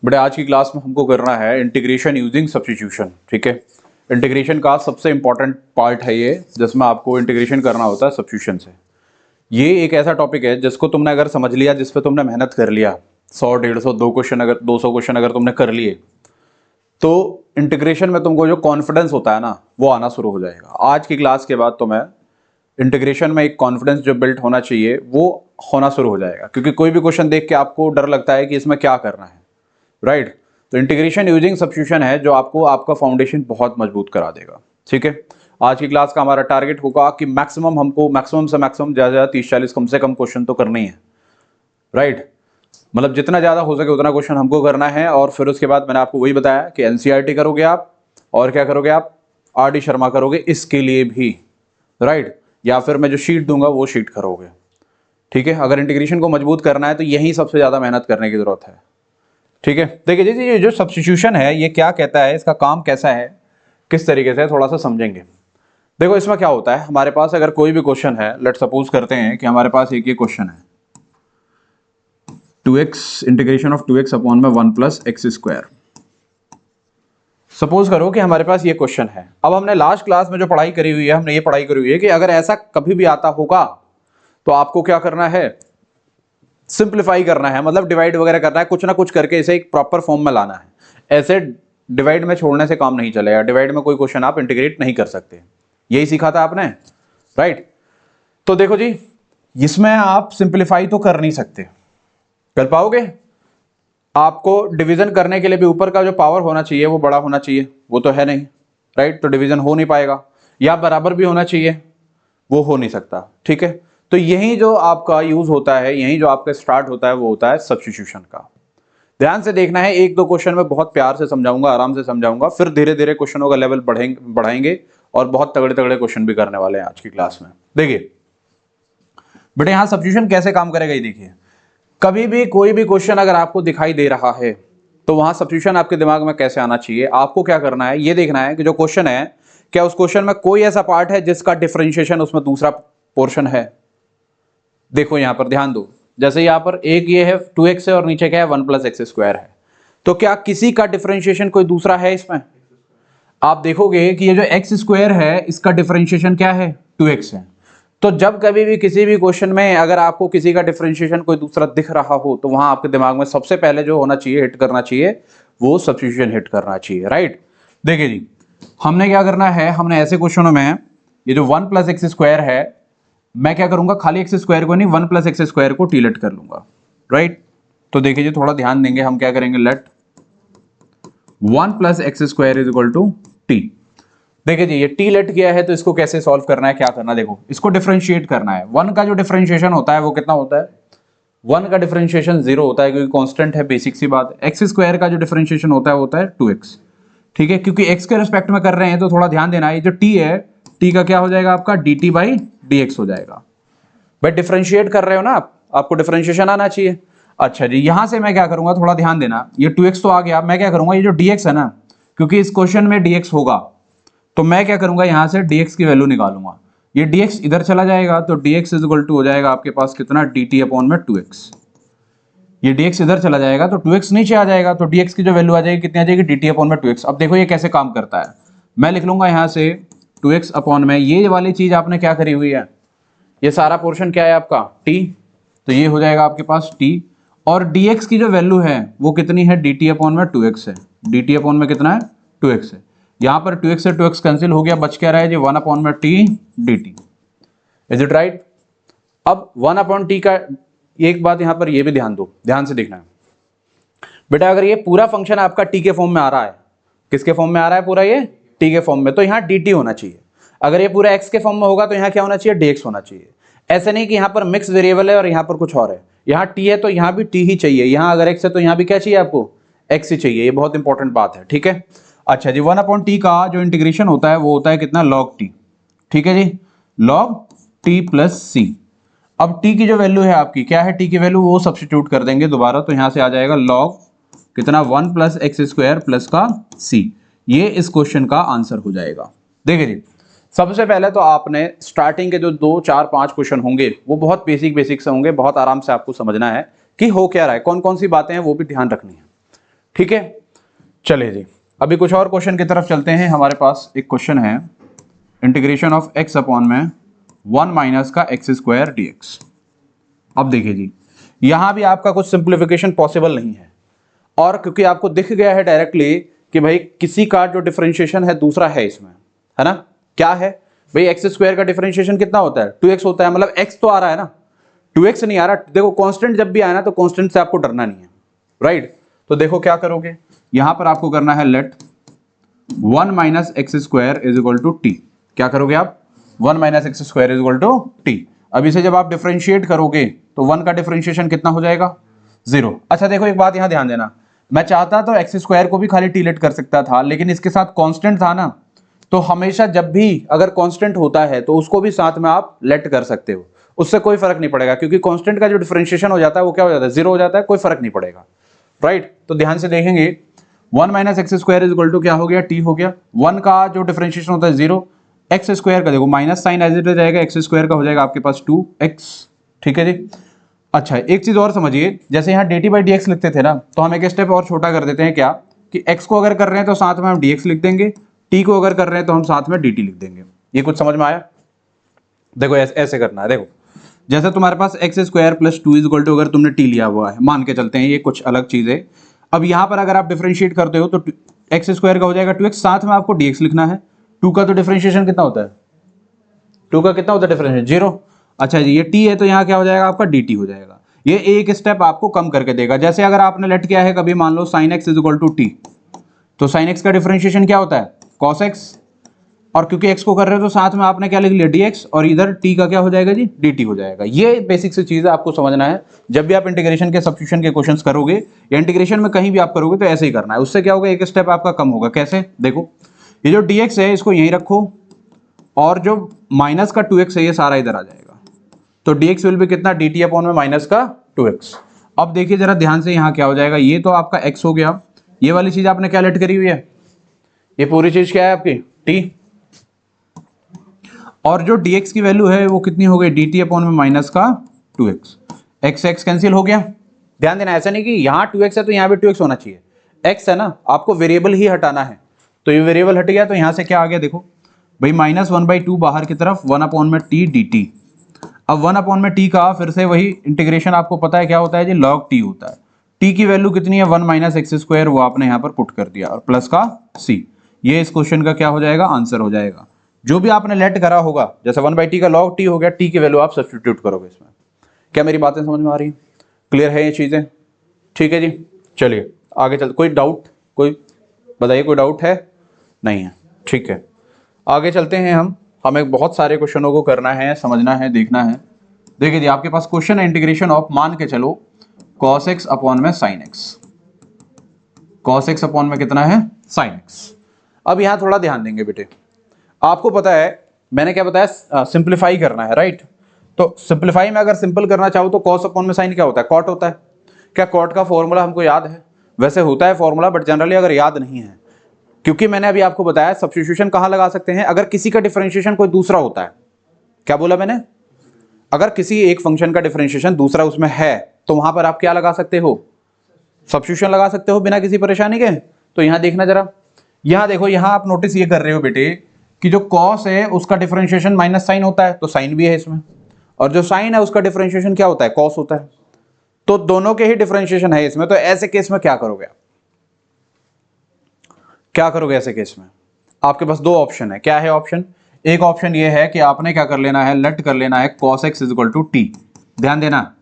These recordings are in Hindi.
बट आज की क्लास में हमको करना है इंटीग्रेशन यूजिंग सब्स्टिट्यूशन। ठीक है, इंटीग्रेशन का सबसे इंपॉर्टेंट पार्ट है ये, जिसमें आपको इंटीग्रेशन करना होता है सब्स्टिट्यूशन से। ये एक ऐसा टॉपिक है जिसको तुमने अगर समझ लिया, जिस पे तुमने मेहनत कर लिया, 100 150 2 क्वेश्चन अगर 200 क्वेश्चन अगर तुमने कर लिए, तो इंटीग्रेशन में तुमको जो कॉन्फिडेंस होता है ना, वो आना शुरू हो जाएगा। आज की क्लास के बाद तुम्हें इंटीग्रेशन में एक कॉन्फिडेंस जो बिल्ड होना चाहिए वो होना शुरू हो जाएगा, क्योंकि कोई भी क्वेश्चन देख के आपको डर लगता है कि इसमें क्या करना है, राइट। तो इंटीग्रेशन यूजिंग सब्स्टिट्यूशन है जो आपको आपका फाउंडेशन बहुत मजबूत करा देगा। ठीक है, आज की क्लास का हमारा टारगेट होगा कि हमको मैक्सिमम से मैक्सिमम ज़्यादा 30-40 कम से कम क्वेश्चन तो करने ही है, राइट। मतलब जितना ज़्यादा हो सके उतना क्वेश्चन हमको करना है। और फिर उसके बाद मैंने आपको वही बताया कि एनसीईआरटी करोगे आप, और क्या करोगे आप, आर.डी. शर्मा करोगे इसके लिए भी, राइट, या फिर मैं जो शीट दूंगा वो शीट करोगे। ठीक है, अगर इंटीग्रेशन को मजबूत करना है तो यही सबसे ज़्यादा मेहनत करने की जरूरत है। ठीक है, देखिए जी, ये जो सब्स्टिट्यूशन है ये क्या कहता है, इसका काम कैसा है, किस तरीके से, थोड़ा सा समझेंगे। देखो इसमें क्या होता है, हमारे पास अगर कोई भी क्वेश्चन है, लेट सपोज करते हैं कि हमारे पास एक ये क्वेश्चन है 2x integration of 2x upon में 1 प्लस एक्स स्क्वायर। सपोज करो कि हमारे पास ये क्वेश्चन है। अब हमने लास्ट क्लास में जो पढ़ाई करी हुई है, हमने ये पढ़ाई करी हुई है कि अगर ऐसा कभी भी आता होगा तो आपको क्या करना है, सिंप्लीफाई करना है, मतलब डिवाइड वगैरह करना है, कुछ ना कुछ करके इसे एक प्रॉपर फॉर्म में लाना है। ऐसे डिवाइड में छोड़ने से काम नहीं चलेगा, डिवाइड में कोई क्वेश्चन आप इंटीग्रेट नहीं कर सकते। यही सीखा था आपने, राइट। तो देखो जी, इसमें आप सिंप्लीफाई तो कर नहीं सकते, कर पाओगे? आपको डिवीजन करने के लिए भी ऊपर का जो पावर होना चाहिए वो बड़ा होना चाहिए, वो तो है नहीं, राइट। तो डिवीजन हो नहीं पाएगा, या बराबर भी होना चाहिए, वो हो नहीं सकता। ठीक है, तो यही जो आपका यूज होता है, यही जो आपका स्टार्ट होता है, वो होता है सब्स्टिट्यूशन का। ध्यान से देखना है, एक दो क्वेश्चन में बहुत प्यार से समझाऊंगा, आराम से समझाऊंगा, फिर धीरे धीरे क्वेश्चनों का लेवल बढ़ाएंगे और बहुत तगड़े तगड़े क्वेश्चन भी करने वाले हैं आज की क्लास में। देखिए बेटे, यहां सब्स्टिट्यूशन कैसे काम करेगा ये देखिए। कभी भी कोई भी क्वेश्चन अगर आपको दिखाई दे रहा है तो वहां सब्स्टिट्यूशन आपके दिमाग में कैसे आना चाहिए, आपको क्या करना है, ये देखना है कि जो क्वेश्चन है, क्या उस क्वेश्चन में कोई ऐसा पार्ट है जिसका डिफरेंशिएशन उसमें दूसरा पोर्शन है। देखो यहां पर ध्यान दो, जैसे यहां पर एक ये है 2x है और नीचे क्या है 1 प्लस एक्स स्क्वायर है, तो क्या किसी का डिफरेंशिएशन कोई दूसरा है इसमें? आप देखोगे कि ये जो एक्स स्क्वायर है इसका डिफरेंशिएशन क्या है, 2x है। तो जब कभी भी किसी भी क्वेश्चन में अगर आपको किसी का डिफरेंशिएशन कोई दूसरा दिख रहा हो तो वहां आपके दिमाग में सबसे पहले जो होना चाहिए, हिट करना चाहिए, वो सब्स्टिट्यूशन हिट करना चाहिए, राइट। देखिए जी, हमने क्या करना है, हमने ऐसे क्वेश्चनों में ये जो 1 प्लस एक्स स्क्वायर है, मैं क्या करूंगा, खाली एक्स स्क्वायर को नहीं 1 प्लस एक्स स्क्वायर को टी लेट कर लूंगा, राइट। तो देखिए जी, थोड़ा ध्यान देंगे, हम क्या करेंगे, let 1 plus x square is equal to t. देखिए जी, ये टी लेट किया है तो इसको कैसे सॉल्व करना है, क्या करना है, देखो इसको डिफरेंशिएट करना है। 1 का जो डिफरेंशिएशन होता है वो कितना होता है, 1 का डिफरेंशिएशन 0 होता है, क्योंकि कांस्टेंट है, बेसिक सी बात है। एक्स स्क्वायर का जो डिफरेंशिएशन होता है वो होता है 2x। ठीक है, क्योंकि x के रिस्पेक्ट में कर रहे हैं तो थोड़ा ध्यान देना है, जो t है, t का क्या हो जाएगा आपका, dt बाई dx हो जाएगा। भाई डिफरेंशिएट कर रहे हो ना आप, आपको डिफरेंशिएशन आना चाहिए। अच्छा जी, यहां से मैं क्या करूंगा, थोड़ा ध्यान देना, ये 2x तो आ गया, मैं क्या करूंगा, ये जो dx है ना, क्योंकि इस क्वेश्चन में dx होगा, तो मैं क्या करूंगा, यहां से dx की वैल्यू निकालूंगा। ये dx इधर चला जाएगा तो dx इज इक्वल टू हो जाएगा आपके पास कितना, dt अपॉन में 2x। ये dx इधर चला जाएगा तो 2x नीचे आ जाएगा, तो dx की जो वैल्यू आ जाएगी कितनी आ जाएगी, dt अपॉन में 2x। अब देखो ये कैसे काम करता है, मैं लिख लूंगा यहां से 2x अपॉन में, ये वाली चीज आपने क्या करी हुई है, ये सारा पोर्शन क्या है आपका t, तो ये हो जाएगा आपके पास t, और dx की जो वैल्यू है वो कितनी है, dt अपॉन में 2x है। dt अपॉन में कितना है, 2x है। यहां पर 2x से 2x कैंसिल हो गया, बच क्या रहा है जी, 1 अपॉन में t dt। Is it right? अब 1 अपॉन t का एक बात यहां पर ये भी ध्यान दो, ध्यान से देखना है बेटा, अगर ये पूरा फंक्शन आपका t के फॉर्म में आ रहा है, किसके फॉर्म में आ रहा है पूरा, ये t के फॉर्म में, तो यहाँ dt होना चाहिए। अगर ये पूरा x के फॉर्म में होगा तो यहाँ क्या होना चाहिए, dx होना चाहिए। ऐसे नहीं कि यहाँ पर मिक्स वेरिएबल है और यहाँ पर कुछ और है, यहाँ t है तो यहाँ भी t ही चाहिए, यहाँ अगर x है तो यहाँ भी क्या चाहिए आपको, x ही चाहिए। ये बहुत इंपॉर्टेंट बात है, ठीक है। अच्छा जी, 1 अपॉन टी का जो इंटीग्रेशन होता है वो होता है कितना, log t। ठीक है जी, log t प्लस c। अब t की जो वैल्यू है आपकी, क्या है t की वैल्यू, वो सब्स्टिट्यूट कर देंगे दोबारा, तो यहां से आ जाएगा log कितना, 1 प्लस एक्स स्क्वायर प्लस का c। ये इस क्वेश्चन का आंसर हो जाएगा। देखिए जी, सबसे पहले तो आपने स्टार्टिंग के जो 2 4 5 क्वेश्चन होंगे वो बहुत बेसिक से होंगे, बहुत आराम से आपको समझना है कि हो क्या रहा है, कौन कौन सी बातें हैं वो भी ध्यान रखनी है। ठीक है, चलिए जी अभी कुछ और क्वेश्चन की तरफ चलते हैं। हमारे पास एक क्वेश्चन है इंटीग्रेशन ऑफ x अपॉन में 1 माइनस का एक्स स्क्वायर dx। अब देखिए जी यहां भी आपका कुछ सिंप्लीफिकेशन पॉसिबल नहीं है, और क्योंकि आपको दिख गया है डायरेक्टली कि भाई किसी का जो डिफरेंशिएशन है दूसरा है इसमें, है ना। क्या है भाई, एक्स स्क्वायर का डिफरेंशिएशन कितना होता है 2x होता है, मतलब x तो आ रहा है ना, 2x नहीं आ रहा। देखो कांस्टेंट जब भी आए ना तो कांस्टेंट से आपको डरना नहीं है, राइट। तो देखो क्या करोगे, यहां पर आपको करना है let 1 minus x square is equal to t. क्या करोगे आप, 1 minus x square is equal to t. अब इसे जब आप डिफरेंशिएट करोगे तो 1 का डिफरेंशिएशन कितना हो जाएगा 0। अच्छा देखो एक बात यहां ध्यान देना, मैं चाहता तो एक्स स्क्वायर को भी खाली टी लेट कर सकता था, लेकिन इसके साथ कांस्टेंट था ना, तो हमेशा जब भी अगर कांस्टेंट होता है तो उसको भी साथ में आप लेट कर सकते हो, उससे कोई फर्क नहीं पड़ेगा, क्योंकि कांस्टेंट का जो डिफरेंशिएशन हो जाता है वो क्या हो जाता है 0 हो जाता है, कोई फर्क नहीं पड़ेगा, राइट। तो ध्यान से देखेंगे 1 minus x square is equal to क्या हो गया टी हो गया, 1 का जो डिफरेंशिएशन होता है 0, एक्स स्क्वायर का देखो minus sign as it is जाएगा, एक्स स्क्वायर का हो जाएगा आपके पास 2x, ठीक है जी। अच्छा एक चीज और समझिए, जैसे यहाँ dt बाई dx लिखते थे ना, तो हम एक स्टेप और छोटा कर देते हैं, क्या कि x को अगर कर रहे हैं तो साथ में हम dx लिख देंगे, t को अगर कर रहे हैं तो हम साथ में dt लिख देंगे। ये कुछ समझ में आया, देखो ऐसे करना है। देखो जैसे तुम्हारे पास x square plus 2 is equal to, अगर तुमने t लिया हुआ है, मान के चलते हैं, ये कुछ अलग चीज है। अब यहाँ पर अगर आप डिफरेंशिएट करते हो तो एक्स स्क्वायर का हो जाएगा 2x, साथ में आपको dx लिखना है। 2 का तो डिफरेंशिएशन कितना होता है, 2 का कितना होता है डिफरेंशिएशन 0। अच्छा जी ये t है तो यहाँ क्या हो जाएगा आपका dt हो जाएगा। ये एक स्टेप आपको कम करके देगा। जैसे अगर आपने लेट किया है कभी, मान लो sin x is equal to t, तो sin x का डिफरेंशिएशन क्या होता है cos x, और क्योंकि x को कर रहे हो तो साथ में आपने क्या लिख लिया dx, और इधर t का क्या हो जाएगा जी dt हो जाएगा। ये बेसिक सी चीज आपको समझना है। जब भी आप इंटीग्रेशन के सब्स्टिट्यूशन के क्वेश्चंस करोगे या इंटीग्रेशन में कहीं भी आप करोगे तो ऐसे ही करना है, उससे क्या होगा एक स्टेप आपका कम होगा। कैसे, देखो ये जो dx है इसको यहीं रखो, और जो माइनस का 2x है ये सारा इधर आ जाएगा, तो dx विल भी कितना dt अपॉन में माइनस का 2x। अब देखिए जरा ध्यान से यहाँ क्या हो जाएगा, ये तो आपका x हो गया, ये वाली चीज आपने क्या लेट करी हुई है, ये पूरी चीज क्या है आपकी t, और जो dx की वैल्यू है वो कितनी हो गई dt अपॉन में माइनस का 2x। x x कैंसिल हो गया। ध्यान देना ऐसा नहीं कि यहाँ 2x है तो यहाँ भी 2x होना चाहिए, x है ना, आपको वेरिएबल ही हटाना है, तो ये वेरिएबल हट गया तो यहाँ से क्या आ गया, देखो भाई -1/2 बाहर की तरफ 1 अपॉन में t dt। अब 1 अपॉन में t का फिर से वही इंटीग्रेशन आपको पता है क्या होता है जी log t होता है। t की वैल्यू कितनी है 1 माइनस एक्स स्क्वायर, वो आपने यहाँ पर पुट कर दिया, और प्लस का c, ये इस क्वेश्चन का क्या हो जाएगा आंसर हो जाएगा। जो भी आपने लेट करा होगा, जैसे 1/t का log t हो गया, t की वैल्यू आप सब्स्टिट्यूट करोगे इसमें। क्या मेरी बातें समझ में आ रही है, क्लियर है ये चीजें, ठीक है जी। चलिए आगे चलते, कोई डाउट, कोई बताइए, कोई डाउट है, नहीं है, ठीक है। आगे चलते हैं हम, हमें बहुत सारे क्वेश्चनों को करना है, समझना है, देखना है। देखिए जी आपके पास क्वेश्चन है इंटीग्रेशन ऑफ, मान के चलो cos x अपॉन में sin x, cos x upon में कितना है sin x। अब यहां थोड़ा ध्यान देंगे बेटे, आपको पता है मैंने क्या बताया, सिंप्लीफाई करना है, राइट। तो सिंप्लीफाई में अगर सिंपल करना चाहो तो cos अपॉन में sin क्या होता है, cot होता है। क्या cot का फॉर्मूला हमको याद है, वैसे होता है फॉर्मूला, बट जनरली अगर याद नहीं है, क्योंकि मैंने अभी आपको बताया सब्स्टिट्यूशन कहां लगा सकते हैं, अगर किसी का डिफरेंशिएशन कोई दूसरा होता है। क्या बोला मैंने, अगर किसी एक फंक्शन का डिफरेंशिएशन दूसरा उसमें है तो वहां पर आप क्या लगा सकते हो, सब्स्टिट्यूशन लगा सकते हो बिना किसी परेशानी के। तो यहां देखना जरा, यहां देखो, यहां आप नोटिस ये कर रहे हो बेटे कि जो cos है उसका डिफरेंशिएशन माइनस साइन होता है, तो साइन भी है इसमें, और जो साइन है उसका डिफरेंशिएशन क्या होता है cos होता है, तो दोनों के ही डिफरेंशिएशन है इसमें। तो ऐसे केस में क्या करोगे आप, क्या करोगे ऐसे केस में, आपके पास दो ऑप्शन है। क्या है ऑप्शन, एक ऑप्शन ये है कि आपने क्या कर लेना है, लेट कर लेना है cos x is equal to t. ध्यान देना,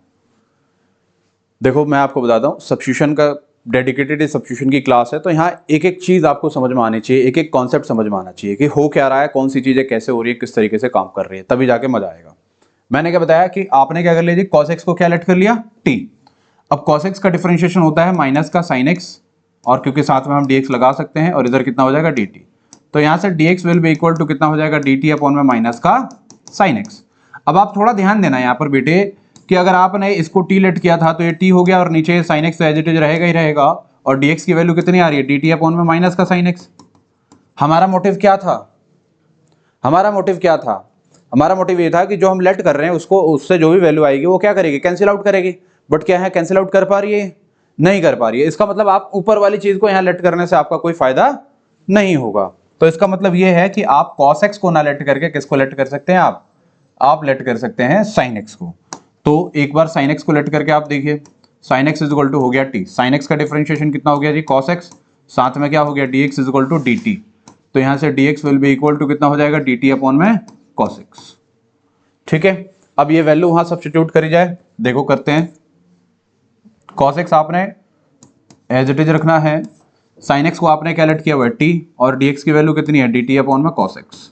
देखो मैं आपको बताता हूं, सब्स्टिट्यूशन का डेडिकेटेड सब्स्टिट्यूशन की क्लास है, तो यहाँ एक एक चीज आपको समझ में आनी चाहिए, एक एक कॉन्सेप्ट समझ में आना चाहिए कि हो क्या रहा है, कौन सी चीजें कैसे हो रही है, किस तरीके से काम कर रही है, तभी जाके मजा आएगा। मैंने क्या बताया कि आपने क्या कर लिया जी, cos x को क्या लेट कर लिया t। अब cos x का डिफरेंशिएशन होता है माइनस का sin x, और क्योंकि साथ में हम dx लगा सकते हैं, और इधर कितना हो जाएगा dt, तो यहां से dx will be equal to कितना हो जाएगा dt अपॉन में माइनस का sin x। अब आप थोड़ा ध्यान देना यहाँ पर बेटे कि अगर आपने इसको t लेट किया था तो ये t हो गया, और नीचे sin x तो एज इट इज रहेगा ही रहेगा, और dx की वैल्यू कितनी आ रही है dt अपॉन में माइनस का sin x। हमारा मोटिव क्या था, हमारा मोटिव क्या था, हमारा मोटिव ये था कि जो हम लेट कर रहे हैं उसको, उससे जो भी वैल्यू आएगी वो क्या करेगी, कैंसिल आउट करेगी। बट क्या है, कैंसिल आउट कर पा रही है, नहीं कर पा रही है। इसका मतलब आप ऊपर वाली चीज को यहां लेट करने से आपका कोई फायदा नहीं होगा। तो इसका मतलब ये है कि आप cos x को ना लेट करके किसको लेट कर सकते हैं, आप लेट कर सकते हैं sin x को। तो एक बार sin x को लेट करके आप देखिए, sin x is equal to हो गया t, sin x का डिफरेंशिएशन कितना हो गया जी cos x, साथ में क्या हो गया dx is equal to dt। तो यहां से dx will be equal to कितना हो जाएगा dt अपॉन में cos x। ठीक है, अब ये वैल्यू वहां सब्स्टिट्यूट करी जाए, देखो करते हैं। cos x आपने एज इट इज रखना है, sin x को आपने क्या लेट किया हुआ है t, और dx की वैल्यू कितनी है dt अपॉन में cos x।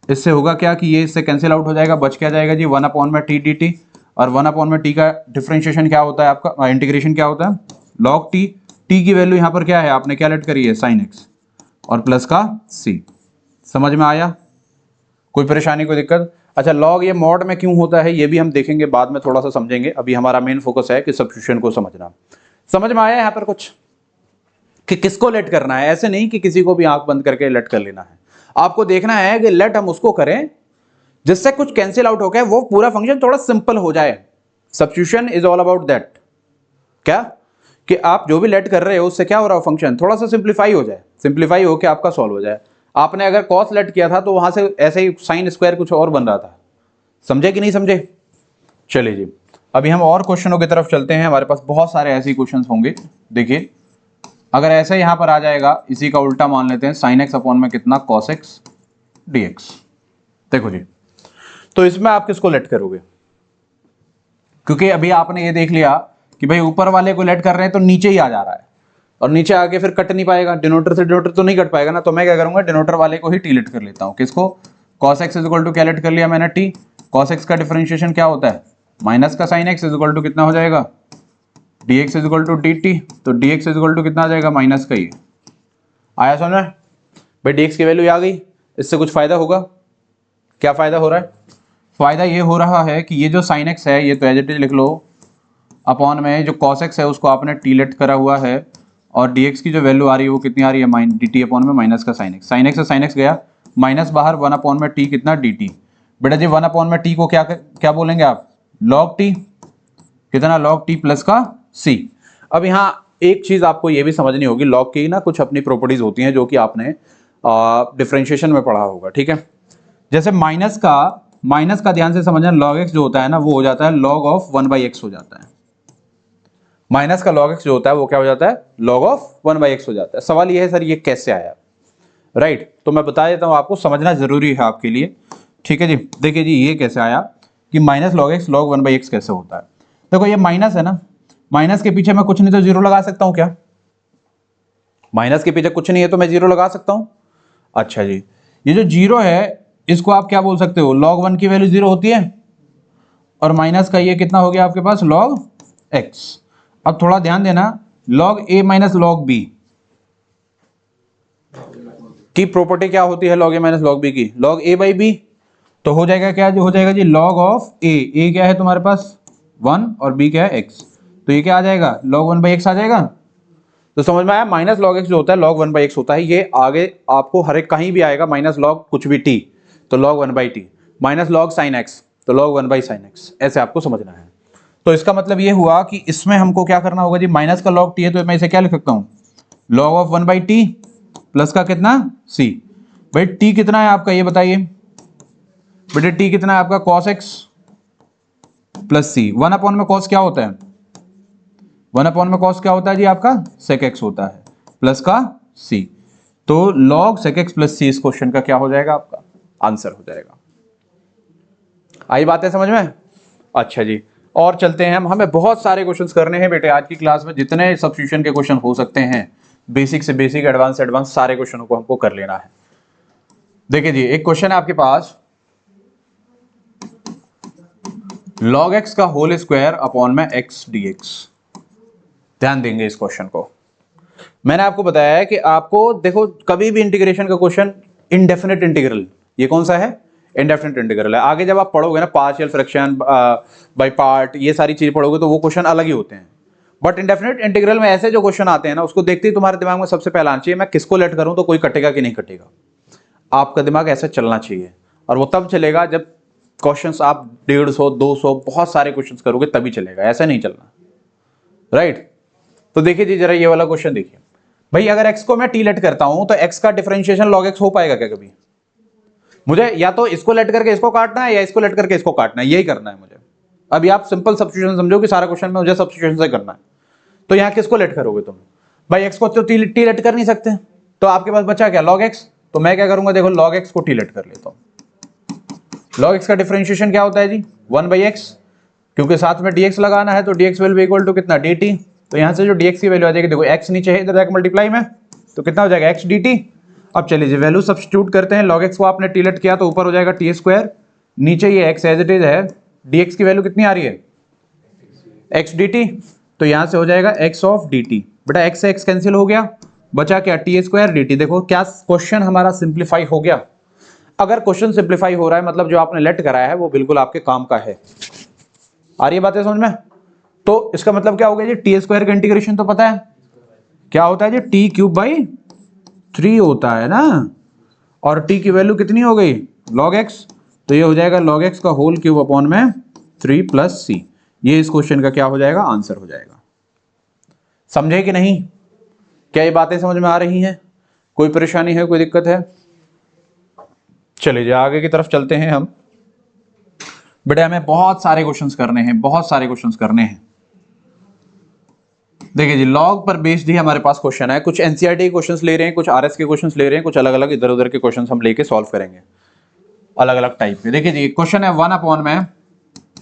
इससे होगा क्या कि ये इससे कैंसिल आउट हो जाएगा, बच क्या जाएगा जी 1 अपॉन में t dt, और 1 अपॉन में t का डिफरेंशिएशन क्या होता है आपका, इंटीग्रेशन क्या होता है log t। t की वैल्यू यहाँ पर क्या है, आपने क्या लेट करी है sin x, और प्लस का c। समझ में आया, कोई परेशानी कोई दिक्कत? अच्छा, लॉग ये मॉड में क्यों होता है ये भी हम देखेंगे, बाद में थोड़ा सा समझेंगे। अभी हमारा मेन फोकस है कि सब्स्टिट्यूशन को समझना। समझ में आया यहाँ पर कुछ कि किसको लेट करना है? ऐसे नहीं कि किसी को भी आंख बंद करके लेट कर लेना है, आपको देखना है कि लेट हम उसको करें जिससे कुछ कैंसिल आउट हो गया, वो पूरा फंक्शन थोड़ा सिंपल हो जाए। Substitution is all about that, क्या कि आप जो भी लेट कर रहे हो उससे क्या हो रहा हो, फंक्शन थोड़ा सा सिंप्लीफाई हो जाए, सिंप्लीफाई होकर आपका सॉल्व हो जाए। आपने अगर कॉस लेट किया था तो वहां से ऐसे ही साइन स्क्वायर कुछ और बन रहा था, समझे कि नहीं समझे? चलिए जी, अभी हम और क्वेश्चनों की तरफ चलते हैं, हमारे पास बहुत सारे ऐसे ही क्वेश्चन होंगे। देखिए, अगर ऐसे यहां पर आ जाएगा, इसी का उल्टा मान लेते हैं, साइन एक्स अपॉन में कितना कॉस एक्स डीएक्स। देखो जी, तो इसमें आप किसको लेट करोगे? क्योंकि अभी आपने ये देख लिया कि भाई ऊपर वाले को लेट कर रहे हैं तो नीचे ही आ जा रहा है, और नीचे आके फिर कट नहीं पाएगा, डिनोटर से डिनोटर तो नहीं कट पाएगा ना। तो मैं क्या करूंगा, डिनोटर वाले को ही टी लेट कर लेता हूं। किसको? cos x is equal to क्या लेट कर लिया मैंने, t। cos x का डिफरेंशिएशन क्या होता है, माइनस का sin x is equal to कितना हो जाएगा, dx is equal to dt। तो dx इज इक्वल टू कितना आ जाएगा, माइनस का ही आया। समझ में भाई, dx की वैल्यू आ गई, इससे कुछ फायदा होगा? क्या फायदा हो रहा है? फायदा ये हो रहा है कि ये जो sin x है ये तो एज इट इज लिख लो, अपॉन में जो cos x है उसको आपने t लेट करा हुआ है, और dx की जो वैल्यू आ रही है वो कितनी आ रही है, dt अपॉन में माइनस का sin x। sin x से sin x गया, माइनस बाहर, 1 अपॉन में t कितना dt। बेटा जी 1 अपॉन में t को क्या बोलेंगे आप, log t, कितना log t प्लस का c। अब यहाँ एक चीज आपको ये भी समझनी होगी, log की ना कुछ अपनी प्रॉपर्टीज होती हैं जो कि आपने डिफरेंशिएशन में पढ़ा होगा, ठीक है। जैसे माइनस का ध्यान से समझना, log x जो होता है ना वो हो जाता है log ऑफ 1/x हो जाता है। माइनस का log x जो होता है वो क्या हो जाता है, log ऑफ 1/x हो जाता है। सवाल ये है सर ये कैसे आया, राइट? तो मैं बता देता हूं, आपको समझना जरूरी है आपके लिए, ठीक है जी। देखिए जी, ये कैसे आया कि minus log x log 1/x कैसे होता है। देखो ये माइनस है ना, माइनस के पीछे मैं कुछ नहीं तो जीरो लगा सकता हूं क्या? माइनस के पीछे कुछ नहीं है तो मैं जीरो लगा सकता हूं। अच्छा जी, ये जो जीरो है इसको आप क्या बोल सकते हो, log 1 की वैल्यू जीरो होती है, और माइनस का ये कितना हो गया आपके पास, log x। अब थोड़ा ध्यान देना, log a minus log b की प्रॉपर्टी क्या होती है, log a minus log b की, log a बाई b। तो हो जाएगा क्या, जो हो जाएगा जी log ऑफ a क्या है तुम्हारे पास 1, और b क्या है x। तो ये क्या आ जाएगा, log 1/x आ जाएगा। तो समझ में आया, माइनस log x जो होता है log 1/x होता है। ये आगे आपको हर एक कहीं भी आएगा, माइनस log कुछ भी t तो log 1/t, minus log sin x तो log 1/sin x, ऐसे आपको समझना है। तो इसका मतलब ये हुआ कि इसमें हमको क्या करना होगा जी, माइनस का log t है तो मैं इसे क्या लिख सकता हूं, log ऑफ 1/t प्लस का कितना c। भाई t कितना है आपका ये बताइए बेटे, t कितना है आपका cos x plus c। 1 upon में cos क्या होता है, 1 अपॉन में cos क्या होता है जी आपका sec x होता है, प्लस का c। तो log sec x plus c इस क्वेश्चन का क्या हो जाएगा, आपका आंसर हो जाएगा। आई बात है समझ में? अच्छा जी, और चलते हैं हम, हमें बहुत सारे क्वेश्चंस करने हैं बेटे आज की क्लास में, जितने सब्स्टिट्यूशन के क्वेश्चन हो सकते हैं, बेसिक से बेसिक, एडवांस से एडवांस, सारे क्वेश्चनों को हमको कर लेना है। देखिए जी, एक क्वेश्चन है आपके पास, log x का होल स्क्वायर अपॉन में x dx। ध्यान देंगे इस क्वेश्चन को। मैंने आपको बताया है कि आपको देखो कभी भी इंटीग्रेशन का क्वेश्चन, इनडेफिनेट इंटीग्रल, ये कौन सा है, इंडेफिनेट इंटीग्रल है। आगे जब आप पढ़ोगे ना पार्शियल फ्रैक्शन बाय पार्ट, ये सारी चीज पढ़ोगे तो वो क्वेश्चन अलग ही होते हैं। बट इंडेफिनेट इंटीग्रल में ऐसे जो क्वेश्चन आते हैं ना, उसको देखते ही तुम्हारे दिमाग में सबसे पहला आना चाहिए मैं किसको लेट करूं तो कोई कटेगा कि नहीं कटेगा। आपका दिमाग ऐसा चलना चाहिए, और वो तब चलेगा जब क्वेश्चंस आप 150, 200 बहुत सारे क्वेश्चंस करोगे तभी चलेगा, ऐसा नहीं चलना, राइट? तो देखिए जी जरा ये वाला क्वेश्चन देखिए भाई, अगर x को मैं t लेट करता हूं तो x का डिफरेंशिएशन log x हो पाएगा क्या कभी? मुझे या तो इसको लेट करके इसको काटना है या इसको लेट करके इसको काटना है, यही करना है मुझे। अभी आप सिंपल सब्स्टिट्यूशन समझो कि सारा क्वेश्चन में मुझे सब्स्टिट्यूशन से करना है। तो यहां किसको लेट करोगे तुम? भाई x को तो t लेट कर नहीं सकते, तो आपके पास बचा क्या? log x। तो मैं क्या करूंगा, देखो log x को t लेट कर लेता हूं। log x का डिफरेंशिएशन क्या होता है जी? 1/x, क्योंकि साथ में dx लगाना है तो dx will be equal to कितना? dt। तो यहां से जो dx की वैल्यू आ जाएगी, देखो x नीचे है, इधर जाकर मल्टीप्लाई में, तो कितना हो जाएगा? x dt। अब चलिए जी वैल्यू सब्स्टिट्यूट करते हैं। log x को आपने t लेट किया तो ऊपर हो जाएगा t स्क्वायर, नीचे ये x एज इट इज है, dx की वैल्यू कितनी आ रही है? x dt। तो यहां से हो जाएगा x ऑफ dt। बेटा x से x कैंसिल हो गया, बचा क्या? t square dt। देखो क्या क्वेश्चन हमारा सिंप्लीफाई हो गया। अगर क्वेश्चन सिंप्लीफाई हो रहा है मतलब जो आपने लेट कराया है वो बिल्कुल आपके काम का है। आ रही है बातें समझ में? तो इसका मतलब क्या हो गया जी? टी स्क्वायर का इंटीग्रेशन तो पता है क्या होता है जी? टी क्यूब बाई 3 होता है ना, और टी की वैल्यू कितनी हो गई? log x। तो ये हो जाएगा log x का होल क्यूब अपॉन में 3 प्लस सी। ये इस क्वेश्चन का क्या हो जाएगा? आंसर हो जाएगा। समझे कि नहीं? क्या ये बातें समझ में आ रही हैं? कोई परेशानी है, कोई दिक्कत है? चलिए आगे की तरफ चलते हैं हम। बेटा हमें बहुत सारे क्वेश्चंस करने हैं, बहुत सारे क्वेश्चंस करने हैं। देखिए जी लॉग पर बेस्ड ही हमारे पास क्वेश्चन है, कुछ एनसीईआरटी के क्वेश्चंस ले रहे हैं, कुछ आरएस के क्वेश्चंस ले रहे हैं, कुछ अलग अलग इधर उधर के क्वेश्चंस हम लेके सॉल्व करेंगे अलग अलग टाइप के। देखिए जी क्वेश्चन है 1 अपॉन में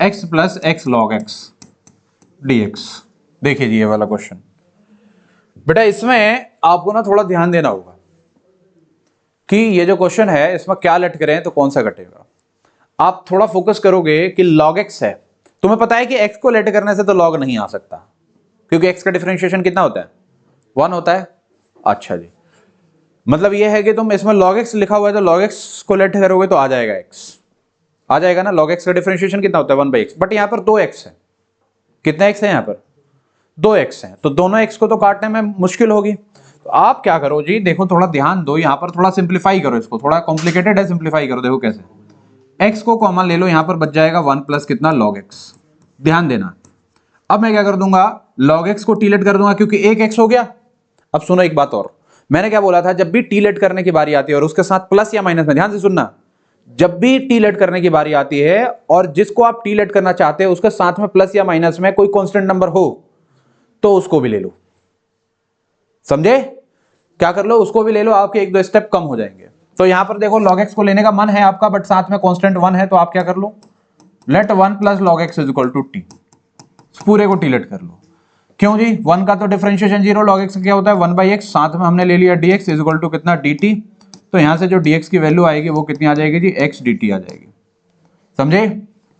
x plus x log x dx। देखिए जी ये वाला क्वेश्चन, बेटा इसमें आपको ना थोड़ा ध्यान देना होगा कि ये जो क्वेश्चन है इसमें क्या लेट करें तो कौन सा कटेगा। आप थोड़ा फोकस करोगे कि log x है, तुम्हें पता है कि x को लेट करने से तो log नहीं आ सकता, क्योंकि x का डिफरेंशिएशन कितना होता है? 1 होता है। अच्छा जी, मतलब ये है कि तुम इसमें log x लिखा हुआ है तो log x को लेट करोगे तो आ जाएगा x, आ जाएगा ना। log x का डिफरेंशिएशन कितना होता है? 1/x। बट यहां पर 2x है। कितना x है यहां पर? 2x है, तो दोनों x को तो काटने में मुश्किल होगी। तो आप क्या करो जी, देखो थोड़ा ध्यान दो, यहां पर थोड़ा सिंप्लीफाई करो इसको, थोड़ा कॉम्प्लिकेटेड है, सिंप्लीफाई करो। देखो कैसे, x को कॉमन ले लो, यहां पर बच जाएगा 1 प्लस कितना? log x। ध्यान देना। अब मैं क्या कर दूंगा? log x को t लेट कर दूंगा, क्योंकि एक x हो गया। अब सुनो एक बात और, मैंने क्या बोला था? जब भी t लेट करने की बारी आती है और उसके साथ प्लस या माइनस में, ध्यान से सुनना, जब भी t लेट करने की बारी आती है और जिसको आप t लेट करना चाहते हो उसके साथ में प्लस या माइनस में कोई कांस्टेंट नंबर हो तो उसको भी ले लो। समझे? क्या कर लो? उसको भी ले लो, आपके 1-2 स्टेप कम हो जाएंगे। तो यहां पर देखो log x को लेने का मन है आपका, बट साथ में कांस्टेंट 1 है, तो आप क्या कर लो? Let 1 plus log x is equal to t. पूरे को टी लेट कर लो। क्यों जी? 1 का तो डिफरेंशिएशन 0, log x क्या होता है? 1/x, साथ में हमने ले लिया dx इज इक्वल टू कितना? dt। तो यहां से जो dx की वैल्यू आएगी वो कितनी आ जाएगी जी? x dt आ जाएगी। समझे?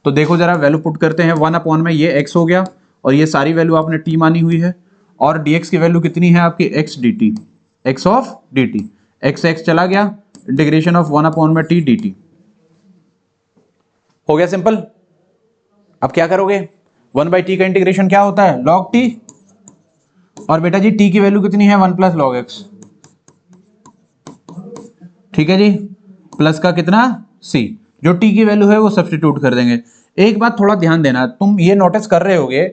तो देखो जरा वैल्यू पुट करते हैं। 1 अपॉन में ये x हो गया और ये सारी वैल्यू आपने t मानी हुई है, और dx की वैल्यू कितनी है आपकी? x dt, x of dt। x चला गया, इंटीग्रेशन ऑफ 1 अपॉन में t dt। हो गया सिंपल। अब क्या करोगे? 1/t का इंटीग्रेशन क्या होता है? log t। और बेटा जी t की वैल्यू कितनी है? 1 प्लस log x। ठीक है जी, प्लस का कितना? c। जो t की वैल्यू है वो सब्स्टिट्यूट कर देंगे। एक बात थोड़ा ध्यान देना, तुम ये नोटिस कर रहे होगे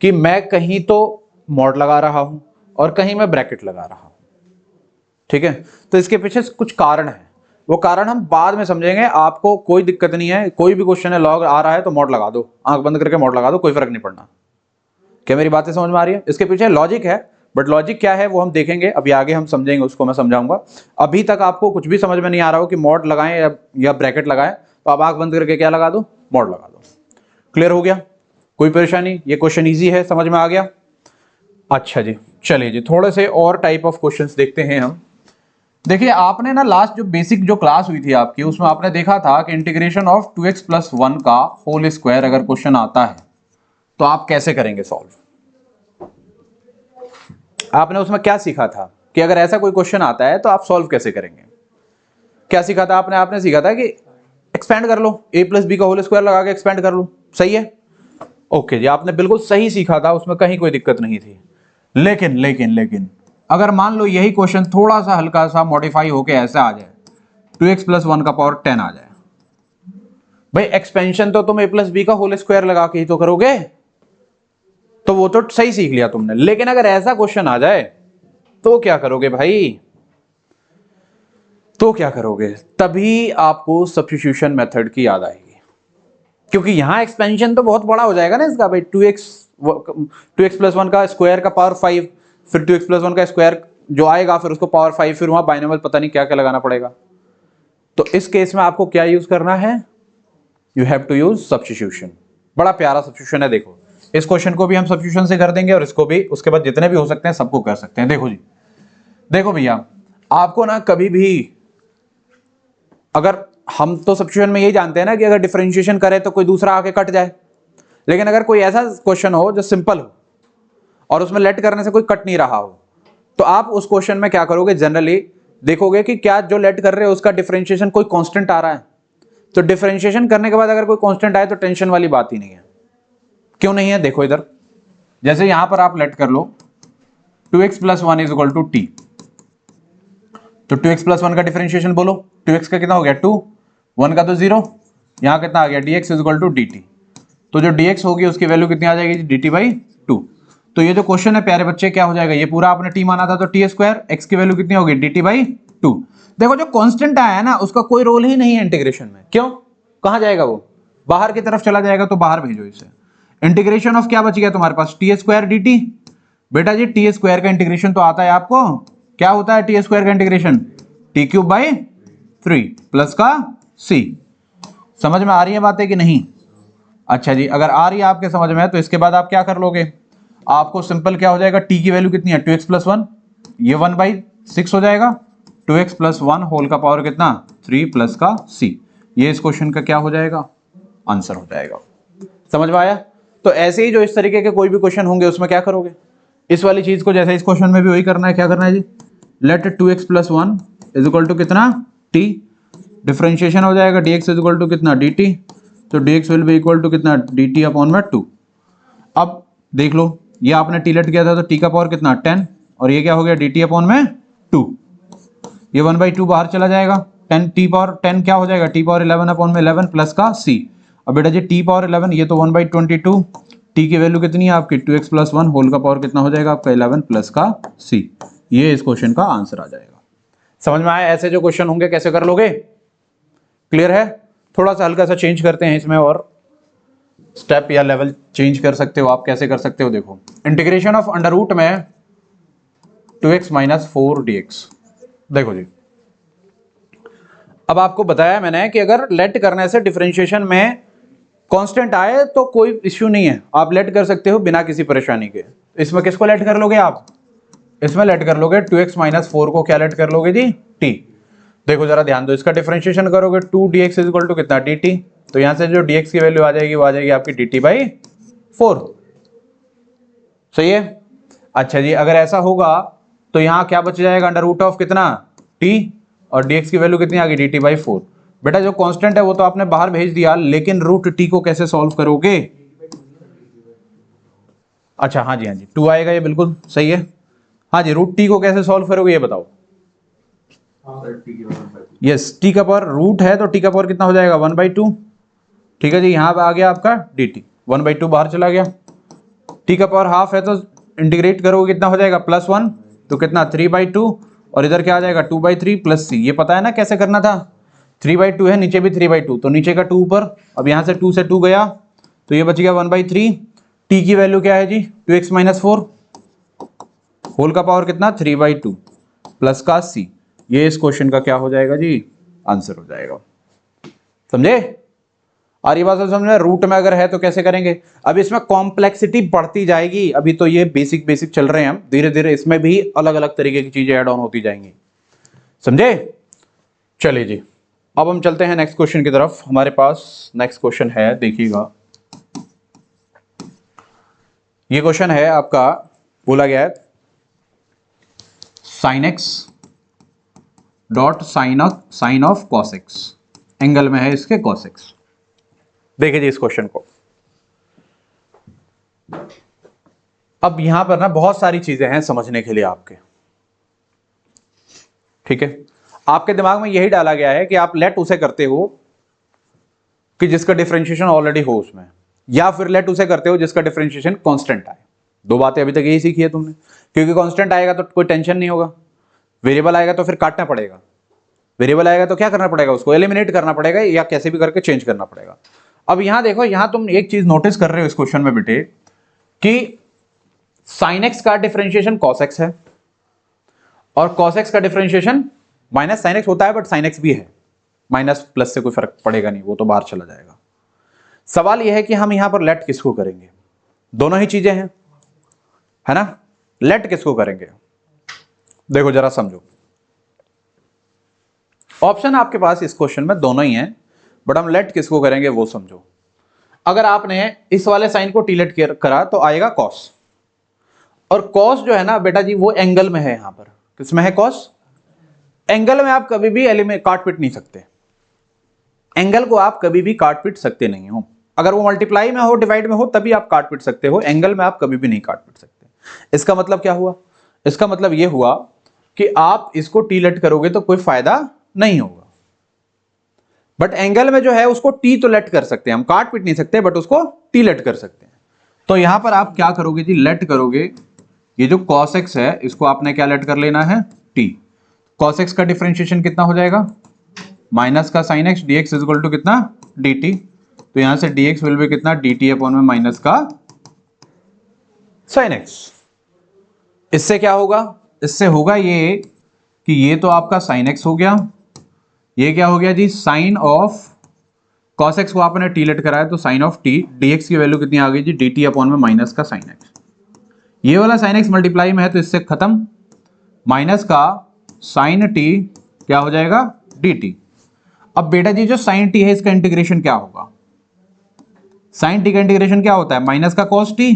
कि मैं कहीं तो मॉड लगा रहा हूं और कहीं मैं ब्रैकेट लगा रहा हूं। ठीक है, तो इसके पीछे कुछ कारण है, वो कारण हम बाद में समझेंगे। आपको कोई दिक्कत नहीं है, कोई भी क्वेश्चन है लॉग आ रहा है तो मॉड लगा दो, आंख बंद करके मॉड लगा दो, कोई फर्क नहीं पड़ना। क्या मेरी बातें समझ में आ रही है? इसके पीछे लॉजिक है, बट लॉजिक क्या है वो हम देखेंगे, अभी आगे हम समझेंगे, उसको मैं समझाऊंगा। अभी तक आपको कुछ भी समझ में नहीं आ रहा हो कि मॉड लगाएं या ब्रैकेट लगाएं, तो आप आंख बंद करके क्या लगा दो? मॉड लगा दो। क्लियर हो गया? कोई परेशानी? ये क्वेश्चन ईजी है, समझ में आ गया? अच्छा जी, चलिए जी थोड़े से और टाइप ऑफ क्वेश्चंस देखते हैं हम। देखिए आपने ना लास्ट जो बेसिक जो क्लास हुई थी आपकी, उसमें आपने देखा था कि इंटीग्रेशन ऑफ 2x प्लस 1 का होल स्क्वायर अगर क्वेश्चन आता है तो आप कैसे करेंगे सॉल्व। आपने उसमें क्या सीखा था कि अगर ऐसा कोई क्वेश्चन आता है तो आप सॉल्व कैसे करेंगे? क्या सीखा था आपने? आपने सीखा था कि एक्सपेंड कर लो, a प्लस बी का होल स्क्वायर लगा के एक्सपेंड कर लो। सही है? ओके जी, आपने बिल्कुल सही सीखा था, उसमें कहीं कोई दिक्कत नहीं थी। लेकिन लेकिन लेकिन अगर मान लो यही क्वेश्चन थोड़ा सा हल्का सा मॉडिफाई होके ऐसा आ जाए, 2x प्लस 1 का पावर 10 आ जाए, भाई एक्सपेंशन तो तुम a प्लस बी का होल स्क्वायर लगा के ही तो करोगे। तो वो तो सही सीख लिया तुमने। लेकिन अगर ऐसा क्वेश्चन आ जाए तो क्या करोगे भाई, तो क्या करोगे? तभी आपको सब्स्टिट्यूशन मेथड की याद आएगी, क्योंकि यहां एक्सपेंशन तो बहुत बड़ा हो जाएगा ना इसका भाई। 2x प्लस 1 का स्क्वायर का पावर 5, फिर 2x प्लस 1 का स्क्वायर जो आएगा, फिर उसको पावर 5, फिर वहां बाइनोमियल पता नहीं क्या क्या लगाना पड़ेगा। तो इस केस में आपको क्या यूज करना है? You have to use substitution. बड़ा प्यारा सब्स्टिट्यूशन है, देखो इस क्वेश्चन को भी हम सब्स्टिट्यूशन से कर देंगे और इसको भी, उसके बाद जितने भी हो सकते हैं सबको कर सकते हैं। देखो जी, देखो भैया, आपको ना कभी भी, अगर हम तो सब्स्टिट्यूशन में यही जानते हैं ना कि अगर डिफरेंशिएशन करे तो कोई दूसरा आके कट जाए, लेकिन अगर कोई ऐसा क्वेश्चन हो जो सिंपल हो और उसमें लेट करने से कोई कट नहीं रहा हो, तो आप उस क्वेश्चन में क्या करोगे? जनरली देखोगे कि क्या जो लेट कर रहे हो उसका डिफरेंशिएशन कोई कांस्टेंट आ रहा है। तो डिफरेंशिएशन करने के बाद अगर कोई कांस्टेंट आए तो टेंशन वाली बात ही नहीं है। क्यों नहीं है? देखो इधर, जैसे यहां पर आप लेट कर लो 2x plus 1 is equal to t, तो 2x प्लस 1 का डिफरेंशिएशन बोलो। 2x का कितना हो गया 2, 1 का तो 0, यहां कितना आ गया dx is equal to dt। तो जो dx होगी उसकी वैल्यू कितनी आ जाएगी? dt by 2। तो ये जो क्वेश्चन है प्यारे बच्चे क्या हो जाएगा? ये पूरा आपने t माना था तो t स्क्वायर, x की वैल्यू कितनी होगी? dt by 2। देखो जो कांस्टेंट आया है ना उसका कोई रोल ही नहीं है इंटीग्रेशन में। क्यों? कहां जाएगा वो? बाहर की तरफ चला जाएगा, तो बाहर भेजो इसे। इंटीग्रेशन ऑफ क्या बच गया तुम्हारे पास? t square dt। बेटा जी t स्क्वायर का इंटीग्रेशन तो आता है आपको, क्या होता है t स्क्वायर का integration? t cube by 3 plus का c। समझ में आ रही है बातें कि नहीं? अच्छा जी, अगर आ रही है आपके समझ में तो इसके बाद आप क्या कर लोगे? आपको सिंपल क्या हो जाएगा? t की वैल्यू कितनी है? 2x प्लस 1, ये 1/6 हो जाएगा। 2x प्लस 1 होल का पावर कितना? 3 प्लस का c। ये इस क्वेश्चन का क्या हो जाएगा? आंसर हो जाएगा। समझ में आया? तो ऐसे ही जो इस तरीके के कोई भी क्वेश्चन होंगे उसमें क्या करोगे? इस वाली चीज को जैसे इस क्वेश्चन में भी वही करना है। क्या करना है जी? Let 2x plus 1 is equal to कितना? t। डिफरेंशिएशन हो जाएगा dx इज इक्वल टू कितना? dt। तो dx will be equal to कितना? dt अपॉन में 2। अब देख लो, ये आपने t लेट किया था तो t का पावर कितना? 10, और ये क्या हो गया? dt अपॉन में 2। ये 1/2 बाहर चला जाएगा। 10 t पावर 10 क्या हो जाएगा? t पावर 11 अपॉन में 11 प्लस का c। अब बेटा जी t पावर 11, ये तो 1/22। t की वैल्यू कितनी है आपकी? 2x प्लस 1 होल का पावर कितना हो जाएगा आपका? 11 प्लस का c। ये इस क्वेश्चन का आंसर आ जाएगा। समझ में आया? ऐसे जो क्वेश्चन होंगे कैसे कर लोगे? क्लियर है? थोड़ा सा हल्का सा चेंज करते हैं इसमें और स्टेप या लेवल चेंज कर सकते हो आप। कैसे कर सकते हो? देखो, इंटीग्रेशन ऑफ अंडर रूट में 2x माइनस 4 dx। देखो जी, अब आपको बताया मैंने कि अगर लेट करने से डिफरेंशिएशन में कांस्टेंट आए तो कोई इश्यू नहीं है, आप लेट कर सकते हो बिना किसी परेशानी के। इसमें किसको लेट कर लोगे आप? इसमें लेट कर लोगे 2x माइनस 4 को। क्या लेट कर लोगे जी? t। देखो जरा ध्यान दो, इसका डिफरेंशिएशन करोगे 2dx इज इक्वल टू कितना? dt। तो यहां से जो dx की वैल्यू आ जाएगी वो आ जाएगी आपकी dt बाई 4। सही है? अच्छा जी, अगर ऐसा होगा तो यहां क्या बच जाएगा? अंडर रूट ऑफ कितना? t, और dx की वैल्यू कितनी आ गई? dt by 4। बेटा जो कांस्टेंट है वो तो आपने बाहर भेज दिया, लेकिन रूट t को कैसे सॉल्व करोगे? अच्छा हाँ जी, हाँ जी 2 आएगा, ये बिल्कुल सही है। हाँ जी, रूट t को कैसे सॉल्व करोगे ये बताओ? यस, t का पावर रूट है तो t का पावर कितना हो जाएगा? 1/2। ठीक है जी, यहां आ गया आपका dt, 1/2 बाहर चला गया। t का पावर हाफ है तो इंटीग्रेट करोगे कितना हो जाएगा? +1, तो कितना? 3/2, और इधर क्या आ जाएगा? 2/3 प्लस c। ये पता है ना कैसे करना था? 3/2 है, नीचे भी 3/2, तो नीचे का 2 ऊपर। अब यहां से 2 से 2 गया तो ये बच गया 1/3। t की वैल्यू क्या है जी? 2x माइनस 4 होल का पावर कितना? 3/2 प्लस का c। ये इस क्वेश्चन का क्या हो जाएगा जी? आंसर हो जाएगा। समझे? और ये बात समझ में? रूट में अगर है तो कैसे करेंगे? अब इसमें कॉम्प्लेक्सिटी बढ़ती जाएगी। अभी तो ये बेसिक बेसिक चल रहे हैं हम, धीरे धीरे इसमें भी अलग अलग तरीके की चीजें ऐड ऑन होती जाएंगी। समझे? चलिए जी, अब हम चलते हैं नेक्स्ट क्वेश्चन की तरफ। हमारे पास नेक्स्ट क्वेश्चन है, देखिएगा। ये क्वेश्चन है आपका, बोला गया है sin x dot sine of cos x, angle में है इसके cos x। देखिए जी इस क्वेश्चन को। अब यहां पर ना बहुत सारी चीजें हैं समझने के लिए आपके, ठीक है? आपके दिमाग में यही डाला गया है कि आप लेट उसे करते हो कि जिसका डिफरेंशिएशन ऑलरेडी हो उसमें, या फिर लेट उसे करते हो जिसका डिफरेंशिएशन कांस्टेंट आए। दो बातें अभी तक यही सीखी है तुमने, क्योंकि कांस्टेंट आएगा तो कोई टेंशन नहीं होगा, वेरिएबल आएगा तो फिर काटना पड़ेगा, वेरिएबल आएगा तो क्या करना पड़ेगा, उसको एलिमिनेट करना पड़ेगा या कैसे भी करके चेंज करना पड़ेगा। अब यहां देखो, यहां तुम एक चीज नोटिस कर रहे हो इस क्वेश्चन में बेटे कि sin x का डिफरेंशिएशन cos x है और cos x का डिफरेंशिएशन माइनस sin x होता है, बट sin x भी है, माइनस प्लस से कोई फर्क पड़ेगा नहीं, वो तो बाहर चला जाएगा। सवाल यह है कि हम यहां पर लेट किसको करेंगे, दोनों ही चीजें हैं, है ना, लेट किसको करेंगे, देखो जरा समझो। ऑप्शन आपके पास इस क्वेश्चन में दोनों ही हैं, बट हम लेट किसको करेंगे वो समझो। अगर आपने इस वाले साइन को टी लेट करा तो आएगा कॉस, और कॉस जो है ना बेटा जी वो एंगल में है, यहां पर किसमें है, कॉस एंगल में आप कभी भी काट पीट नहीं सकते, एंगल को आप कभी भी काट पीट सकते नहीं हो, अगर वो मल्टीप्लाई में हो डिवाइड में हो तभी आप काट पीट सकते हो, एंगल में आप कभी भी नहीं काट पीट सकते। इसका मतलब क्या हुआ, इसका मतलब ये हुआ कि आप इसको टी लेट करोगे तो कोई फायदा नहीं होगा, बट एंगल में जो है उसको टी तो लेट कर सकते हैं, हम काट पीट नहीं सकते, बट उसको टी लेट कर सकते हैं। तो यहां पर आप क्या करोगे जी, लेट करोगे, ये जो cos x है इसको आपने क्या लेट कर लेना है, t, cos x का डिफरेंशिएशन कितना हो जाएगा, माइनस का sin x dx is equal to कितना dt, तो यहां से dx विल बी कितना dt अपॉन में माइनस का sin x। इससे क्या होगा, इससे होगा ये कि ये तो आपका sin x हो गया, ये क्या हो गया जी, साइन ऑफ cos x को आपने t लेट कराया तो साइन ऑफ t, dx की वैल्यू कितनी आ गई जी, dt अपॉन में माइनस का sin x, ये वाला sin x मल्टीप्लाई में है तो इससे खत्म, माइनस का sin t क्या हो जाएगा dt। अब बेटा जी जो sin t है इसका इंटीग्रेशन क्या होगा, sin t का इंटीग्रेशन क्या होता है, माइनस का cos t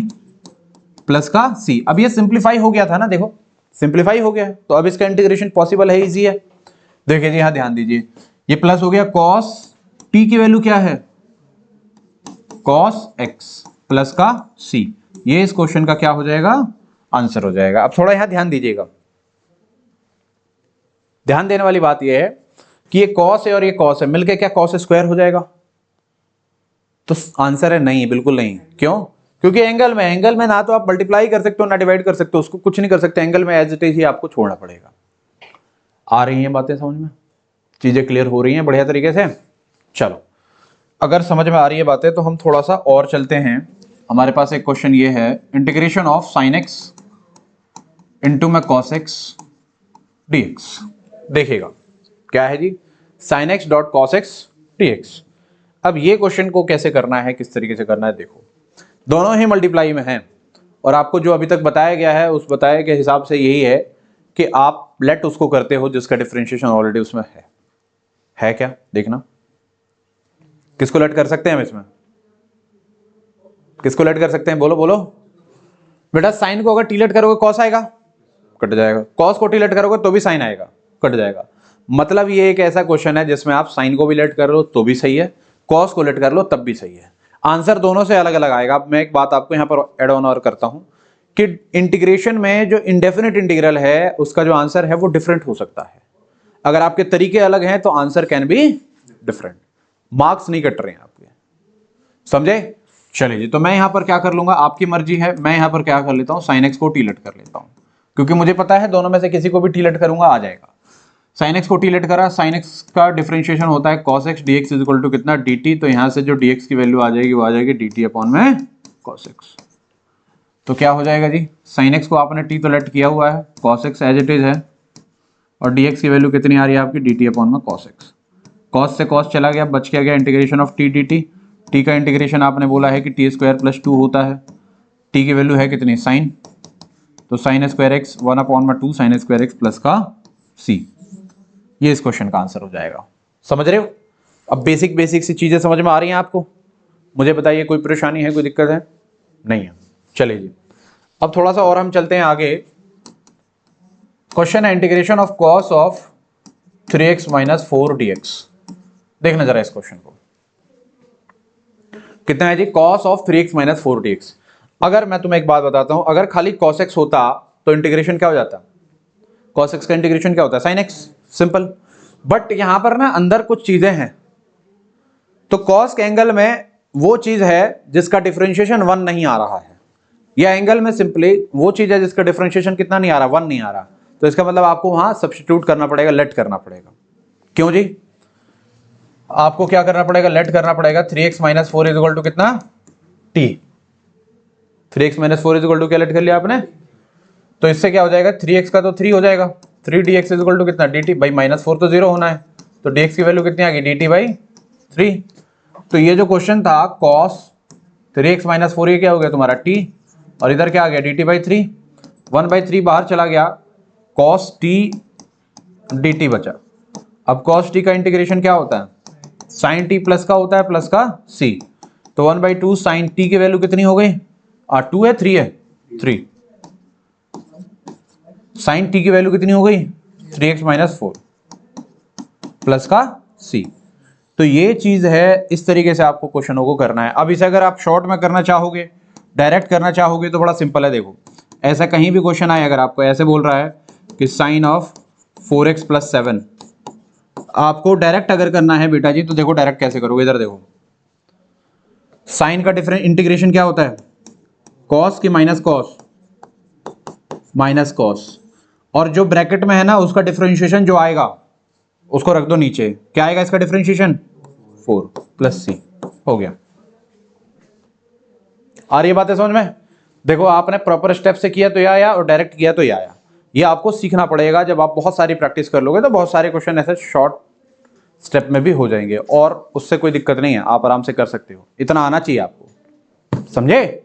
प्लस का c। अब ये सिंप्लीफाई हो गया था ना, देखो सिंप्लीफाई हो गया है, तो अब इसका इंटीग्रेशन पॉसिबल है, इजी है। देखिए जी, यहां ध्यान दीजिए, ये प्लस हो गया, cos t की वैल्यू क्या है, cos x प्लस का c, ये इस क्वेश्चन का क्या हो जाएगा, आंसर हो जाएगा। अब थोड़ा यहां ध्यान दीजिएगा, ध्यान देने वाली बात यह है कि ये cos है और ये cos है, मिलके क्या cos स्क्वायर हो जाएगा, तो आंसर है नहीं, बिल्कुल नहीं। क्यों, क्योंकि एंगल में ना तो आप मल्टीप्लाई कर सकते हो ना डिवाइड कर सकते हो, उसको कुछ नहीं कर सकते, एंगल में एज इट इज ही आपको छोड़ना पड़ेगा। आ रही हैं बातें समझ में, चीजें क्लियर हो रही हैं बढ़िया तरीके से। चलो, अगर समझ में आ रही है बातें तो हम थोड़ा सा और चलते हैं। हमारे पास एक क्वेश्चन ये है, integration of sin x into में cos x dx। देखिएगा क्या है जी, sin x dot cos x dx। अब ये क्वेश्चन को कैसे करना है, किस तरीके से करना है, देखो दोनों ही मल्टीप्लाई में हैं और आपको जो अभी तक बताया गया है उस बताए के हिसाब से यही है कि आप लेट उसको करते हो जिसका डिफरेंशिएशन ऑलरेडी उसमें है क्या, देखना किसको लेट कर सकते हैं हम इसमें, किसको लेट कर सकते हैं, बोलो बोलो बेटा। साइन को अगर टी लेट करोगे कॉस आएगा, कट जाएगा, कॉस को टी लेट करोगे तो भी साइन आएगा, कट जाएगा। मतलब ये एक ऐसा क्वेश्चन है जिसमें आप साइन को भी लेट कर लो तो भी सही है, कॉस को लेट कर लो तब भी सही है, आंसर दोनों से अलग अलग आएगा। अब मैं एक बात आपको यहां पर एड ऑन और करता हूं कि इंटीग्रेशन में जो इंडेफिनिट इंटीग्रल है उसका जो आंसर है वो डिफरेंट हो सकता है, अगर आपके तरीके अलग हैं तो answer can be different, marks नहीं कट रहे हैं आपके, समझे। चलिए जी, तो मैं यहां पर क्या कर लूंगा, आपकी मर्जी है, मैं यहां पर क्या कर लेता हूं, sin x को टी लेट कर लेता हूं, क्योंकि मुझे पता है दोनों में से किसी को भी टी लेट करूंगा आ जाएगा। sin x को टी लेट करा, sin x का डिफरेंशिएशन होता है cos x dx is equal to कितना dt, तो यहां से जो dx की वैल्यू आ जाएगी वो आ जाएगी dt अपॉन में cos x। तो क्या हो जाएगा जी, sin x को आपने t तो लेट किया हुआ है, cos x as it is है, और dx की वैल्यू कितनी आ रही है आपकी dt अपॉन में cos x। cos से cos चला गया, बच क्या गया integration of t dt, t का इंटीग्रेशन आपने बोला है कि टी स्क्वायर प्लस 2 होता है, t की वैल्यू है कितनी साइन, तो साइन स्क्वायर एक्स 1 अपॉन में 2 साइन स्क्वायर एक्स प्लस का c, ये इस क्वेश्चन का आंसर हो जाएगा। समझ रहे हो, अब बेसिक बेसिक सी चीजें समझ में आ रही हैं आपको, मुझे बताइए कोई परेशानी है, कोई दिक्कत है, नहीं है। चलिए जी, अब थोड़ा सा और हम चलते हैं आगे। क्वेश्चन है integration of cos of 3x minus 4 dx। देखना जरा इस क्वेश्चन को, कितना है जी, cos of 3x minus 4 dx। अगर मैं तुम्हें एक बात बताता हूं, अगर खाली cos x होता तो इंटीग्रेशन क्या हो जाता, cos x का इंटीग्रेशन क्या होता है sin x, सिंपल। बट यहां पर ना अंदर कुछ चीजें हैं, तो cos के एंगल में वो चीज है जिसका डिफरेंशिएशन 1 नहीं आ रहा है, या एंगल में सिंपली वो चीज है जिसका डिफरेंशिएशन कितना नहीं आ रहा, 1 नहीं आ रहा, तो इसका मतलब आपको वहां सब्स्टिट्यूट करना पड़ेगा, लेट करना पड़ेगा। क्यों जी? आपको क्या करना पड़ेगा, लेट करना पड़ेगा 3x - 4 इज इक्वल टू कितना, t। 3x - 4 is equal to क्या लेट कर लिया आपने, तो इससे क्या हो जाएगा, 3x का तो 3 हो जाएगा, 3dx इज इक्वल टू कितना, dt भाई -4 तो 0 होना है, तो dx की वैल्यू कितनी आ गई, dt/3। तो ये जो क्वेश्चन था cos 3x - 4 ये क्या हो गया तुम्हारा t, और इधर क्या आ गया, dt/3, 1/3 बाहर चला गया, cos t dt बचा। अब cos t का इंटीग्रेशन क्या होता है, sin t प्लस का होता है, प्लस का c, तो 1/2 sin t की वैल्यू कितनी हो गई, 2 है 3 है 3, sin t की वैल्यू कितनी हो गई, 3x - 4 प्लस का c। तो ये चीज है, इस तरीके से आपको क्वेश्चनों को करना है। अब इसे अगर आप शॉर्ट में करना चाहोगे, डायरेक्ट करना चाहोगे, तो बड़ा सिंपल है। देखो ऐसा कहीं भी क्वेश्चन आए, अगर आपको ऐसे बोल रहा है कि साइन ऑफ 4x + 7, आपको डायरेक्ट अगर करना है बेटा जी, तो देखो डायरेक्ट कैसे करोगे, इधर देखो साइन का डिफरेंट इंटीग्रेशन क्या होता है, कॉस की माइनस कॉस, और जो ब्रैकेट में है ना उसका डिफरेंशिएशन जो आएगा उसको रख दो नीचे, क्या आएगा इसका डिफरेंशिएशन, 4 + c, हो गया। आ रही है बातें समझ में? देखो आपने प्रॉपर स्टेप से किया तो ये आया, और डायरेक्ट किया तो ये आया। ये आपको सीखना पड़ेगा, जब आप बहुत सारी प्रैक्टिस कर लोगे तो बहुत सारे क्वेश्चन ऐसे शॉर्ट स्टेप में भी हो जाएंगे, और उससे कोई दिक्कत नहीं है, आप आराम से कर सकते हो। इतना आना चाहिए आपको, समझे?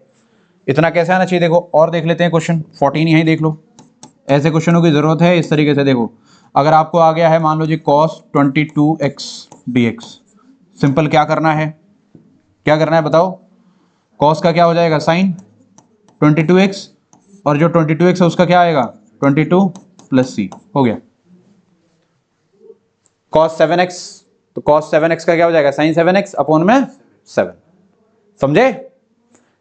इतना कैसे आना चाहिए, देखो और देख लेते हैं क्वेश्चन 14, यही देख लो। ऐसे क्वेश्चनों की जरूरत है इस तरीके से। देखो अगर आपको आ गया है मान लो जी cos 22x dx, सिंपल क्या करना है, क्या करना है बताओ, cos का क्या हो जाएगा, साइन 22x, और जो 22x है उसका क्या आएगा, 22 + c, हो गया। cos 7x, तो cos 7x का क्या हो जाएगा, साइन 7x अपॉन में 7, समझे?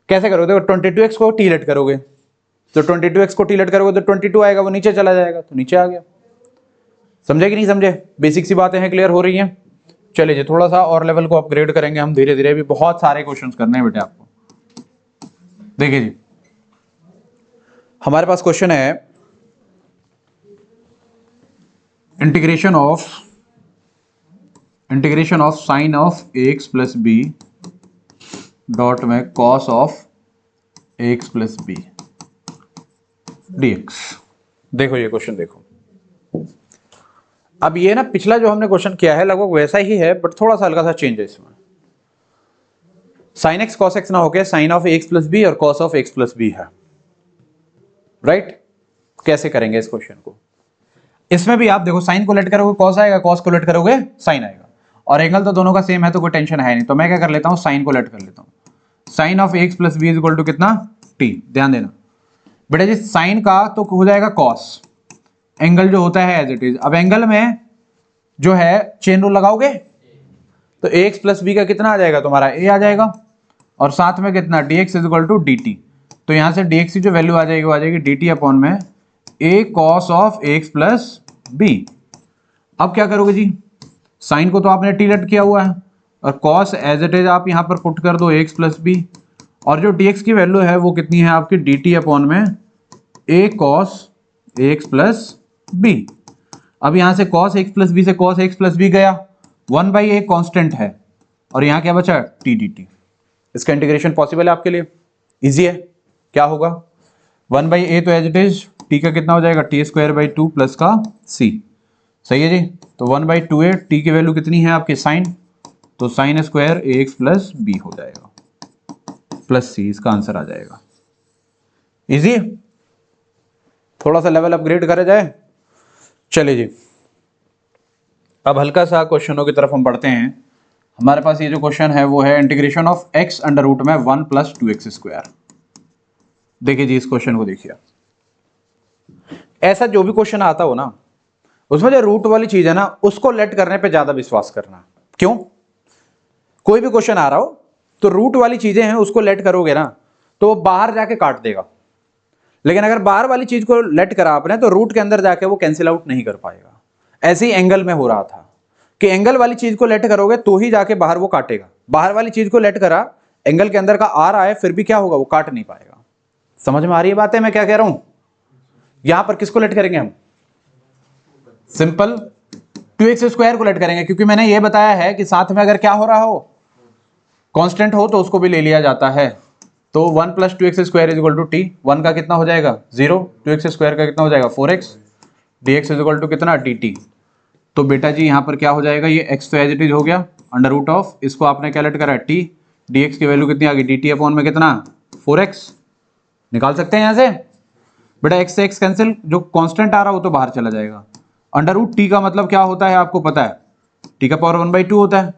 कैसे करोगे, देखो 22x को t लेट करोगे, तो 22x को t लेट करोगे तो 22 आएगा, वो नीचे चला जाएगा, तो नीचे आ गया। समझे कि नहीं समझे? बेसिक सी बातें हैं, क्लियर हो रही हैं? चलिए जी, थोड़ा सा और लेवल को अपग्रेड करेंगे हम धीरे धीरे, भी बहुत सारे क्वेश्चंस करने हैं बेटे आपको। देखिए जी, हमारे पास क्वेश्चन है integration of sine of ax + b dot में cos of ax + b dx। देखो ये क्वेश्चन देखो, अब ये ना पिछला जो हमने क्वेश्चन किया है लगभग वैसा ही है, बट थोड़ा सा हल्का सा चेंज है इसमें। sin x cos x ना होके साइन ऑफ ax + b और cos ऑफ x + b है, राइट? कैसे करेंगे इस क्वेश्चन को? इसमें भी आप देखो, साइन को लेट करोगे cos आएगा, cos को लेट करोगे साइन आएगा, और एंगल तो दोनों का सेम है तो कोई टेंशन है नहीं। तो मैं क्या कर लेता हूं, साइन को लेट कर लेता हूं। Sine of ax + b is equal to कितना, t। ध्यान देना बेटा जी, साइन का तो हो जाएगा cos, एंगल जो होता है एज इट इज। अब एंगल में जो है चेन रूल लगाओगे, तो ax + b का कितना आ जाएगा तुम्हारा, a आ जाएगा, और साथ में कितना, dx is equal to dt। तो यहां से dx की जो वैल्यू आ जाएगी वो आ जाएगी dt अपॉन में a cos of ax + b। अब क्या करोगे जी, साइन को तो आपने t लेट किया हुआ है, और cos एज इट इज आप यहां पर पुट कर दो ax + b, और जो dx की वैल्यू है वो कितनी है आपकी, dt अपॉन में a cos ax + b। अब यहां से cos x + b से cos x + b गया, 1/a कांस्टेंट है, और यहां क्या बचा, t dt। इसका इंटीग्रेशन पॉसिबल है आपके लिए, इजी है। क्या होगा, 1/a तो एज इट इज, t का कितना हो जाएगा, t² / 2 प्लस का c, सही है जी। तो 1/2a, t की वैल्यू कितनी है आपकी, साइन, तो sin² ax + b हो जाएगा, प्लस c, इसका आंसर आ जाएगा। इजी, थोड़ा सा लेवल अपग्रेड करा जाए। चलिए जी, अब हल्का सा क्वेश्चनों की तरफ हम बढ़ते हैं। हमारे पास ये जो क्वेश्चन है वो है इंटीग्रेशन ऑफ x √ में 1 + 2x²। देखिए जी, इस क्वेश्चन को देखिए, ऐसा जो भी क्वेश्चन आता हो ना, उसमें जो रूट वाली चीज है ना उसको लेट करने पे ज्यादा विश्वास करना। क्यों? कोई भी क्वेश्चन आ रहा हो तो रूट वाली चीजें हैं उसको लेट करोगे ना तो वो बाहर जाके काट देगा, लेकिन अगर बाहर वाली चीज को लेट करा आपने तो रूट के अंदर जाके वो कैंसिल आउट नहीं कर पाएगा। ऐसे ही एंगल में हो रहा था कि एंगल वाली चीज को लेट करोगे तो ही जाके बाहर वो काटेगा, बाहर वाली चीज को लेट करा, एंगल के अंदर का आ रहा है फिर भी क्या होगा, वो काट नहीं पाएगा। समझ में आ रही है बातें मैं क्या कह रहा हूं? यहां पर किसको लेट करेंगे हम? सिंपल 2x स्क्वायर को लेट करेंगे, क्योंकि मैंने ये बताया है कि साथ में अगर क्या हो रहा हो, कांस्टेंट हो, तो उसको भी ले लिया जाता है। तो 1 + 2x square is equal to t. 1 का कितना हो जाएगा 0, 2x स्क्वायर का कितना हो जाएगा 4x, dx is equal to कितना dt। तो बेटा जी यहाँ पर क्या हो जाएगा, ये x तो एज इट इज हो गया, अंडर रूट ऑफ इसको आपने क्या लेट करा t, dx की वैल्यू कितनी आ गई dt अपॉन में कितना 4x। निकाल सकते हैं यहाँ से बेटा, x से x कैंसिल, जो कांस्टेंट आ रहा हो तो बाहर चला जाएगा। अंडर रूट t का मतलब क्या होता है आपको पता है, t का पावर 1/2 होता है,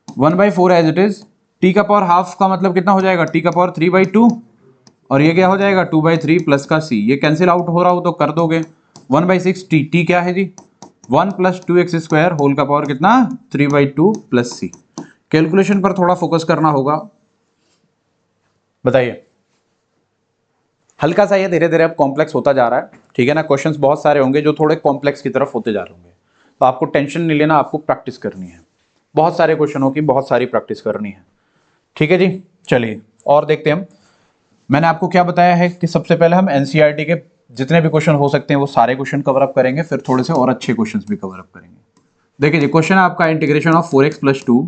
1/4 एज इट इज। t का पावर हाफ का मतलब कितना हो जाएगा, t का पावर 3/2, और ये क्या हो जाएगा 2/3 प्लस का c, ये कैंसिल आउट हो रहा हो तो कर दोगे। 1/6 t, t क्या है जी 1 + 2x स्क्वायर होल का पावर कितना 3/2 प्लस c। कैलकुलेशन पर थोड़ा फोकस करना होगा। बताइए, हल्का सा ये धीरे धीरे अब कॉम्प्लेक्स होता जा रहा है, ठीक है ना। क्वेश्चंस बहुत सारे होंगे जो थोड़े कॉम्प्लेक्स की तरफ होते जा रहे होंगे, तो आपको टेंशन नहीं लेना, आपको प्रैक्टिस करनी है। बहुत सारे क्वेश्चनों की बहुत सारी प्रैक्टिस करनी है, ठीक है जी। चलिए और देखते हैं हम। मैंने आपको क्या बताया है कि सबसे पहले हम एनसीईआरटी के जितने भी क्वेश्चन हो सकते हैं वो सारे क्वेश्चन कवर अप करेंगे, फिर थोड़े से और अच्छे क्वेश्चन भी कवर अप करेंगे। देखिए जी, क्वेश्चन है आपका इंटीग्रेशन ऑफ 4x + 2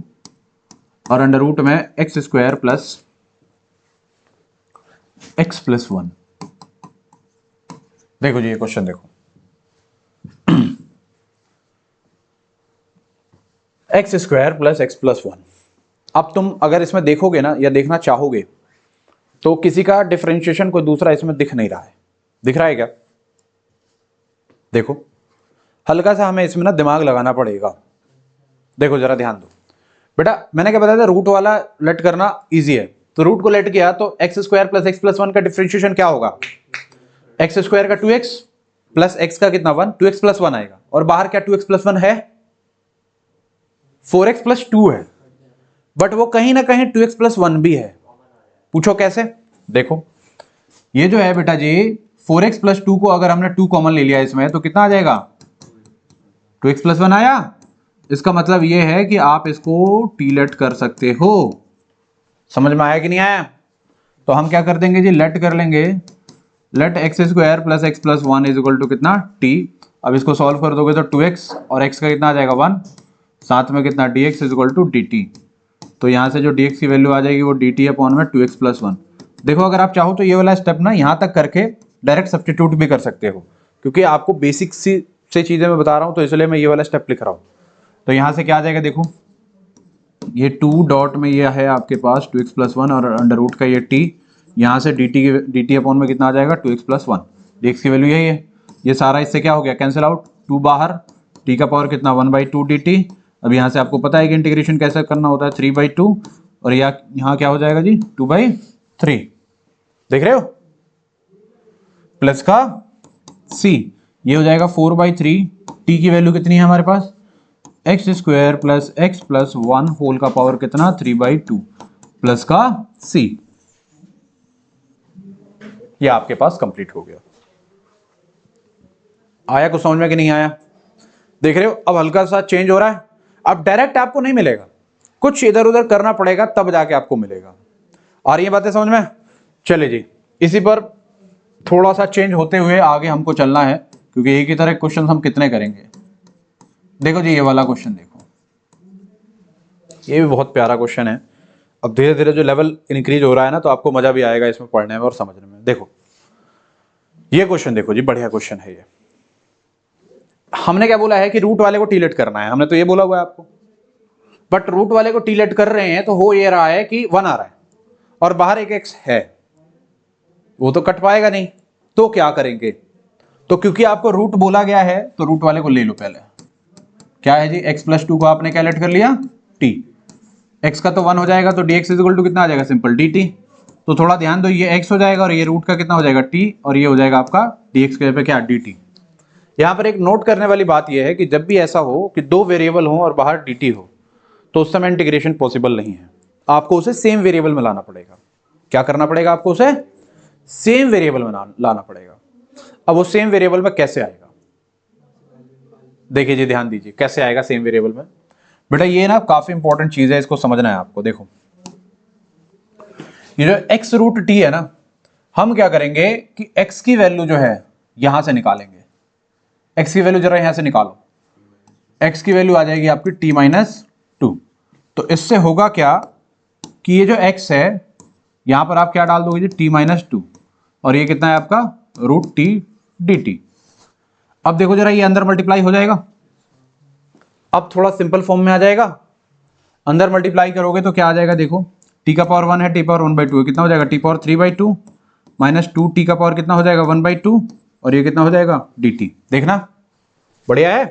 और अंडर रूट में x स्क्वायर प्लस x + 1। देखो जी ये क्वेश्चन देखो, x स्क्वायर प्लस x + 1। अब तुम अगर इसमें देखोगे ना या देखना चाहोगे तो किसी का डिफरेंशिएशन कोई दूसरा इसमें दिख नहीं रहा है, दिख रहा है क्या? देखो हल्का सा हमें इसमें ना दिमाग लगाना पड़ेगा। देखो जरा ध्यान दो बेटा, मैंने क्या बताया था, रूट वाला लेट करना इजी है, तो रूट को लेट किया तो x स्क्वायर प्लस x + 1 का डिफरेंशिएशन क्या होगा, x स्क्वायर का 2x प्लस x का कितना 1, 2x + 1 आएगा, और बाहर क्या 2x + 1 है 4x + 2 है, बट वो कहीं ना कहीं 2x + 1 भी है। पूछो कैसे? देखो ये जो है बेटा जी 4x + 2 को अगर हमने 2 कॉमन ले लिया इसमें तो कितना आ जाएगा 2x + 1 आया। इसका मतलब ये है कि आप इसको टी लेट कर सकते हो। समझ में आया कि नहीं आया? तो हम क्या कर देंगे जी, लेट कर लेंगे, let x square plus x + 1 is equal to कितना t। अब इसको सॉल्व कर दोगे तो 2x और x का कितना आ जाएगा 1, साथ में कितना dx is equal to dt। तो यहाँ से जो dx की वैल्यू आ जाएगी वो dt अपॉन में 2x + 1। देखो अगर आप चाहो तो ये वाला स्टेप ना यहाँ तक करके डायरेक्ट सब्स्टिट्यूट भी कर सकते हो, क्योंकि आपको बेसिक से चीजें मैं बता रहा हूँ तो इसलिए मैं ये वाला स्टेप लिख रहा हूँ। तो यहाँ से क्या आ जाएगा, देखो ये 2 डॉट में ये है आपके पास 2x + 1 और अंडर रूट का ये t, यहाँ से dt अपॉन में कितना आ जाएगा 2x + 1, dx की वैल्यू यही है। ये सारा इससे क्या हो गया कैंसिल आउट, 2 बाहर, t का पावर कितना 1/2 dt। अब यहाँ से आपको पता है कि इंटीग्रेशन कैसे करना होता है 3/2, और यहाँ क्या हो जाएगा जी 2/3, देख रहे हो, प्लस का c, ये हो जाएगा 4/3, t की वैल्यू कितनी है हमारे पास x square plus x + 1 whole का पावर कितना 3/2 प्लस का c। ये आपके पास कंप्लीट हो गया। आया कुछ समझ में कि नहीं आया? देख रहे हो अब हल्का सा चेंज हो रहा है, अब डायरेक्ट आपको नहीं मिलेगा, कुछ इधर उधर करना पड़ेगा तब जाके आपको मिलेगा। आ रही है बातें समझ में? चलिए जी, इसी पर थोड़ा सा चेंज होते हुए आगे हमको चलना है, क्योंकि एक ही तरह क्वेश्चन हम कितने करेंगे। देखो जी ये वाला क्वेश्चन देखो, ये भी बहुत प्यारा क्वेश्चन है। अब धीरे धीरे जो लेवल इंक्रीज हो रहा है ना, तो आपको मजा भी आएगा इसमें पढ़ने में और समझने में। देखो ये क्वेश्चन देखो जी, बढ़िया क्वेश्चन है ये। हमने क्या बोला है कि रूट वाले को टी लेट करना है, हमने तो ये बोला हुआ है आपको, बट रूट वाले को टी लेट कर रहे हैं तो हो ये रहा है कि 1 आ रहा है और बाहर एक x है, वो तो कट पाएगा नहीं, तो क्या करेंगे, तो क्योंकि आपको रूट बोला गया है तो रूट वाले को ले लो पहले। क्या है जी x + 2 को आपने क्या लेट कर लिया t, x का तो 1 हो जाएगा तो dx इज इक्वल टू कितना आ जाएगा सिंपल dt। तो थोड़ा ध्यान दो, ये x हो जाएगा और ये रूट का कितना हो जाएगा t, और ये हो जाएगा आपका dx के पे क्या dt। यहाँ पर एक नोट करने वाली बात यह है कि जब भी ऐसा हो कि 2 वेरिएबल हो और बाहर dt हो तो उस समय इंटीग्रेशन पॉसिबल नहीं है, आपको उसे सेम वेरिएबल में लाना पड़ेगा। क्या करना पड़ेगा आपको, उसे सेम वेरिएबल में लाना पड़ेगा। अब वो सेम वेरिएबल में कैसे आएगा, देखिए जी ध्यान दीजिए कैसे आएगा सेम वेरिएबल में। बेटा ये ना काफी इंपॉर्टेंट चीज है, इसको समझना है आपको। देखो ये जो x रूट t है ना, हम क्या करेंगे कि x की वैल्यू जो है यहां से निकालेंगे। x की वैल्यू जरा यहां से निकालो, x की वैल्यू आ जाएगी आपकी t-2। तो इससे होगा क्या कि ये जो x है यहां पर आप क्या डाल दोगे जी, t-2, और ये कितना है आपका √t dt। अब देखो जरा ये अंदर मल्टीप्लाई हो जाएगा, अब थोड़ा सिंपल फॉर्म में आ जाएगा। अंदर मल्टीप्लाई करोगे तो क्या आ जाएगा, देखो t का पावर 1 है, t पावर 1/2 है, कितना हो जाएगा, t पावर 3/2 माइनस 2t का पावर कितना हो जाएगा 1/2, और ये कितना हो जाएगा dt। देखना बढ़िया है,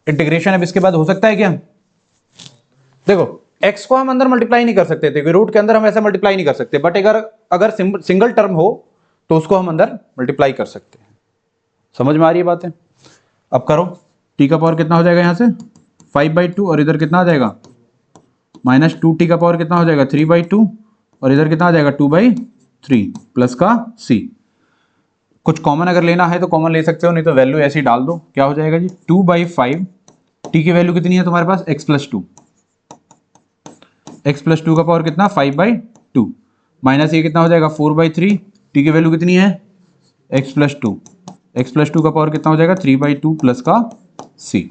इंटीग्रेशन अब इसके बाद हो सकता है क्या। देखो x को हम अंदर मल्टीप्लाई नहीं कर सकते थे, रूट के अंदर हम ऐसे मल्टीप्लाई नहीं कर सकते, बट अगर सिंगल टर्म हो तो उसको हम अंदर मल्टीप्लाई कर सकते हैं। समझ में आ रही है बातें। अब करो, t का पावर कितना हो जाएगा यहां से 5/2, और इधर कितना आ जाएगा माइनस 2t का पावर कितना हो जाएगा 3/2, और इधर कितना आ जाएगा 2/3 प्लस का c। कुछ कॉमन अगर लेना है तो कॉमन ले सकते हो, नहीं तो वैल्यू ऐसे ही डाल दो। क्या हो जाएगा जी 2/5, t की वैल्यू कितनी है तुम्हारे पास x+2, x+2 का पावर कितना 5/2 माइनस ये कितना हो जाएगा 4/3, t की वैल्यू कितनी है x+2, x+2 का पावर कितना हो जाएगा 3/2 प्लस का c।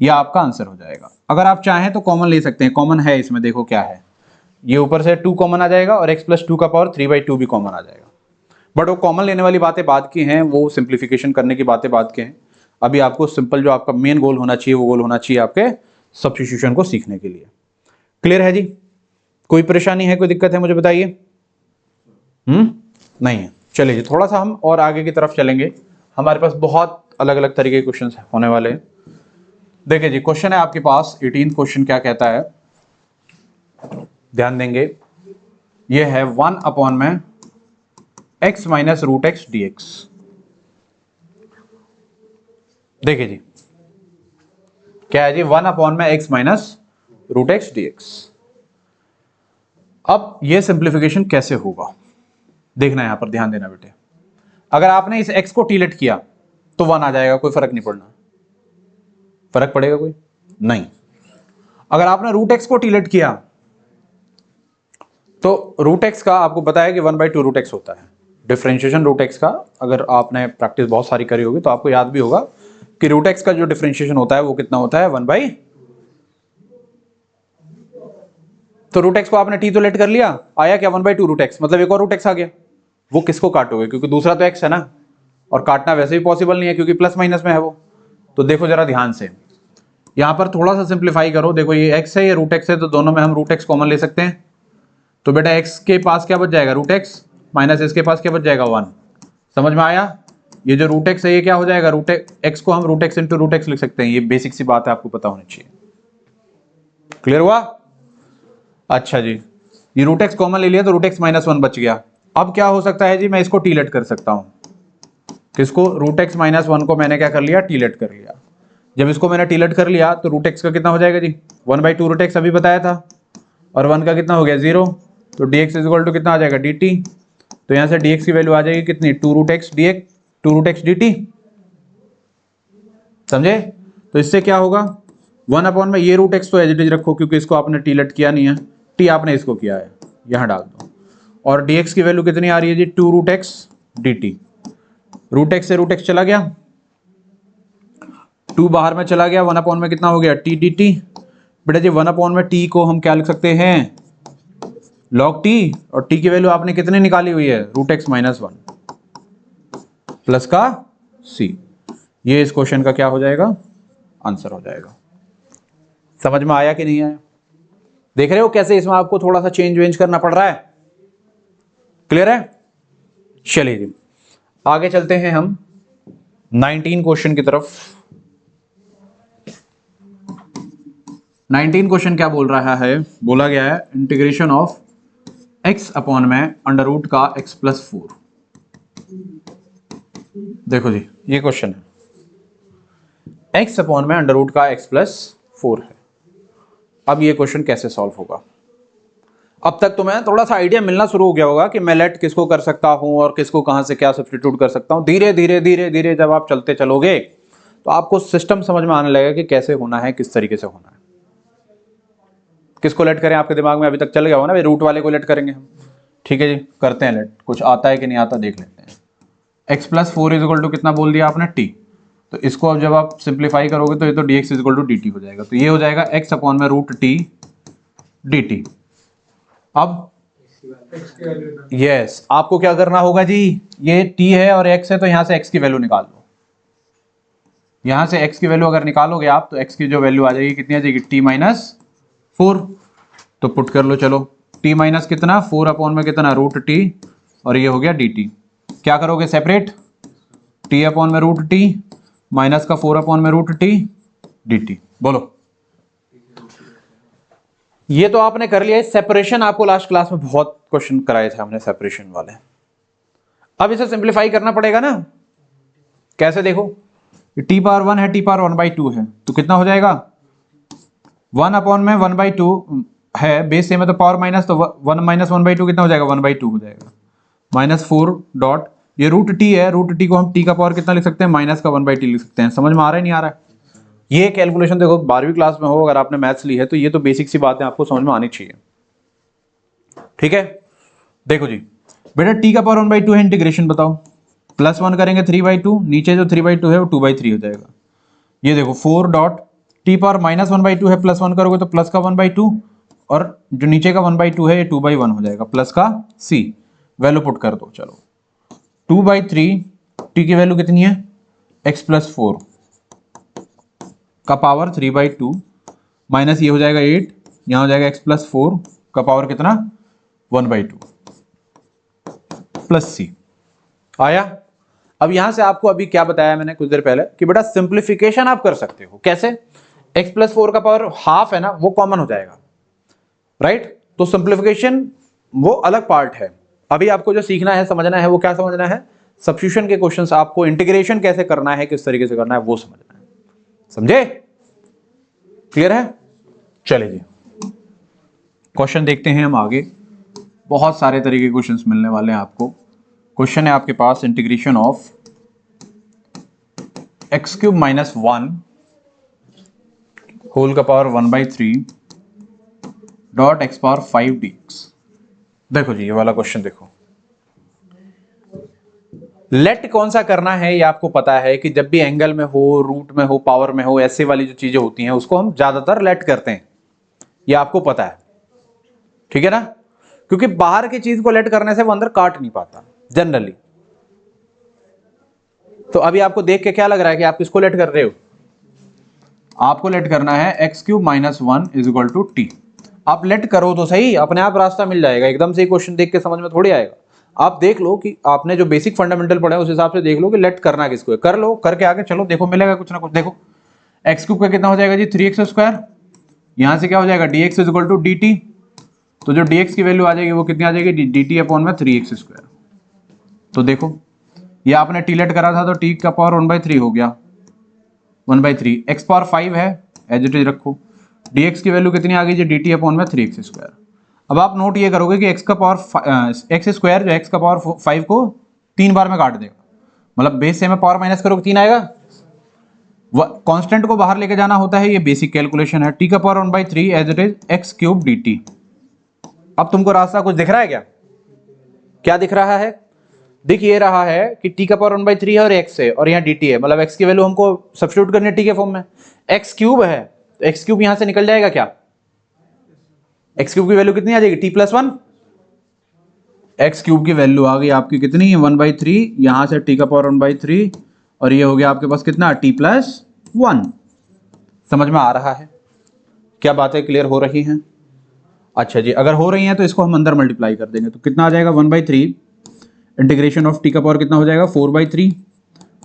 ये आपका आंसर हो जाएगा। अगर आप चाहें तो कॉमन ले सकते हैं, कॉमन है इसमें, देखो क्या है, ये ऊपर से 2 कॉमन आ जाएगा और x+2 का पावर 3/2 भी कॉमन आ जाएगा। बट वो कॉमन लेने वाली बातें बाद की हैं, वो सिंप्लीफिकेशन करने की बातें बाद के हैं। अभी आपको सिंपल जो आपका मेन गोल होना चाहिए वो गोल होना चाहिए आपके सब्स्टिट्यूशन को सीखने के लिए। क्लियर है जी, कोई परेशानी है, कोई दिक्कत है मुझे बताइए। नहीं है, चलिए जी थोड़ा सा हम और आगे की तरफ चलेंगे, हमारे पास बहुत अलग अलग तरीके के क्वेश्चन होने वाले हैं। देखिए जी क्वेश्चन है आपके पास 18 क्वेश्चन क्या कहता है, ध्यान देंगे। ये है 1/में x माइनस √x dx। देखिए जी क्या है जी 1/में x माइनस √x dx। अब ये सिंप्लीफिकेशन कैसे होगा देखना, यहां पर ध्यान देना बेटे। अगर आपने इस x को टीलेट किया तो 1 आ जाएगा, कोई फर्क नहीं पड़ना। फर्क पड़ेगा कोई नहीं। अगर आपने √x को टीलेट किया तो √x का आपको पता है कि 1/2 √x होता है। डिफरेंशिएशन √x का अगर आपने प्रैक्टिस बहुत सारी करी होगी तो आपको याद भी होगा कि √x का जो डिफरेंशिएशन होता है वो कितना होता है 1/। तो √x को आपने t तो लेट कर लिया, आया क्या 1/2 √x, मतलब एक और √x आ गया। वो किसको काटोगे, क्योंकि दूसरा तो x है ना, और काटना वैसे भी पॉसिबल नहीं है क्योंकि प्लस माइनस में है वो। तो देखो जरा ध्यान से, यहां पर थोड़ा सा सिंप्लीफाई करो। देखो ये x है, ये √x है, तो दोनों में हम √x कॉमन ले सकते हैं। तो बेटा x के पास क्या बच जाएगा √x, माइनस इसके पास क्या बच जाएगा 1। समझ में आया। ये जो √x है ये क्या हो जाएगा x को हम √x इंटू √x लिख सकते हैं। ये बेसिक सी बात है, आपको पता होनी चाहिए। क्लियर हुआ। अच्छा जी, ये √x कॉमन ले लिया तो √x माइनस 1 बच गया। अब क्या हो सकता है जी, मैं इसको टीलेट कर सकता हूं। किसको, √x माइनस 1 को मैंने क्या कर लिया, टीलेट कर लिया। जब इसको मैंने टीलेट कर लिया तो √x का कितना हो जाएगा जी 1/2 √x अभी बताया था, और 1 का कितना हो गया 0, तो dx इक्वल टू कितना आ जाएगा dt। तो यहां से dx की वैल्यू आ जाएगी कितनी 2√x dx 2√x dt। समझे। तो इससे क्या होगा 1/, में ये √x तो एज इट इज रखो क्योंकि इसको आपने टीलेट किया नहीं है, t आपने इसको किया है, यहां डाल दो। और dx की वैल्यू कितनी आ रही है जी 2√x dt। √x से √x चला गया, 2 बाहर में चला गया, 1/, में कितना हो गया t dt। बेटा जी 1/, में t को हम क्या लिख सकते हैं log t, और t की वैल्यू आपने कितने निकाली हुई है √x माइनस 1 प्लस का c। ये इस क्वेश्चन का क्या हो जाएगा, आंसर हो जाएगा। समझ में आया कि नहीं आया। देख रहे हो कैसे इसमें आपको थोड़ा सा चेंज वेंज करना पड़ रहा है। क्लियर है। चलिए जी आगे चलते हैं हम 19 क्वेश्चन की तरफ। 19 क्वेश्चन क्या बोल रहा है, बोला गया है इंटीग्रेशन ऑफ x/में अंडर रूट का x+4। देखो जी ये क्वेश्चन है, x/में अंडर रूट का x+4 है। अब ये क्वेश्चन कैसे सॉल्व होगा। अब तक तुम्हें थोड़ा सा आइडिया मिलना शुरू हो गया होगा कि मैं लेट किसको कर सकता हूं और किसको कहां से क्या सब्स्टिट्यूट कर सकता हूं। धीरे धीरे धीरे धीरे जब आप चलते चलोगे तो आपको सिस्टम समझ में आने लगेगा कि कैसे होना है, किस तरीके से होना है। किसको लेट करें, आपके दिमाग में अभी तक चल गया हो ना, रूट वाले को लेट करेंगे हम, ठीक है जी, करते हैं लेट, कुछ आता है कि नहीं आता देख लेते हैं। x plus 4 is equal to कितना बोल दिया आपने, t। तो इसको अब जब आप सिंप्लीफाई करोगे तो ये तो dx is equal to dt हो जाएगा, तो ये हो जाएगा x अपॉन में रूट t dt। अब यस आपको क्या करना होगा जी, ये t है और x है तो यहां से x की वैल्यू निकाल लो। यहां से x की वैल्यू अगर निकालोगे आप तो x की जो वैल्यू आ जाएगी कितनी आ जाएगी, t माइनस 4। तो पुट कर लो, चलो t माइनस कितना 4 अपॉन में कितना रूट t, और ये हो गया dt। क्या करोगे सेपरेट, t अपॉन में रूट t माइनस का 4 अपॉन में रूट t dt। बोलो, ये तो आपने कर लिया। सेपरेशन आपको लास्ट क्लास में बहुत क्वेश्चन कराए थे हमने सेपरेशन वाले। अब इसे सिंप्लीफाई करना पड़ेगा ना, कैसे देखो, t पावर 1 है, t पावर 1/2 है, तो कितना हो जाएगा 1 अपॉन में 1/2 है, बेस सेम है तो पावर माइनस, तो 1 माइनस 1/2 कितना हो जाएगा 1/2 हो जाएगा, माइनस 4 डॉट ये रूट t है, रूट t को हम t का पावर कितना लिख सकते हैं, माइनस का 1/t लिख सकते हैं। समझ में आ रहा है नहीं आ रहा है? ये कैलकुलेशन देखो 12वीं क्लास में हो अगर आपने मैथ्स ली है तो ये तो बेसिक सी बातें आपको समझ में आनी चाहिए। ठीक है, देखो जी बेटा t का पावर 1/2 है, इंटीग्रेशन बताओ, प्लस 1 करेंगे 3/2, नीचे जो 3/2 है वो 2/3 हो जाएगा। ये देखो 4 डॉट t पावर माइनस 1/2 है, प्लस 1 करोगे तो प्लस का 1/2, और जो नीचे का 1/2 है ये 2/1 हो जाएगा, प्लस का c। वैल्यू पुट कर दो, चलो 2/3 t की वैल्यू कितनी है, x प्लस 4 का पावर 3/2 माइनस ये हो जाएगा 8, यहां हो जाएगा x प्लस 4 का पावर कितना 1/2 प्लस c आया। अब यहां से आपको अभी क्या बताया मैंने कुछ देर पहले कि बेटा सिंप्लीफिकेशन आप कर सकते हो, कैसे, x प्लस 4 का पावर हाफ है ना वो कॉमन हो जाएगा, राइट। तो सिंप्लीफिकेशन वो अलग पार्ट है। अभी आपको जो सीखना है समझना है वो क्या समझना है, सब्स्टिट्यूशन के क्वेश्चंस, आपको इंटीग्रेशन कैसे करना है, किस तरीके से करना है वो समझना है। समझे, क्लियर है? चलिए जी क्वेश्चन देखते हैं हम आगे। बहुत सारे तरीके के क्वेश्चंस मिलने वाले हैं आपको। क्वेश्चन है आपके पास integration of x³ minus 1 whole का power 1/3 dot x power 5 dx। देखो जी ये वाला क्वेश्चन देखो, लेट कौन सा करना है ये आपको पता है कि जब भी एंगल में हो, रूट में हो, पावर में हो, ऐसे वाली जो चीजें होती हैं उसको हम ज्यादातर लेट करते हैं, ये आपको पता है, ठीक है ना, क्योंकि बाहर की चीज को लेट करने से वो अंदर काट नहीं पाता जनरली। तो अभी आपको देख के क्या लग रहा है कि आप किसको लेट कर रहे हो, आपको लेट करना है x³ minus 1 is equal to t। आप लेट करो तो सही, अपने आप रास्ता मिल जाएगा, एकदम से क्वेश्चन देख के समझ में थोड़ी आएगा। आप देख लो कि आपने जो बेसिक फंडामेंटल पढ़ा है उस हिसाब से देख लो कि लेट करना किसको है, कर लो, करके आगे चलो, देखो मिलेगा कुछ ना कुछ। देखो x³ का कितना हो जाएगा जी 3x², यहां से क्या हो जाएगा dx is equal to dt, तो जो dx की वैल्यू आ जाएगी वो कितनी आ जाएगी dt अपॉन में 3x²। तो देखो ये आपने t लेट करा था तो t का पावर 1/3 हो गया, 1/3 x पावर 5 है एज इट इज रखो, dx की वैल्यू कितनी आ गई जी dt अपॉन में 3x²। अब आप नोट ये करोगे कि x का पावर x स्क्वायर जो x का पावर 5 को 3 बार में काट देगा, मतलब बेस से में पावर माइनस करोगे 3 आएगा। कांस्टेंट को बाहर लेके जाना होता है, ये बेसिक कैलकुलेशन है। t का power 1/3 as it is x³ dt। अब तुमको रास्ता कुछ दिख रहा है क्या, क्या दिख रहा है, दिख ये रहा है कि t का पावर 1/3 है और x है और यहाँ dt है, मतलब x की वैल्यू हमको सब्स्टिट्यूट करनी है t के फॉर्म में, x³ है तो x³ यहां से निकल जाएगा, क्या x³ की वैल्यू कितनी आ जाएगी t प्लस 1, x³ की वैल्यू आ गई आपकी कितनी 1/3, यहां से t का पावर 1/3 और ये हो गया आपके पास कितना t प्लस 1। समझ में आ रहा है, क्या बातें क्लियर हो रही हैं? अच्छा जी, अगर हो रही हैं तो इसको हम अंदर मल्टीप्लाई कर देंगे तो कितना आ जाएगा 1/3 इंटीग्रेशन ऑफ t का पावर कितना हो जाएगा 4/3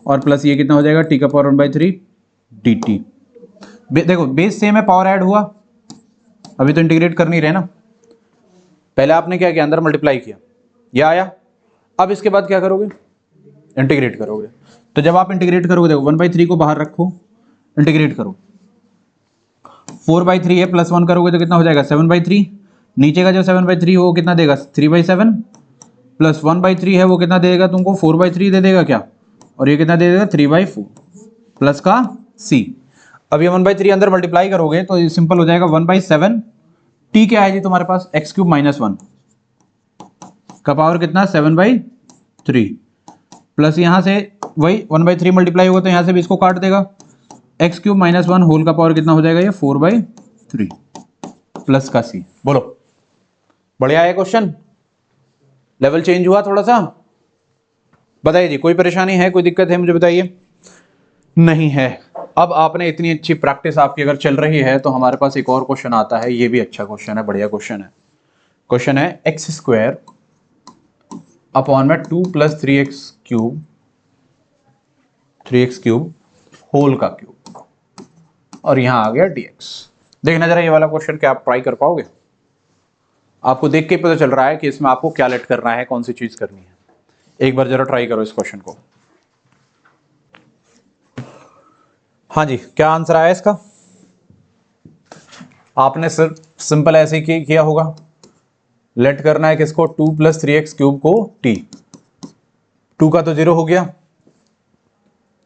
और प्लस ये कितना हो जाएगा t का पावर 1/3 dt। देखो बेस सेम है, पावर ऐड हुआ, अभी तो इंटीग्रेट कर नहीं रहे ना, पहले आपने क्या किया अंदर मल्टीप्लाई किया, यह आया। अब इसके बाद क्या करोगे, इंटीग्रेट करोगे। तो जब आप इंटीग्रेट करोगे देखो 1/3 को बाहर रखो, इंटीग्रेट करो, 4/3 है प्लस 1 करोगे तो कितना हो जाएगा 7/3, नीचे का जो 7/3 हो वो कितना देगा 3/7 प्लस 1/3 है वो कितना देगा तुमको 4/3 दे देगा क्या, और ये कितना दे देगा 3/4 प्लस का c। अब ये 1/3 अंदर मल्टीप्लाई करोगे तो ये सिंपल हो जाएगा 1/7, t क्या है जी तुम्हारे पास x³ माइनस 1, का पावर कितना 7/3 प्लस यहाँ से वही 1/3 मल्टीप्लाई होगा तो यहाँ से भी इसको काट देगा, x³ - 1 होल का पावर कितना हो जाएगा ये 4/3 प्लस का c। बोलो बढ़िया है क्वेश्चन, लेवल चेंज हुआ थोड़ा सा। बताइए जी कोई परेशानी है, कोई दिक्कत है मुझे बताइए। नहीं है। अब आपने इतनी अच्छी प्रैक्टिस आपकी अगर चल रही है तो हमारे पास एक और क्वेश्चन आता है, ये भी अच्छा क्वेश्चन है, बढ़िया क्वेश्चन है। क्वेश्चन है x² अपॉन में 2 + 3x³ होल का क्यूब और यहां आ गया dx। देखना जरा ये वाला क्वेश्चन, क्या आप ट्राई कर पाओगे? आपको देख के पता चल रहा है कि इसमें आपको क्या लेट करना है, कौन सी चीज करनी है। एक बार जरा ट्राई करो इस क्वेश्चन को। हाँ जी, क्या आंसर आया इसका? आपने सिर्फ सिंपल ऐसे ही किया होगा, लेट करना है किसको, 2 + 3x³ को t। 2 का तो 0 हो गया,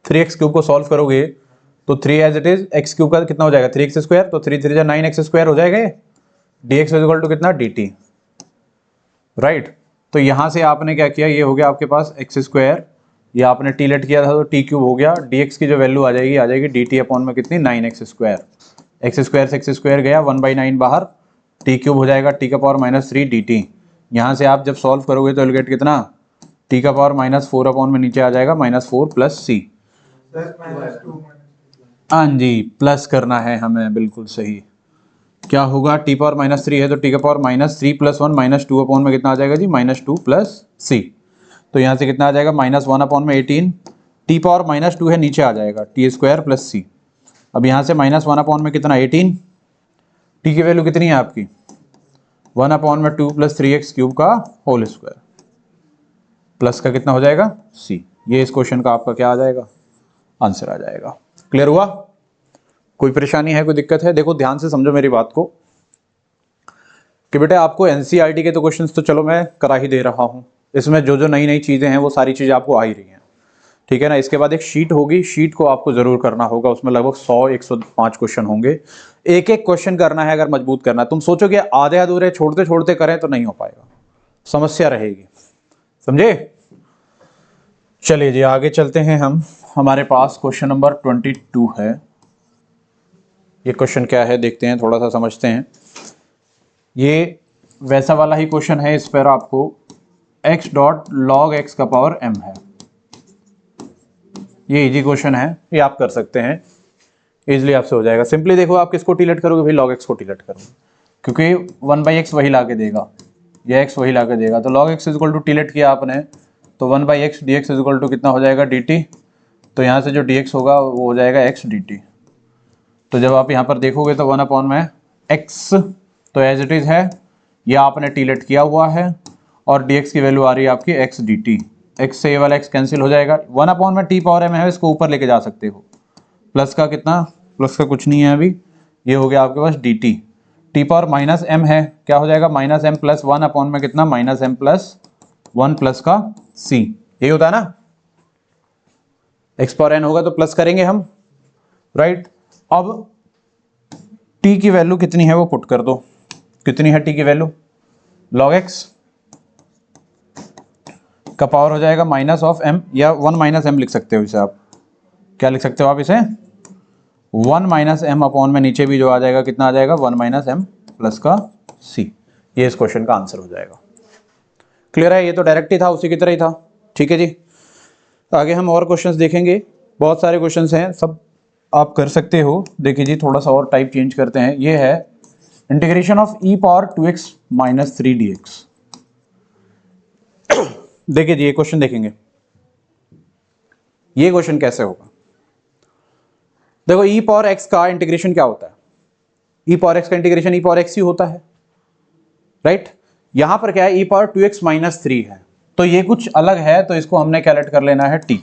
3x³ को सॉल्व करोगे तो 3 एज इट इज, x³ का कितना हो जाएगा 3x², तो 3 3 9x² हो जाएगा ये। dx इक्वल टू कितना dt, राइट। तो यहां से आपने क्या किया, ये हो गया आपके पास x², ये आपने t लेट किया था तो t³ हो गया, dx की जो वैल्यू आ जाएगी dt अपॉन में कितनी 9x²। x² से x² गया, 1/9 बाहर, t³ हो जाएगा t का पावर -3 dt। यहां से आप जब सॉल्व करोगे तो गेट कितना, t का पावर -4 अपॉन में नीचे आ जाएगा -4 + c। हाँ जी, प्लस करना है हमें, बिल्कुल सही। क्या होगा, t पावर -3 है तो t का पावर -3 + 1 -2 अपॉन में कितना आ जाएगा जी -2 + c। तो यहाँ से कितना आ जाएगा -1 अपॉन में 18, t पावर -2 है नीचे आ जाएगा t² + c। अब यहाँ से -1 अपॉन में कितना 18, t की वैल्यू कितनी है आपकी 1 अपॉन में 2 + 3x³ का होल स्क्वायर प्लस का कितना हो जाएगा c। ये इस क्वेश्चन का आपका क्या आ जाएगा, आंसर आ जाएगा। क्लियर हुआ? कोई परेशानी है, कोई दिक्कत है? देखो ध्यान से समझो मेरी बात को कि बेटा आपको एनसीईआरटी के तो क्वेश्चंस तो चलो मैं करा ही दे रहा हूं, इसमें जो जो नई नई चीजें हैं वो सारी चीजें आपको आ ही रही हैं, ठीक है ना। इसके बाद एक शीट होगी, शीट को आपको जरूर करना होगा, उसमें लगभग 100-105 क्वेश्चन होंगे। एक एक क्वेश्चन करना है अगर मजबूत करना है। तुम सोचो कि आधे अधूरे छोड़ते छोड़ते करें तो नहीं हो पाएगा, समस्या रहेगी, समझे। चलिए जी आगे चलते हैं हम। हमारे पास क्वेश्चन नंबर 22 है। ये क्वेश्चन क्या है देखते हैं, थोड़ा सा समझते हैं। ये वैसा वाला ही क्वेश्चन है, इस पर आपको x डॉट log x का पावर m है। ये इजी क्वेश्चन है, ये आप कर सकते हैं, इजीली आपसे हो जाएगा। सिंपली देखो आप किसको टीलेट करोगे भाई, log x को टीलेट करोगे, क्योंकि 1/x वही ला के देगा, या x वही ला के देगा। तो log x इक्वल टू टीलेट किया आपने तो 1/x dx इक्वल टू कितना हो जाएगा dt। तो यहाँ से जो dx होगा वो हो जाएगा x dt। तो जब आप यहाँ पर देखोगे तो 1 अपॉन में x तो एज इट इज है, यह आपने टीलेट किया हुआ है, और dx की वैल्यू आ रही है आपकी x dt। x से ये वाला x कैंसिल हो जाएगा, 1 अपॉन में t पावर m है, इसको ऊपर लेके जा सकते हो। प्लस का कितना, प्लस का कुछ नहीं है अभी, ये हो गया आपके पास dt। t पावर -m है, क्या हो जाएगा -m + 1 अपॉन में कितना -m + 1 प्लस का c। यही होता है ना, x पावर n होगा तो प्लस करेंगे हम, राइट। अब t की वैल्यू कितनी है वो पुट कर दो, कितनी है t की वैल्यू, log x का पावर हो जाएगा -m, या 1 - m लिख सकते हो इसे आप। क्या लिख सकते हो आप इसे, 1 - m अपॉन में नीचे भी जो आ जाएगा कितना आ जाएगा 1 - m प्लस का c। ये इस क्वेश्चन का आंसर हो जाएगा। क्लियर है? ये तो डायरेक्ट ही था, उसी की तरह ही था, ठीक है जी। आगे हम और क्वेश्चंस देखेंगे, बहुत सारे क्वेश्चंस हैं, सब आप कर सकते हो। देखिए जी थोड़ा सा और टाइप चेंज करते हैं। ये है integration of e power 2x - 3 dx। देखिए जी ये क्वेश्चन देखेंगे, ये क्वेश्चन कैसे होगा। देखो e पावर x का इंटीग्रेशन क्या होता है, e पावर x का इंटीग्रेशन e पावर x ही होता है, राइट। यहां पर क्या है, e पावर 2x - 3 है, तो ये कुछ अलग है, तो इसको हमने क्या लेट कर लेना है t।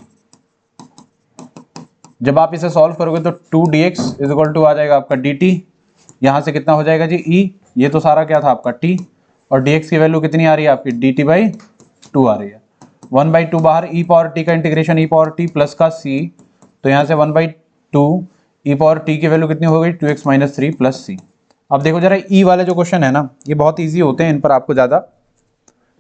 जब आप इसे सॉल्व करोगे तो 2 dx इक्वल टू आ जाएगा आपका dt। यहां से कितना हो जाएगा जी e, ये तो सारा क्या था आपका t, और dx की वैल्यू कितनी आ रही है आपकी dt/2 आ रही है। 1/2 बाहर, e पावर t का integration e power t plus का c, तो यहाँ से 1/2 e पावर t की वैल्यू कितनी हो गई 2x - 3 प्लस c। अब देखो जरा e वाले जो क्वेश्चन है ना, ये बहुत ईजी होते हैं, इन पर आपको ज़्यादा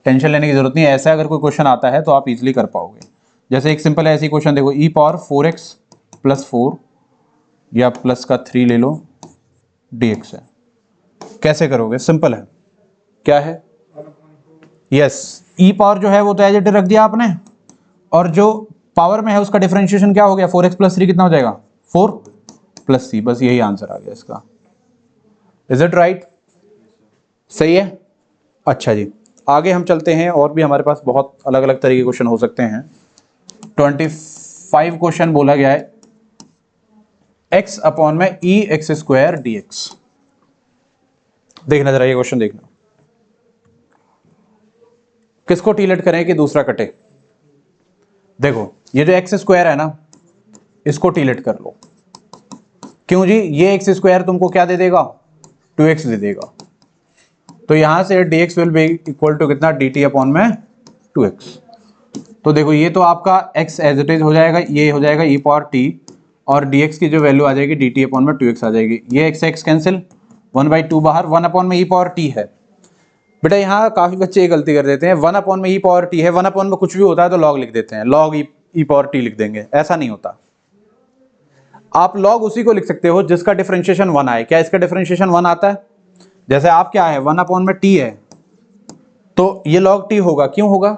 टेंशन लेने की जरूरत नहीं है। ऐसा अगर कोई क्वेश्चन आता है तो आप इजीली कर पाओगे। जैसे एक सिंपल ऐसी क्वेश्चन देखो, e पावर 4x प्लस 4 या प्लस का 3 ले लो dx है, कैसे करोगे? सिंपल है, क्या है? यस, e पावर जो है वो तो एज इट इज रख दिया आपने, और जो पावर में है उसका डिफरेंशिएशन क्या हो गया, 4x प्लस 3 कितना हो जाएगा, 4 प्लस c, बस यही आंसर आ गया इसका। Is it right? सही है। अच्छा जी, आगे हम चलते हैं, और भी हमारे पास बहुत अलग अलग तरह के क्वेश्चन हो सकते हैं। 25 क्वेश्चन बोला गया है, x अपॉन में ई एक्स स्क्वायर डी एक्स। देखना जरा ये क्वेश्चन देखना, किसको टीलेट करें कि दूसरा कटे। देखो ये जो एक्स स्क्वायर है ना, इसको टीलेट कर लो। क्यों जी? ये एक्स स्क्वायर तुमको क्या दे देगा, 2x दे देगा। तो यहां से dx will be equal to कितना, dt अपॉन में 2x। तो देखो ये तो आपका x एज इट इज हो जाएगा, ये हो जाएगा e पावर t, और dx की जो वैल्यू आ जाएगी dt अपॉन में 2x आ जाएगी। ये x कैंसिल, 1/2 बाहर, 1 अपॉन में e पावर t है। बेटा यहाँ काफी बच्चे ये गलती कर देते हैं, 1 अपॉन में e पावर t है, 1 अपॉन में कुछ भी होता है तो log लिख देते हैं, log e पावर t लिख देंगे। ऐसा नहीं होता। आप log उसी को लिख सकते हो जिसका डिफरेंशिएशन 1 आए। क्या इसका डिफरेंशिएशन 1 आता है? जैसे आप क्या है, 1 अपॉन में t है, तो ये log t होगा। क्यों होगा?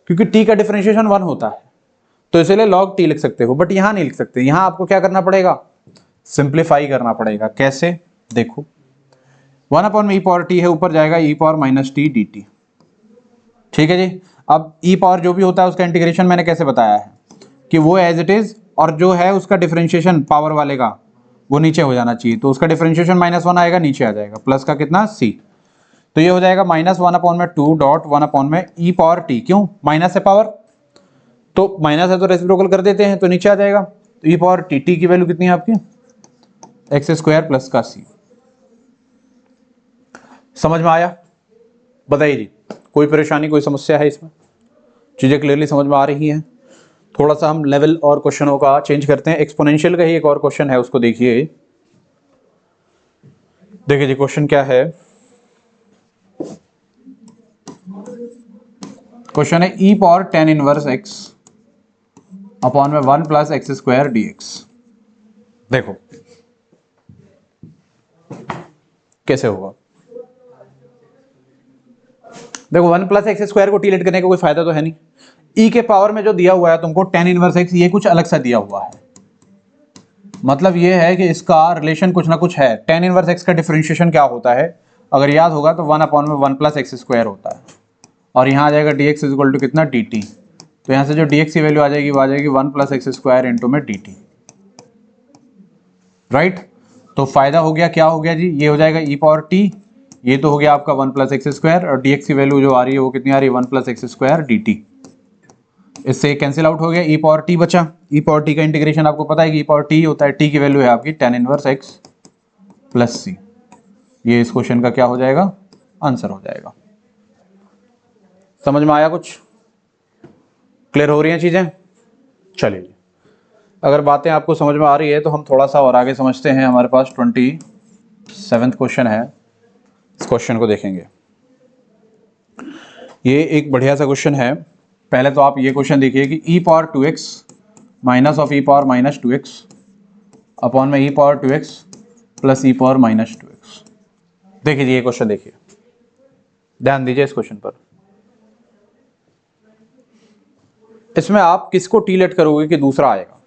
क्योंकि t का डिफरेंशिएशन 1 होता है, तो इसलिए log t लिख सकते हो। बट यहां नहीं लिख सकते, यहां आपको क्या करना पड़ेगा, सिंप्लीफाई करना पड़ेगा। कैसे? देखो 1 अपॉन में e पावर t है, ऊपर जाएगा e power minus t dt। ठीक है जी। अब e पावर जो भी होता है उसका इंटीग्रेशन मैंने कैसे बताया है कि वो एज इट इज, और जो है उसका डिफरेंशिएशन पावर वाले का वो नीचे हो जाना चाहिए। तो उसका डिफरेंशिएशन -1 आएगा, नीचे आ जाएगा, प्लस का कितना c। तो ये हो जाएगा -1 अपॉन में 2 डॉट 1 अपॉन में e पावर t। क्यों? माइनस है पावर, तो माइनस है तो रेसिप्रोकल कर देते हैं, तो नीचे आ जाएगा। तो e पावर t, t की वैल्यू कितनी है आपकी, एक्स स्क्वायर प्लस का c। समझ में आया? बताइए जी, कोई परेशानी, कोई समस्या है इसमें? चीजें क्लियरली समझ में आ रही हैं? थोड़ा सा हम लेवल और क्वेश्चनों का चेंज करते हैं। एक्सपोनेंशियल का ही एक और क्वेश्चन है, उसको देखिए। देखिए जी क्वेश्चन क्या है। क्वेश्चन है e power tan inverse x upon में 1 प्लस एक्स स्क्वायर dx। देखो कैसे होगा। देखो 1 प्लस एक्स स्क्वायर को टीलेट करने का कोई फायदा तो है नहीं। e के पावर में जो दिया हुआ है तुमको tan इनवर्स x, ये कुछ अलग सा दिया हुआ है। मतलब ये है कि इसका रिलेशन कुछ ना कुछ है। tan इनवर्स x का डिफरेंशिएशन क्या होता है, अगर याद होगा तो 1 अपॉन में 1 प्लस एक्स स्क्वायर होता है, और यहाँ आ जाएगा dx इज इक्वल टू कितना, dt। तो यहाँ से जो dx की वैल्यू आ जाएगी वो आ जाएगी 1 प्लस एक्स स्क्वायर इंटू में dt। राइट? तो फायदा हो गया, क्या हो गया जी, ये हो जाएगा e पावर t, ये तो हो गया आपका 1 प्लस एक्स स्क्वायर, और dx की वैल्यू जो आ रही है वो कितनी आ रही है, 1 प्लस एक्स स्क्वायर dt। इससे कैंसिल आउट हो गया, e पावर t बचा। e पावर t का इंटीग्रेशन आपको पता है कि e पावर t होता है, t की वैल्यू है आपकी tan inverse x plus c। ये इस क्वेश्चन का क्या हो जाएगा, आंसर हो जाएगा। समझ में आया? कुछ क्लियर हो रही हैं चीजें? चलिए, अगर बातें आपको समझ में आ रही है तो हम थोड़ा सा और आगे समझते हैं। हमारे पास 27वां क्वेश्चन है, इस क्वेश्चन को देखेंगे। ये एक बढ़िया सा क्वेश्चन है। पहले तो आप ये क्वेश्चन देखिए कि e power 2x minus of e power minus 2x upon में e power 2x plus e power minus 2x। देखिए ये क्वेश्चन देखिए, ध्यान दीजिए इस क्वेश्चन पर। इसमें आप किसको टीलेट करोगे कि दूसरा आएगा।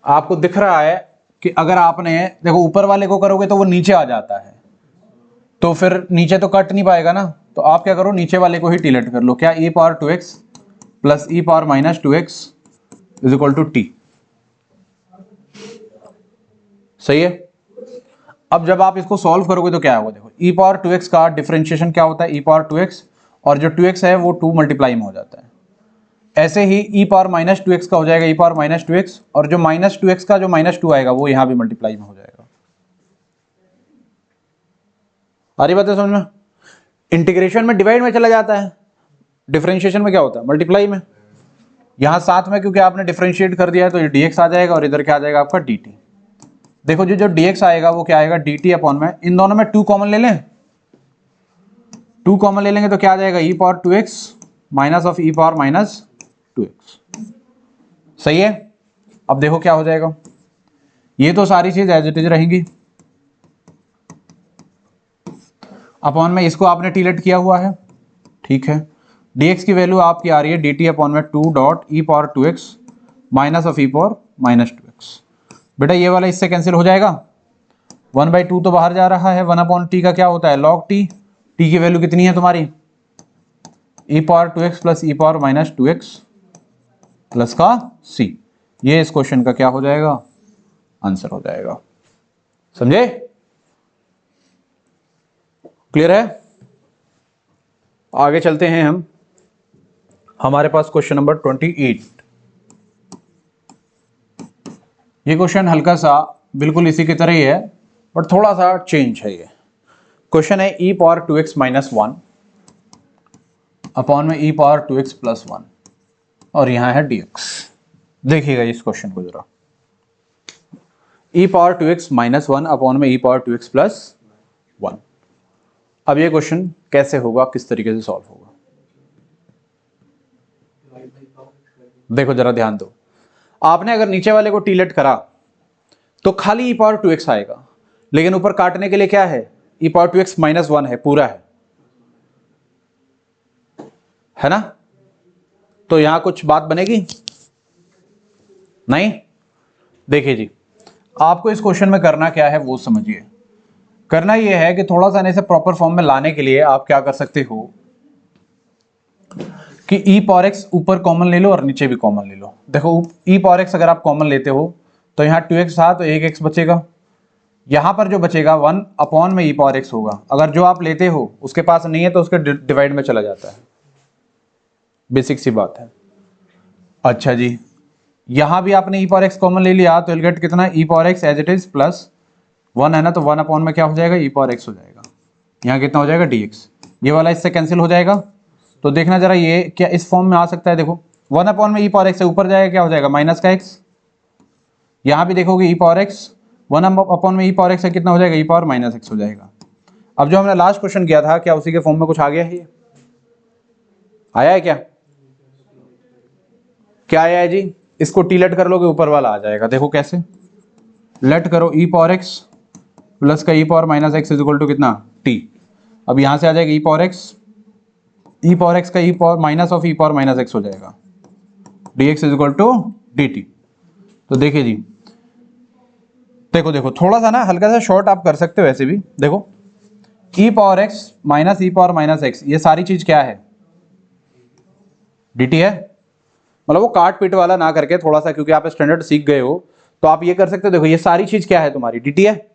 आपको दिख रहा है कि अगर आपने देखो ऊपर वाले को करोगे तो वो नीचे आ जाता है, तो फिर नीचे तो कट नहीं पाएगा ना। तो आप क्या करो, नीचे वाले को ही टीलेट कर लो। क्या, e power 2x plus e power minus 2x is equal to t। सही है। अब जब आप इसको सॉल्व करोगे तो क्या होगा, देखो e पावर 2x का डिफरेंशिएशन क्या होता है, e पावर 2x, और जो 2x है वो 2 मल्टीप्लाई में हो जाता है। ऐसे ही e पावर माइनस 2x का हो जाएगा e पावर माइनस 2x, और जो माइनस 2x का जो -2 आएगा वो यहां भी मल्टीप्लाई में हो जाएगा। आ रही बात है समझ में? इंटीग्रेशन में डिवाइड में चला जाता है, डिफरेंशिएशन में क्या होता है, मल्टीप्लाई में। यहां साथ में क्योंकि आपने डिफरेंशिएट कर दिया है तो ये dx आ जाएगा, और इधर क्या आ जाएगा आपका dt। देखो जो dx आएगा वो क्या आएगा, dt अपॉन में, इन दोनों में 2 कॉमन ले लें, 2 कॉमन ले लेंगे तो क्या आ जाएगा, e power 2x minus of e power minus 2x। सही है। अब देखो क्या हो जाएगा, ये तो सारी चीज एज इट इज रहेंगी, अपॉन में इसको आपने टी लेट किया हुआ है, ठीक है। dx की वैल्यू आपकी आ रही है dt अपॉन में 2 dot e power 2x minus of e power minus 2x। बेटा ये वाला इससे कैंसिल हो जाएगा, 1/2 तो बाहर जा रहा है, 1 अपॉन टी का क्या होता है log t, t की वैल्यू कितनी है तुम्हारी e power 2x plus e power minus 2x plus का c। ये इस क्वेश्चन का क्या हो जाएगा, आंसर हो जाएगा। समझे, क्लियर है। आगे चलते हैं हम, हमारे पास क्वेश्चन नंबर 28। ये क्वेश्चन हल्का सा बिल्कुल इसी की तरह ही है बट थोड़ा सा चेंज है। ये क्वेश्चन है e power 2x minus 1 upon में e पावर 2x प्लस 1 और यहां है dx। देखिएगा इस क्वेश्चन को जरा, e power 2x minus 1 upon में e पावर 2x प्लस 1। अब ये क्वेश्चन कैसे होगा, किस तरीके से सॉल्व होगा, देखो जरा ध्यान दो। आपने अगर नीचे वाले को टी लेट करा तो खाली e पावर 2x आएगा, लेकिन ऊपर काटने के लिए क्या है, e पावर 2x माइनस 1 है, पूरा है ना। तो यहां कुछ बात बनेगी नहीं। देखिए जी, आपको इस क्वेश्चन में करना क्या है वो समझिए। करना यह है कि थोड़ा सा इसे प्रॉपर फॉर्म में लाने के लिए आप क्या कर सकते हो कि e पावर x ऊपर कॉमन ले लो और नीचे भी कॉमन ले लो। देखो e पावर x अगर आप कॉमन लेते हो तो यहाँ 2x था तो 1x बचेगा, यहां पर जो बचेगा 1 अपॉन में e पावर x होगा। अगर जो आप लेते हो उसके पास नहीं है तो उसके डिवाइड में चला जाता है, बेसिक सी बात है। अच्छा जी, यहां भी आपने e पावर x कॉमन ले लिया तो गेट कितना, e power x as it is plus 1 है ना, तो 1 अपॉन में क्या हो जाएगा, e पावर x हो जाएगा। यहाँ कितना हो जाएगा dx, ये वाला इससे कैंसिल हो जाएगा। तो देखना जरा ये क्या इस फॉर्म में आ सकता है। देखो 1 अपॉन में e पावर x से ऊपर जाएगा क्या हो जाएगा, माइनस का x। यहाँ भी देखोगे e पावर x 1 अपॉन में e पावर x से कितना हो जाएगा, e पावर माइनस x हो जाएगा। अब जो हमने लास्ट क्वेश्चन किया था क्या उसी के फॉर्म में कुछ आ गया है, ये आया है क्या, क्या आया है जी। इसको टी लेट कर लोगे ऊपर वाला आ जाएगा। देखो कैसे लेट करो, e पावर x प्लस का e power minus x is equal to कितना t। अब यहां से आ जाएगा e पावर x का e power minus of e power minus x हो जाएगा, dx is equal to dt। तो देखिए जी, देखो थोड़ा सा ना हल्का सा शॉर्ट आप कर सकते हो ऐसे भी। देखो e power x minus e power minus x, ये सारी चीज क्या है, dt है। मतलब वो काट पीट वाला ना करके थोड़ा सा, क्योंकि आप स्टैंडर्ड सीख गए हो तो आप ये कर सकते हो। देखो ये सारी चीज क्या है तुम्हारी, dt है,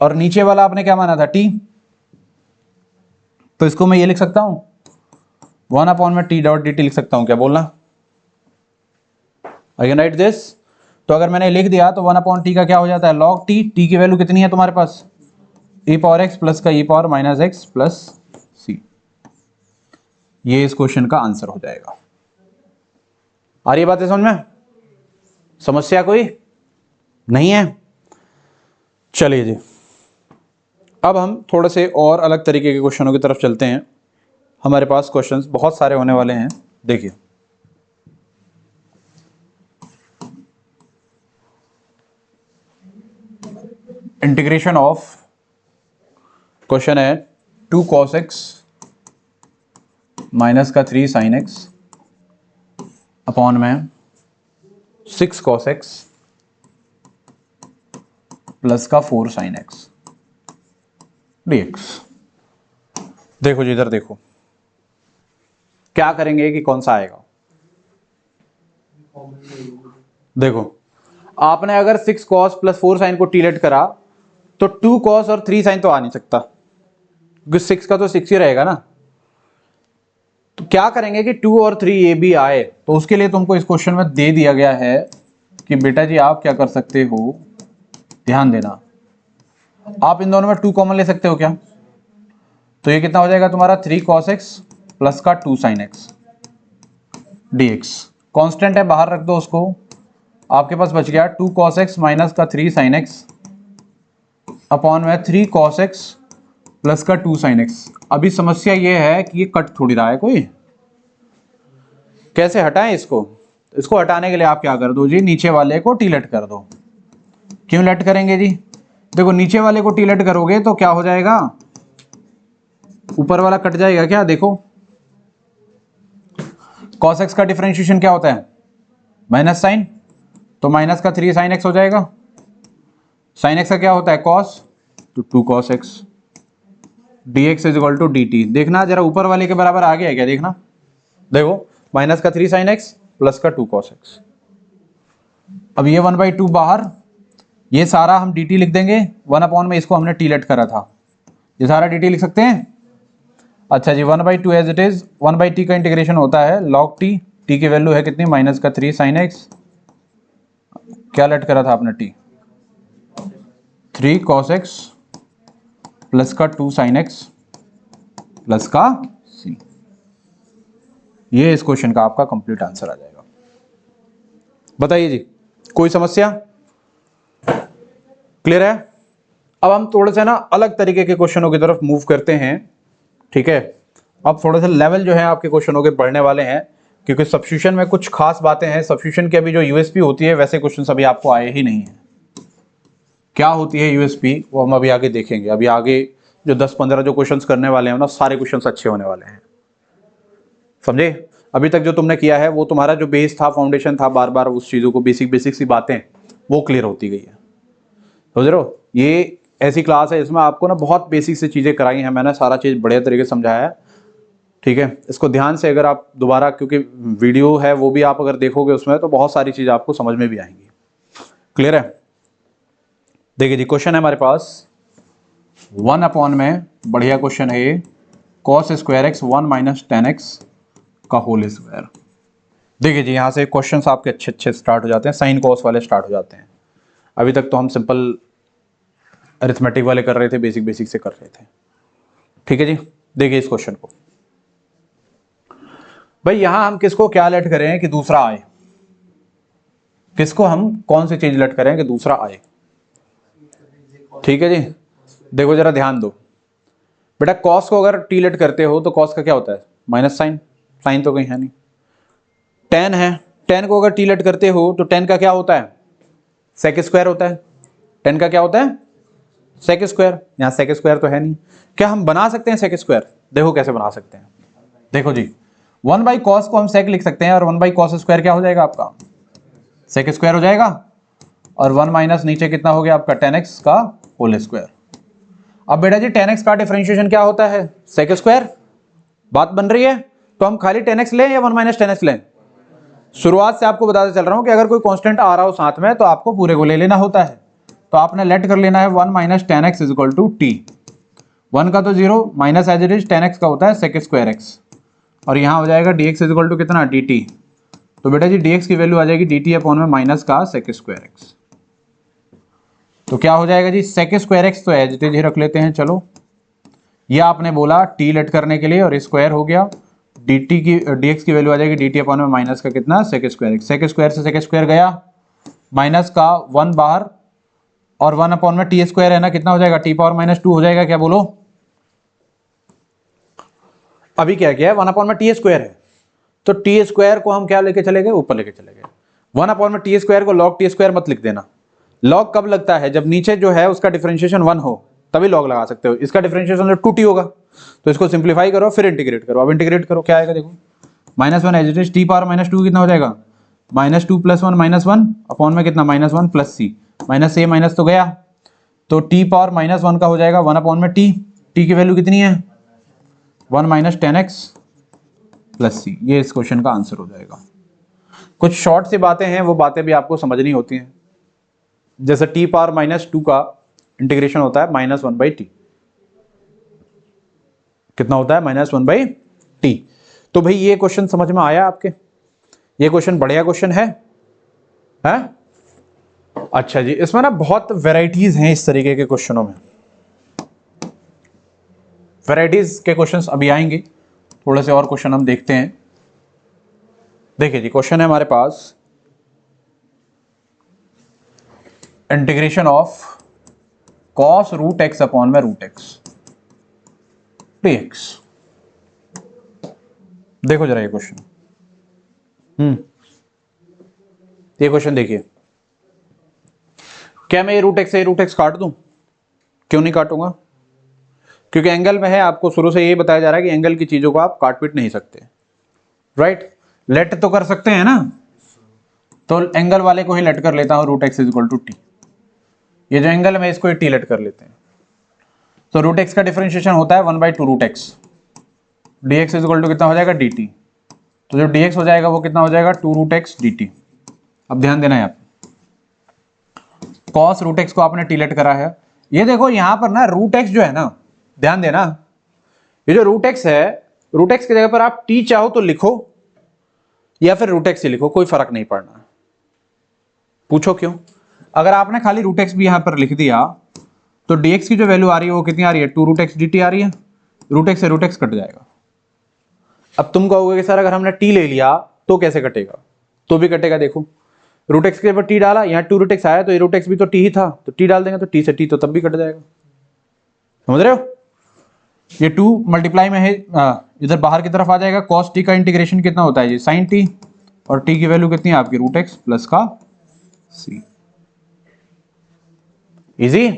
और नीचे वाला आपने क्या माना था, t। तो इसको मैं ये लिख सकता हूं 1 अपॉन में t डॉट dt लिख सकता हूं, क्या बोलना, आई कैन राइट दिस। तो अगर मैंने लिख दिया तो 1 अपॉन t का क्या हो जाता है, log t। t की वैल्यू कितनी है तुम्हारे पास, e पावर x प्लस का e power minus x plus c। ये इस क्वेश्चन का आंसर हो जाएगा। आ रही बात है समझ में, समस्या कोई नहीं है। चलिए जी, अब हम थोड़े से और अलग तरीके के क्वेश्चनों की तरफ चलते हैं। हमारे पास क्वेश्चंस बहुत सारे होने वाले हैं। देखिए इंटीग्रेशन ऑफ, क्वेश्चन है 2 cos x माइनस का 3 sin x अपॉन में 6 cos x प्लस का 4 sin x dx। देखो जी इधर देखो क्या करेंगे कि कौन सा आएगा। देखो आपने अगर 6 cos प्लस 4 sin को टी लेट करा तो 2 cos और 3 sin तो आ नहीं सकता, क्योंकि 6 का तो 6 ही रहेगा ना। तो क्या करेंगे कि 2 और 3 ये भी आए, तो उसके लिए तुमको इस क्वेश्चन में दे दिया गया है कि बेटा जी आप क्या कर सकते हो, ध्यान देना, आप इन दोनों में 2 कॉमन ले सकते हो क्या। तो ये कितना हो जाएगा तुम्हारा 3 cos x प्लस का 2 sin x dx। कांस्टेंट है बाहर रख दो उसको, आपके पास बच गया 2 cos x माइनस का 3 sin x अपॉन में 3 cos x प्लस का 2 sin x। अभी समस्या ये है कि ये कट थोड़ी रहा है कोई, कैसे हटाएं इसको? इसको हटाने के लिए आप क्या कर दो जी, नीचे वाले को टी लेट कर दो। क्यों लेट करेंगे जी? देखो नीचे वाले को टी लेट करोगे तो क्या हो जाएगा, ऊपर वाला कट जाएगा क्या? देखो cos x का डिफरेंशिएशन क्या होता है, माइनस साइन, तो माइनस का 3 sin x हो जाएगा। sin x का क्या होता है cos, तो 2 cos x dx is equal to dt। देखना जरा ऊपर वाले के बराबर आ गया है क्या, देखना, देखो माइनस का 3 sin x प्लस का 2 cos x। अब ये 1/2 बाहर, ये सारा हम dt लिख देंगे, 1 अपॉन में इसको हमने t लेट करा था, ये सारा dt लिख सकते हैं। अच्छा जी 1/2 एज इट इज, 1/t का इंटीग्रेशन होता है log t, t की वैल्यू है कितनी, माइनस का 3 sin x, क्या लेट करा था आपने t, 3 cos x प्लस का 2 sin x प्लस का c। ये इस क्वेश्चन का आपका कंप्लीट आंसर आ जाएगा। बताइए जी, कोई समस्या? क्लियर है? अब हम थोड़े से ना अलग तरीके के क्वेश्चनों की तरफ मूव करते हैं, ठीक है। अब थोड़े से लेवल जो है आपके क्वेश्चनों के बढ़ने वाले हैं, क्योंकि सब्स्टिट्यूशन में कुछ खास बातें हैं। सब्स्टिट्यूशन की अभी जो यूएसपी होती है वैसे क्वेश्चन अभी आपको आए ही नहीं है। क्या होती है यूएसपी वो हम अभी आगे देखेंगे। अभी आगे जो 10-15 जो क्वेश्चंस करने वाले हैं ना, सारे क्वेश्चंस अच्छे होने वाले हैं, समझे। अभी तक जो तुमने किया है वो तुम्हारा जो बेस था, फाउंडेशन था, बार बार उस चीजों को बेसिक सी बातें वो क्लियर होती गई है, समझ रहे हो। ये ऐसी क्लास है इसमें आपको ना बहुत बेसिक से चीजें कराई हैं मैंने, सारा चीज बढ़िया तरीके से समझाया है, ठीक है। इसको ध्यान से अगर आप दोबारा, क्योंकि वीडियो है वो भी आप अगर देखोगे उसमें तो बहुत सारी चीज आपको समझ में भी आएंगी। क्लियर है? देखिए जी, क्वेश्चन है हमारे पास 1 अपॉन में, बढ़िया क्वेश्चन है ये, cos square x 1 minus 10x का होल स्क्वायर। देखिए जी, यहाँ से क्वेश्चंस आपके अच्छे अच्छे स्टार्ट हो जाते हैं, साइन कॉस वाले स्टार्ट हो जाते हैं। अभी तक तो हम सिंपल अरिथमेटिक वाले कर रहे थे, बेसिक बेसिक से कर रहे थे, ठीक है जी। देखिए इस क्वेश्चन को, भाई यहां हम किसको क्या लेट करें कि दूसरा आए, किसको हम कौन सी चीज लेट करें कि दूसरा आए, ठीक है जी। देखो जरा ध्यान दो बेटा, कॉस को अगर टी लेट करते हो तो कॉस का क्या होता है, माइनस साइन, साइन तो कहीं है नहीं। टेन है, टेन को अगर टी लेट करते हो तो टेन का क्या होता है, सेक स्क्वायर होता है। टेन का क्या होता है, सेक स्क्वायर। यहाँ सेक स्क्वायर तो है नहीं, क्या हम बना सकते हैं सेक स्क्वायर? देखो कैसे बना सकते हैं, देखो जी 1 बाई कॉस को हम सेक लिख सकते हैं, और 1 बाई कॉस स्क्वायर क्या हो जाएगा आपका, सेक स्क्वायर हो जाएगा, और 1 माइनस नीचे कितना हो गया आपका 10x का होल स्क्वायर। अब बेटा जी 10x का डिफरेंशिएशन क्या होता है, सेक स्क्वायर। बात बन रही है, तो हम खाली 10x लें या 1 माइनस 10x लें? शुरुआत से आपको बताते चल रहा हूं कि अगर कोई कांस्टेंट आ रहा हो साथ में तो आपको पूरे को ले लेना होता है। तो आपने लेट कर लेना है 1 minus 10x is equal to t. 1 का तो 0 minus as it is 10x का होता है सेक स्क्वायर एक्स, और यहाँ हो जाएगा dx इज इक्वल टू कितना, dt। तो बेटा जी dx की वैल्यू आ जाएगी dt अपॉन में माइनस का सेक स्क्वायर एक्स। तो क्या हो जाएगा जी, सेक स्क्वायर एक्स तो एज इट इज ही रख लेते हैं, चलो। ये आपने बोला टी लेट करने के लिए, और स्क्वायर हो गया, dt की dx की वैल्यू आ जाएगी dt अपॉन में माइनस का कितना, sec square x. Sec square से सेक स्क्वायर गया, माइनस का 1 बाहर, और 1 अपॉन में टी स्क्वायर है ना, कितना हो जाएगा, टी पावर माइनस 2 हो जाएगा, क्या बोलो। अभी क्या किया है, 1 अपॉन में टी स्क्वायर है, तो टी स्क्वायर को हम क्या लेके चले गए, ऊपर लेके चले गए। 1 अपॉन में टी स्क्वायर को लॉग टी स्क्वायर मत लिख देना। लॉग कब लगता है, जब नीचे जो है उसका डिफरेंशिएशन 1 हो, तभी लॉग लगा सकते हो। इसका डिफरेंशिएशन 2t होगा, तो इसको सिंप्लीफाई करो फिर इंटीग्रेट करो। अब इंटीग्रेट करो, क्या आएगा देखो, minus 1 as it is t power minus 2 कितना हो जाएगा, माइनस 2 प्लस 1 माइनस 1 अपॉन में कितना, माइनस 1 प्लस सी, माइनस से माइनस तो गया, तो टी पावर माइनस 1 का हो जाएगा 1 अपॉन में टी। टी की वैल्यू कितनी है, 1 माइनस 10x प्लस सी। ये इस क्वेश्चन का आंसर हो जाएगा। कुछ शॉर्ट सी बातें हैं, वो बातें भी आपको समझनी होती हैं। जैसे टी पावर माइनस 2 का इंटीग्रेशन होता है माइनस 1 बाई टी, कितना होता है, माइनस 1 बाई टी। तो भाई ये क्वेश्चन समझ में आया आपके, ये क्वेश्चन बढ़िया क्वेश्चन है? अच्छा जी, इसमें ना बहुत वेराइटीज हैं इस तरीके के क्वेश्चनों में, वेराइटीज के क्वेश्चंस अभी आएंगे। थोड़े से और क्वेश्चन हम देखते हैं। देखिए जी, क्वेश्चन है हमारे पास, integration of cos root x upon में रूट एक्स। dx। देखो जरा ये क्वेश्चन, ये क्वेश्चन देखिए, क्या मैं ये रूट एक्स काट दूं? क्यों नहीं काटूंगा? क्योंकि एंगल में है, आपको शुरू से यही बताया जा रहा है कि एंगल की चीजों को आप काट पीट नहीं सकते, राइट? लेट तो कर सकते हैं ना, तो एंगल वाले को ही लेट कर लेता हूं, root x is equal to t. ये जो एंगल है इसको टी लेट कर लेते हैं। तो रूट एक्स का डिफरेंशिएशन होता है 1/2 root x, d x is equal to कितना हो जाएगा, डी टी। तो जो डी एक्स हो जाएगा वो कितना हो जाएगा, 2 रूट एक्स डी टी। अब ध्यान देना है आप, कॉस रूट एक्स को आपने टी लेट करा है। ये देखो यहां पर ना रूट एक्स जो है ना, ध्यान देना, ये जो रूट एक्स है, रूट एक्स की जगह पर आप टी चाहो तो लिखो या फिर रूट एक्स ही लिखो, कोई फर्क नहीं पड़ना। पूछो क्यों? अगर आपने खाली रूट एक्स भी यहां पर लिख दिया तो dx की जो वैल्यू आ रही है वो कितनी आ रही है, 2 रूट एक्स dt आ रही है, रूट एक्स से रूट एक्स कट जाएगा। अब तुम कहोगे कि सर अगर हमने t ले लिया तो कैसे कटेगा? तो भी कटेगा। देखो रूट एक्स के ऊपर t डाला, यहाँ 2 रूट एक्स आया तो ये रूट एक्स भी तो t ही था, तो t डाल देंगे तो t से t तो तब भी कट जाएगा। समझ रहे हो? ये 2 मल्टीप्लाई में है, इधर बाहर की तरफ आ जाएगा। cos t का इंटीग्रेशन कितना होता है, ये sin t, और t की वैल्यू कितनी है आपकी, रूट एक्स प्लस का c। इजी,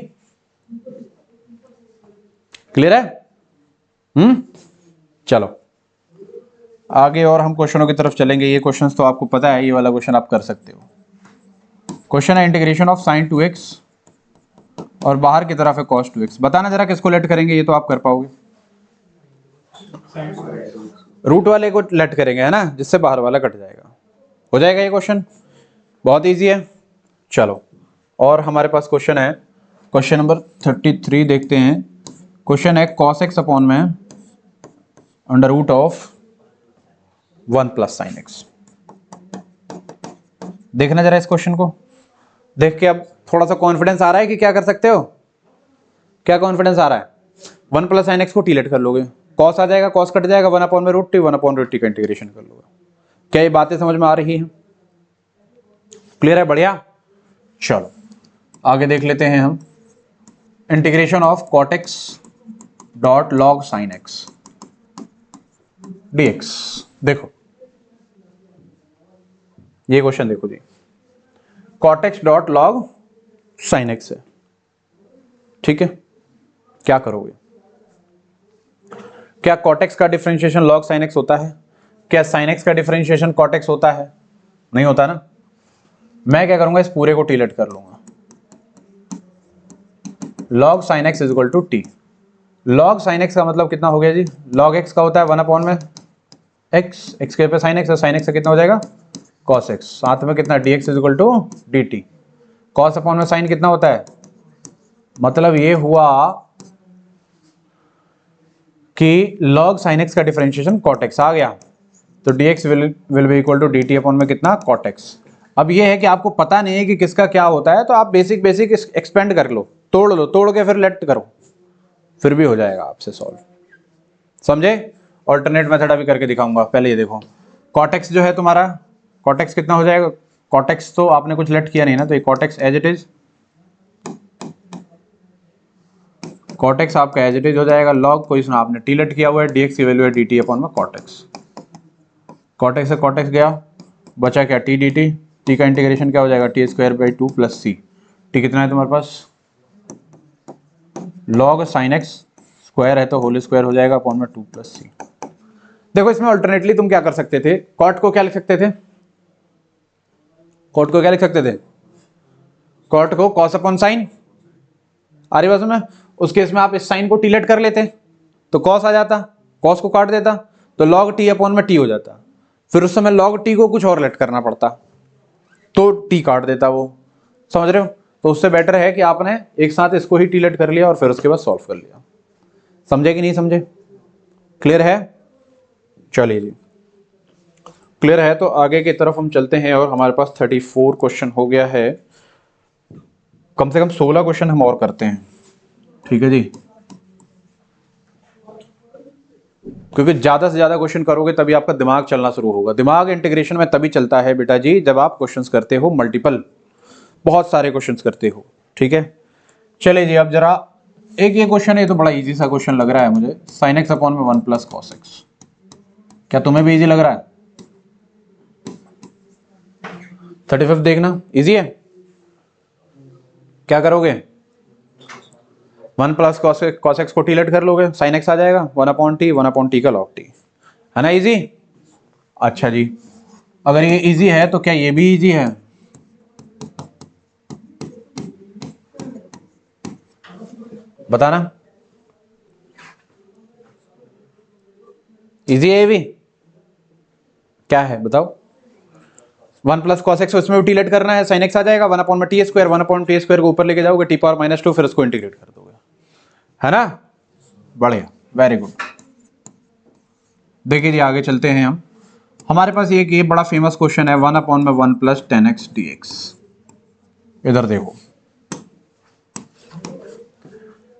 क्लियर है? चलो आगे और हम क्वेश्चनों की तरफ चलेंगे। ये क्वेश्चंस तो आपको पता है, ये वाला क्वेश्चन आप कर सकते हो। क्वेश्चन है इंटीग्रेशन ऑफ sin 2x और बाहर की तरफ है cos 2x। बताना जरा किसको लेट करेंगे, ये तो आप कर पाओगे। रूट वाले को लेट करेंगे, है ना, जिससे बाहर वाला कट जाएगा। हो जाएगा ये क्वेश्चन, बहुत ईजी है। चलो और हमारे पास क्वेश्चन है, क्वेश्चन नंबर 33 देखते हैं। क्वेश्चन है cos x अपॉन में under root of 1 plus sine x. देखना जरा इस क्वेश्चन को, देख के अब थोड़ा सा कॉन्फिडेंस आ रहा है कि क्या कर सकते हो? क्या कॉन्फिडेंस आ रहा है? 1 प्लस साइन एक्स को टी लेट कर लोगे, कॉस आ जाएगा, कॉस कट जाएगा, 1 अपॉन में root t, 1 upon root t का इंटीग्रेशन कर लोगे। क्या ये बातें समझ में आ रही हैं? क्लियर है? बढ़िया। चलो आगे देख लेते हैं हम, integration of cot x dot log sine x dx। देखो ये क्वेश्चन देखो जी, cot x dot log sine x है, ठीक है? क्या करोगे? क्या cot x का डिफरेंशिएशन log sin x होता है? क्या sin x का डिफरेंशिएशन cot x होता है? नहीं होता ना। मैं क्या करूंगा, इस पूरे को टी लेट कर लूंगा, log sin x is equal to t. log sin x का मतलब कितना हो गया जी, log x का होता है 1 अपॉन में x, x के पे sin x, sin x का कितना हो जाएगा, cos x, साथ में कितना dx is equal to dt। cos upon में sin कितना होता है, मतलब ये हुआ कि log sin x का डिफरेंशिएशन cot x आ गया, तो dx will be equal to dt upon में कितना, cot x। अब ये है कि आपको पता नहीं है कि किसका क्या होता है, तो आप बेसिक एक्सपेंड कर लो, तोड़ लो, तोड़ के फिर लेट करो, फिर भी हो जाएगा आपसे सॉल्व। समझे? ऑल्टरनेट मेथड अभी करके दिखाऊंगा। पहले ये देखो, cot x जो है तुम्हारा, cot x कितना हो जाएगा, cot x तो आपने कुछ लेट किया नहीं ना, तो ये cot x as it is, cot x आपका एज इट इज हो जाएगा। log को इसमें आपने टी लेट किया हुआ है, dx की वैल्यू है dt अपॉन में cot x। cot x से cot x गया, बचा क्या, t dt, t का इंटीग्रेशन क्या हो जाएगा, t square by 2 plus c। t कितना है तुम्हारे पास, log sin x स्क्वायर है तो होल स्क्वायर हो जाएगा अपॉन में 2 प्लस c। देखो इसमें अल्टरनेटली तुम क्या कर सकते थे, cot को क्या लिख सकते थे, cot को क्या लिख सकते थे, cot को cos अपॉन साइन, आ रही बात में, उस केस में आप इस साइन को टी लेट कर लेते तो cos आ जाता, cos को काट देता तो log t अपॉन में t हो जाता, फिर उस समय log t को कुछ और लेट करना पड़ता तो t काट देता वो। समझ रहे हो? तो उससे बेटर है कि आपने एक साथ इसको ही टी लेट कर लिया और फिर उसके बाद सॉल्व कर लिया। समझे कि नहीं समझे? क्लियर है? चलिए जी, क्लियर है तो आगे की तरफ हम चलते हैं और हमारे पास 34 क्वेश्चन हो गया है, कम से कम 16 क्वेश्चन हम और करते हैं, ठीक है जी? क्योंकि ज्यादा से ज्यादा क्वेश्चन करोगे तभी आपका दिमाग चलना शुरू होगा। दिमाग इंटीग्रेशन में तभी चलता है बेटा जी जब आप क्वेश्चंस करते हो मल्टीपल, बहुत सारे क्वेश्चंस करते हो, ठीक है? चले जी अब जरा एक ये क्वेश्चन है, ये तो बड़ा इजी सा क्वेश्चन लग रहा है मुझे, साइन एक्स अपॉन में 1 प्लस कॉस एक्स। क्या तुम्हें भी इजी लग रहा है? 35 देखना इजी है। क्या करोगे? 1 प्लस कॉस एक्स को टी लेट कर लोगे, साइन एक्स आ जाएगा 1/t का log t, है ना इजी। अच्छा जी, अगर ये इजी है तो क्या ये भी इजी है? बताना, इजी है ये भी? क्या है बताओ? 1 प्लस कॉस एक्स, उसमें भी टी लेट करना है, साइन एक्स आ जाएगा 1/t², 1/t² को ऊपर लेके जाओगे t⁻², फिर उसको इंटीग्रेट कर दोगे, है ना। बढ़िया, वेरी गुड। देखिए जी आगे चलते हैं हम। हमारे पास ये बड़ा फेमस क्वेश्चन है 1/1 प्लस 10x dx। इधर देखो,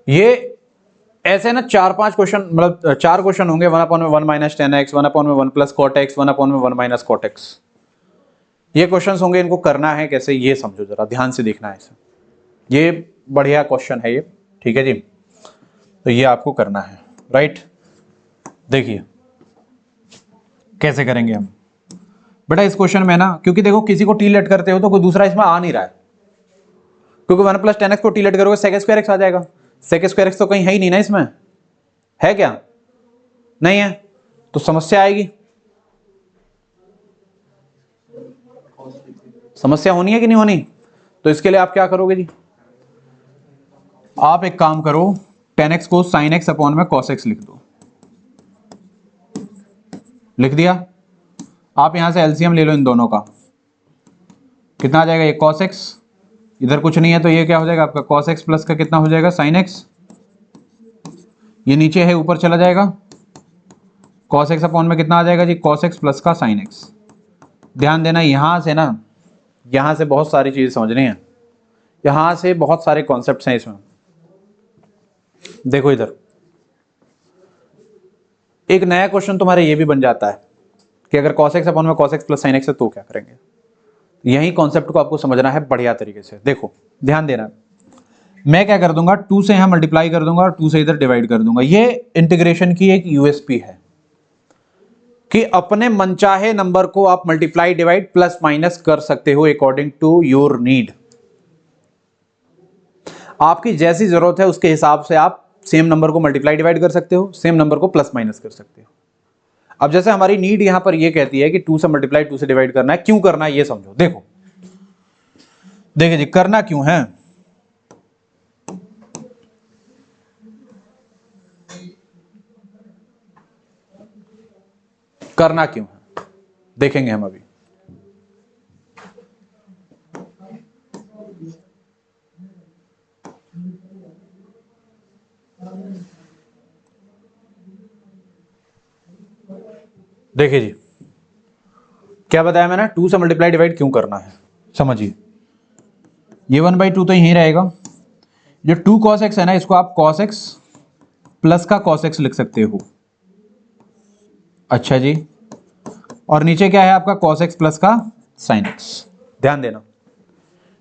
ये ऐसे ना 4-5 क्वेश्चन, मतलब 4 क्वेश्चन होंगे 1/1 minus 10x, 1/1 plus cot x, 1/1 minus cot x. ये क्वेश्चंस होंगे, इनको करना है कैसे ये समझो, जरा ध्यान से देखना है इसे। ये बढ़िया क्वेश्चन है ये, ठीक है जी। तो ये आपको करना है, राइट। देखिए कैसे करेंगे हम बेटा इस क्वेश्चन में ना, क्योंकि देखो किसी को टी लेट करते हो तो कोई दूसरा इसमें आ नहीं रहा है, क्योंकि 1 प्लस 10x को टी लेट करोगे sec² x आ जाएगा। sec² x तो कहीं है ही नहीं ना, इसमें है क्या? नहीं है, तो समस्या आएगी। समस्या होनी है कि नहीं होनी? तो इसके लिए आप क्या करोगे जी, आप एक काम करो, 10x को sin x अपॉन में cos x लिख दो। लिख दिया। आप यहां से एलसीएम ले लो इन दोनों का, कितना आ जाएगा? ये cos x, इधर कुछ नहीं है तो ये क्या हो जाएगा आपका cos x प्लस का कितना हो जाएगा sin x, ये नीचे है ऊपर चला जाएगा, cos x अपॉन में कितना आ जाएगा जी cos x प्लस का sin x। ध्यान देना यहां से ना, यहां से बहुत सारी चीजें समझनी है, यहां से बहुत सारे कॉन्सेप्ट्स हैं इसमें। देखो इधर एक नया क्वेश्चन तुम्हारे ये भी बन जाता है कि अगर cos x अपॉन में cos x plus sin x है तो क्या करेंगे। यही कॉन्सेप्ट को आपको समझना है बढ़िया तरीके से। देखो ध्यान देना, मैं क्या कर दूंगा, 2 से यहां मल्टीप्लाई कर दूंगा और 2 से इधर डिवाइड कर दूंगा। ये इंटीग्रेशन की एक यूएसपी है कि अपने मनचाहे नंबर को आप मल्टीप्लाई, डिवाइड, प्लस माइनस कर सकते हो अकॉर्डिंग टू योर नीड। आपकी जैसी जरूरत है उसके हिसाब से आप सेम नंबर को मल्टीप्लाई, डिवाइड कर सकते हो, सेम नंबर को प्लस माइनस कर सकते हो। अब जैसे हमारी नीड यहां पर ये कहती है कि 2 से मल्टीप्लाई 2 से डिवाइड करना है, क्यों करना है ये समझो। देखो देखिए जी, करना क्यों है, करना क्यों है देखेंगे हम अभी। देखिए जी क्या बताया मैंने, 2 से मल्टीप्लाई डिवाइड क्यों करना है समझिए। ये 1/2 तो यहीं रहेगा, जो 2 cos x है ना, इसको आप cos x प्लस का cos x लिख सकते हो। अच्छा जी, और नीचे क्या है आपका cos x प्लस का sin x। ध्यान देना,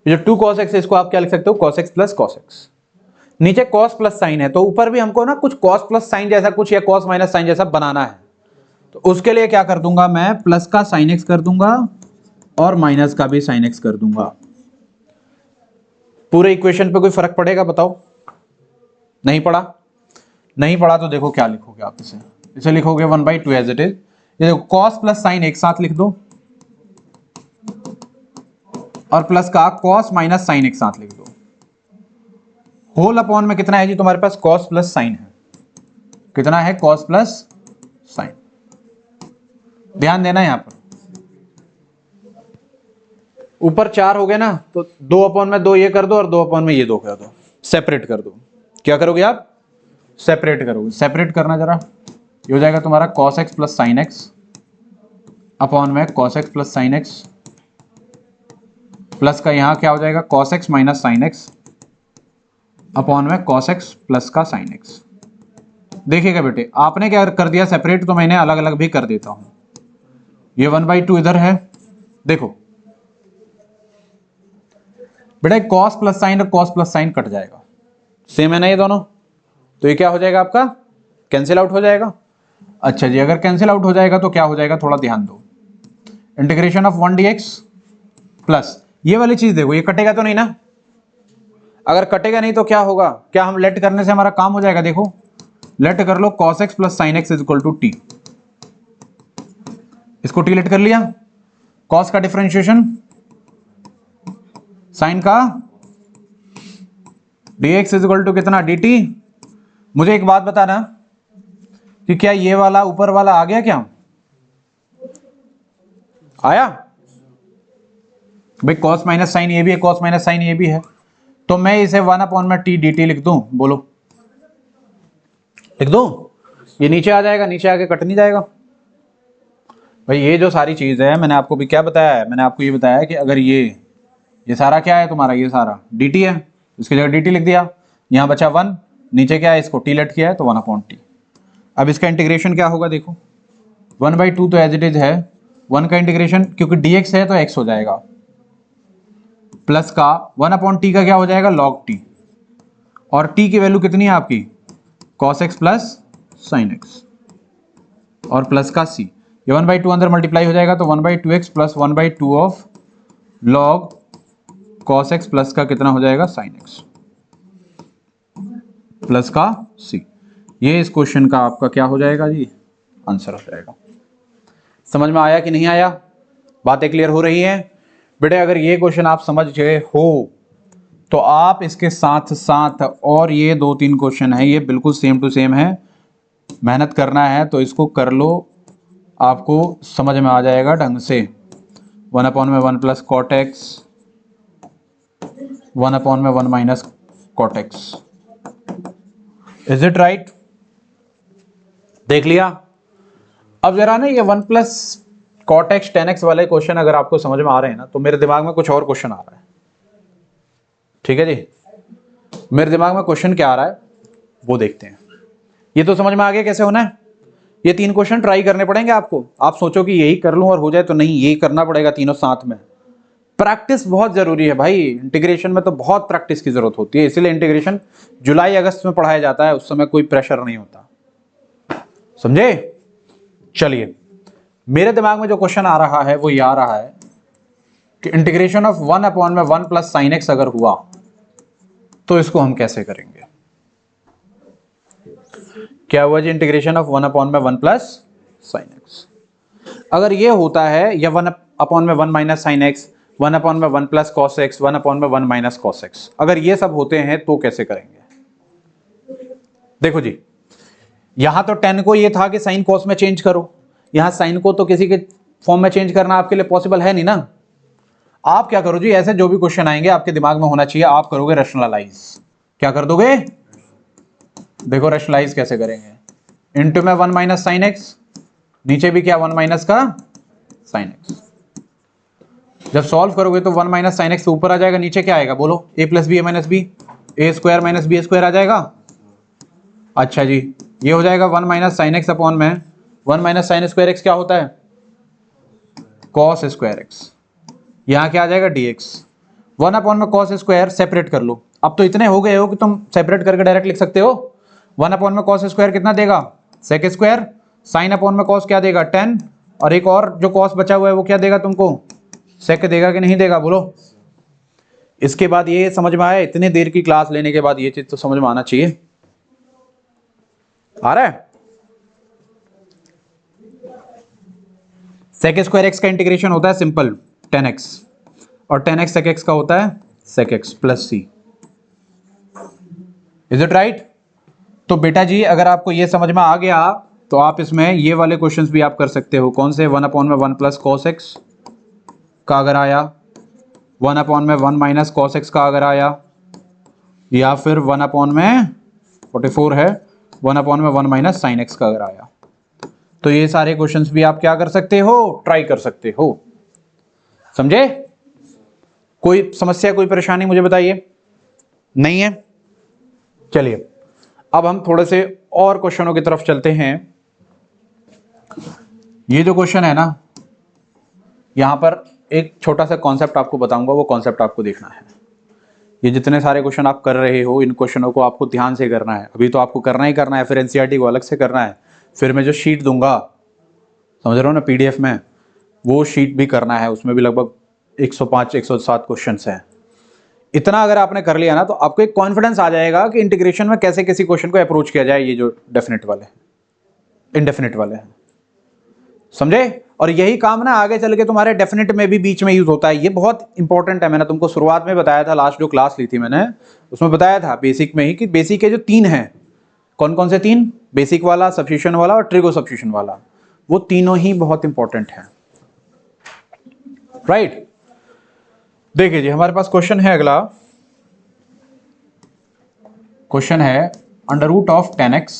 ये जो 2 cos x है इसको आप क्या लिख सकते हो, cos x plus cos x। नीचे cos प्लस साइन है, तो ऊपर भी हमको ना कुछ cos प्लस साइन जैसा कुछ या cos माइनस साइन जैसा बनाना है, तो उसके लिए क्या कर दूंगा मैं, प्लस का sin x कर दूंगा और माइनस का भी sin x कर दूंगा। पूरे इक्वेशन पे कोई फर्क पड़ेगा बताओ? नहीं पड़ा? नहीं पड़ा तो देखो क्या लिखोगे आप, इसे लिखोगे 1/2 एज इट इज। ये देखो cos प्लस साइन एक साथ लिख दो और प्लस का cos माइनस साइन एक साथ लिख दो। होल अपॉन में कितना है जी तुम्हारे पास, cos प्लस साइन है, कितना है cos प्लस साइन। ध्यान देना यहां पर, ऊपर 4 हो गए ना, तो 2/2 ये कर दो और 2/में ये 2 कर दो, सेपरेट कर दो। क्या करोगे आप, सेपरेट करोगे। सेपरेट करना जरा, ये हो जाएगा तुम्हारा cos x plus sine x upon में cos x plus sine x, plus का यहां क्या हो जाएगा cos x minus sine x upon में cos x प्लस का साइन एक्स। देखिएगा बेटे, आपने क्या कर दिया सेपरेट, तो मैंने अलग अलग भी कर देता हूं। ये 1/2 इधर है, देखो बेटा cos प्लस साइन और cos प्लस साइन कट जाएगा, सेम है ना ये दोनों, तो ये क्या हो जाएगा आपका, कैंसिल आउट हो जाएगा। अच्छा जी, अगर कैंसिल आउट हो जाएगा तो क्या हो जाएगा, थोड़ा ध्यान दो। इंटीग्रेशन ऑफ 1 dx प्लस ये वाली चीज देखो, ये कटेगा तो नहीं ना, अगर कटेगा नहीं तो क्या होगा, क्या हम लेट करने से हमारा काम हो जाएगा, देखो लेट कर लो cos x plus sine x is equal to t, इसको टी लेट कर लिया, cos का डिफरेंशिएशन साइन का dx इज इक्वल टू कितना dt। मुझे एक बात बताना कि क्या ये वाला ऊपर वाला आ गया, क्या आया भाई, cos माइनस साइन ये भी है, cos माइनस साइन ये भी है, तो मैं इसे 1/t dt लिख दूं, बोलो लिख दूं, ये नीचे आ जाएगा, नीचे आके कट नहीं जाएगा। भाई ये जो सारी चीज है मैंने आपको भी क्या बताया है, मैंने आपको ये बताया कि अगर ये सारा क्या है तुम्हारा, ये सारा dt है, इसकी जगह dt लिख दिया, यहाँ बचा 1, नीचे क्या है, इसको t लेट किया है तो 1/t। अब इसका इंटीग्रेशन क्या होगा, देखो 1/2 तो एज इट इज है, 1 का इंटीग्रेशन क्योंकि dx है तो x हो जाएगा, प्लस का 1/t का क्या हो जाएगा log t, और t की वैल्यू कितनी है आपकी cos x plus sin x, और प्लस का c, ये 1/2 अंदर मल्टीप्लाई हो जाएगा तो 1/2x plus 1/2 of log cos x plus का कितना हो जाएगा sin x प्लस का c। ये इस क्वेश्चन का आपका क्या हो जाएगा जी, आंसर हो जाएगा। समझ में आया कि नहीं आया, बातें क्लियर हो रही हैं बेटे। अगर ये क्वेश्चन आप समझ गए हो तो आप इसके साथ साथ और ये 2-3 क्वेश्चन है, ये बिल्कुल सेम टू सेम है, मेहनत करना है तो इसको कर लो, आपको समझ में आ जाएगा ढंग से। 1/1 plus cot x, 1/1 minus cot x, is it right, देख लिया। अब जरा ना ये 1 plus cot x ten x वाले क्वेश्चन अगर आपको समझ में आ रहे हैं ना, तो मेरे दिमाग में कुछ और क्वेश्चन आ रहा है, ठीक है जी, मेरे दिमाग में क्वेश्चन क्या आ रहा है वो देखते हैं। ये तो समझ में आ गया कैसे होना है, ये 3 क्वेश्चन ट्राई करने पड़ेंगे आपको। आप सोचो कि यही कर लूं और हो जाए, तो नहीं, यही करना पड़ेगा तीनों साथ में। प्रैक्टिस बहुत जरूरी है भाई, इंटीग्रेशन में तो बहुत प्रैक्टिस की जरूरत होती है, इसीलिए इंटीग्रेशन जुलाई अगस्त में पढ़ाया जाता है, उस समय कोई प्रेशर नहीं होता, समझे। चलिए, मेरे दिमाग में जो क्वेश्चन आ रहा है वो ये आ रहा है कि integration of 1/1 plus sine x अगर हुआ तो इसको हम कैसे करेंगे। क्या हुआ जी, integration of 1/1 plus sine x अगर ये होता है, या 1/1 minus sine x, 1/1 plus cos x, 1/1 minus cos x, अगर ये सब होते हैं तो कैसे करेंगे। देखो जी, यहां तो टेन को ये था कि साइन कॉस में चेंज करो, यहां साइन को तो किसी के फॉर्म में चेंज करना आपके लिए पॉसिबल है नहीं ना। आप क्या करो जी, ऐसे जो भी क्वेश्चन आएंगे आपके दिमाग में होना चाहिए, आप करोगे रैशनलाइज। क्या कर दोगे, देखो रैशनलाइज कैसे करेंगे। इनटू में 1 माइनस साइन एक्स, नीचे भी क्या 1 माइनस का साइन एक्स। जब सॉल्व करोगे तो 1 माइनस साइन एक्स ऊपर आ जाएगा, नीचे क्या आएगा बोलो, ए प्लस बी ए माइनस बी, ए स्क्वायर माइनस बी स्क्वायर आ जाएगा। अच्छा जी, ये हो जाएगा 1 माइनस साइन एक्स अपॉन में 1 माइनस साइन स्क्वायर एक्स, क्या होता है कॉस स्क्वायर एक्स, यहाँ क्या आ जाएगा dx। 1/में कॉस स्क्वायर सेपरेट कर लो, अब तो इतने हो गए हो कि तुम सेपरेट करके डायरेक्ट लिख सकते हो। 1/में कॉस स्क्वायर कितना देगा सेक स्क्वायर, साइन अपॉन में कॉस क्या देगा 10, और एक और जो कॉस बचा हुआ है वो क्या देगा तुमको, सेक देगा कि नहीं देगा बोलो। इसके बाद ये समझ में आया, इतने देर की क्लास लेने के बाद ये चीज तो समझ में आना चाहिए, आ रहा है। सेक स्क्वायर एक्स का इंटीग्रेशन होता है सिंपल 10x, और 10x सेक एक्स का होता है sec x plus c, is it right. तो बेटा जी अगर आपको ये समझ में आ गया तो आप इसमें ये वाले क्वेश्चंस भी आप कर सकते हो। कौन से, 1/1 प्लस कॉस एक्स का अगर आया, 1/1 माइनस कॉस एक्स का अगर आया, या फिर 1/44 है 1/1 माइनस साइन एक्स का अगर आया, तो ये सारे क्वेश्चंस भी आप क्या कर सकते हो, ट्राई कर सकते हो, समझे। कोई समस्या कोई परेशानी मुझे बताइए, नहीं है। चलिए अब हम थोड़े से और क्वेश्चनों की तरफ चलते हैं। ये जो क्वेश्चन है ना, यहां पर एक छोटा सा कॉन्सेप्ट आपको बताऊंगा, वो कॉन्सेप्ट आपको देखना है। ये जितने सारे क्वेश्चन आप कर रहे हो, इन क्वेश्चनों को आपको ध्यान से करना है। अभी तो आपको करना ही करना है, फिर एनसीईआरटी को अलग से करना है, फिर मैं जो शीट दूंगा, समझ रहे हो ना, पीडीएफ में, वो शीट भी करना है, उसमें भी लगभग 105 107 क्वेश्चंस हैं। इतना अगर आपने कर लिया ना तो आपको एक कॉन्फिडेंस आ जाएगा कि इंटीग्रेशन में कैसे किसी क्वेश्चन को अप्रोच किया जाए, ये जो डेफिनेट वाले हैं, इनडेफिनेट वाले हैं, समझे। और यही काम ना आगे चल के तुम्हारे डेफिनेट में भी बीच में यूज होता है। ये बहुत इंपॉर्टेंट है। मैंने तुमको शुरुआत में बताया था, लास्ट जो क्लास ली थी मैंने उसमें बताया था बेसिक में ही, कि बेसिक के जो 3 हैं, कौन कौन से 3, बेसिक वाला, सब्स्टिट्यूशन वाला और ट्रिगो सब्स्टिट्यूशन वाला, वो तीनों ही बहुत इंपॉर्टेंट है, राइट। देखिए जी, हमारे पास क्वेश्चन है अगला। क्वेश्चन है under root of 10x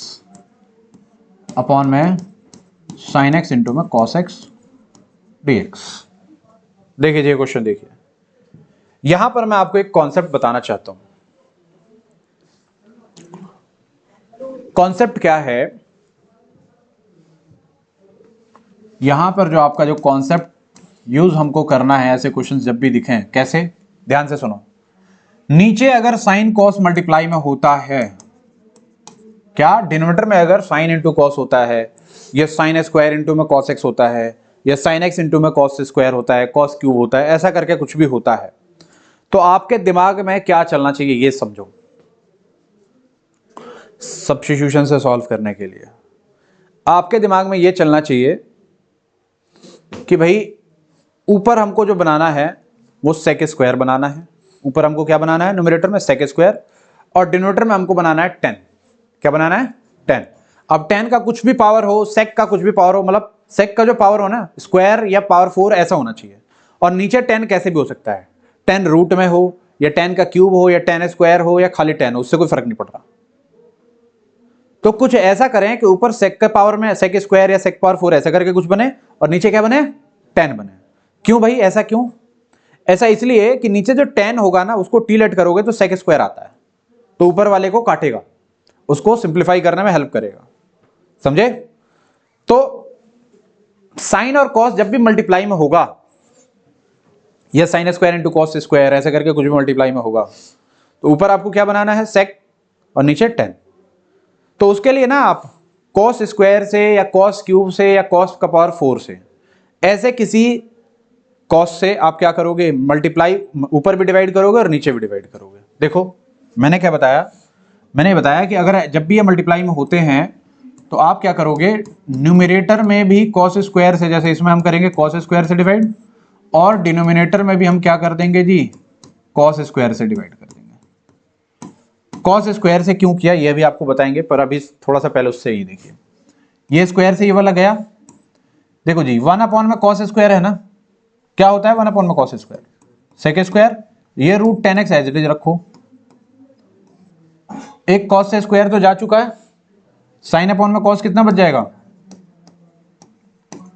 upon में sin x इंटू में cos x dx। देखिए जी क्वेश्चन, देखिए यहां पर मैं आपको एक कॉन्सेप्ट बताना चाहता हूं। कॉन्सेप्ट क्या है, यहां पर जो आपका जो कॉन्सेप्ट यूज हमको करना है ऐसे क्वेश्चन जब भी दिखें, कैसे, ध्यान से सुनो। नीचे अगर साइन कॉस मल्टीप्लाई में होता है, क्या डिनोमिनेटर में अगर साइन इंटू कॉस होता है, या साइन स्क्वायर इंटू में कॉस एक्स होता है, या साइन एक्स इंटू में कॉस स्क्वायर होता है, कॉस क्यूब होता है, ऐसा करके कुछ भी होता है, तो आपके दिमाग में क्या चलना चाहिए ये समझो। सब्स्टिट्यूशन से सॉल्व करने के लिए आपके दिमाग में ये चलना चाहिए कि भाई ऊपर हमको जो बनाना है वो सेक स्क्वायर बनाना है। ऊपर हमको क्या बनाना है, न्यूमरेटर में सेक स्क्वायर, और डिनोमिनेटर में हमको बनाना है 10। क्या बनाना है, 10। अब 10 का कुछ भी पावर हो, सेक का कुछ भी पावर हो, मतलब सेक का जो पावर हो ना, स्क्वायर या पावर 4 ऐसा होना चाहिए। और नीचे 10 कैसे भी हो सकता है, 10 रूट में हो, या 10 का क्यूब हो, या 10 स्क्वायर हो, या खाली 10 हो, उससे कोई फर्क नहीं पड़ रहा। तो कुछ ऐसा करें कि ऊपर सेक के पावर में सेक स्क्वायर या सेक पावर 4 ऐसा करके कुछ बने, और नीचे क्या बने, 10 बने। क्यों भाई, ऐसा क्यों? ऐसा इसलिए कि नीचे जो 10 होगा ना, उसको टी लेट करोगे तो सेक स्क्वायर आता है, तो ऊपर वाले को काटेगा, उसको सिंप्लीफाई करने में हेल्प करेगा, समझे। तो साइन और कॉस जब भी मल्टीप्लाई में होगा, या sine square into cos square ऐसा करके कुछ भी मल्टीप्लाई में होगा, तो ऊपर आपको क्या बनाना है, सेक, और नीचे 10। तो उसके लिए ना आप कॉस स्क्वायर से या कॉस क्यूब से या कॉस का पावर 4 से, ऐसे किसी कॉस से आप क्या करोगे, मल्टीप्लाई, ऊपर भी डिवाइड करोगे और नीचे भी डिवाइड करोगे। देखो मैंने क्या बताया, मैंने बताया कि अगर जब भी ये मल्टीप्लाई में होते हैं तो आप क्या करोगे, न्यूमरेटर में भी कॉस स्क्वायर से, जैसे इसमें हम करेंगे कॉस स्क्वायर से डिवाइड, और डिनोमिनेटर में भी हम क्या कर देंगे जी, कॉस स्क्वायर से डिवाइड कर देंगे। कॉस स्क्वायर से क्यों किया ये भी आपको बताएंगे, पर अभी थोड़ा सा पहले उससे ही देखिए। ये स्क्वायर से ये वाला गया, देखो जी 1 अपॉन में कॉस स्क्वायर है ना, क्या होता है 1 अपॉन में कॉस स्क्वायर, सेक स्क्वायर, ये root 10x as it is रखो। एक कॉस से स्क्वायर तो जा चुका है, साइन अपॉन में कॉस कितना बच जाएगा,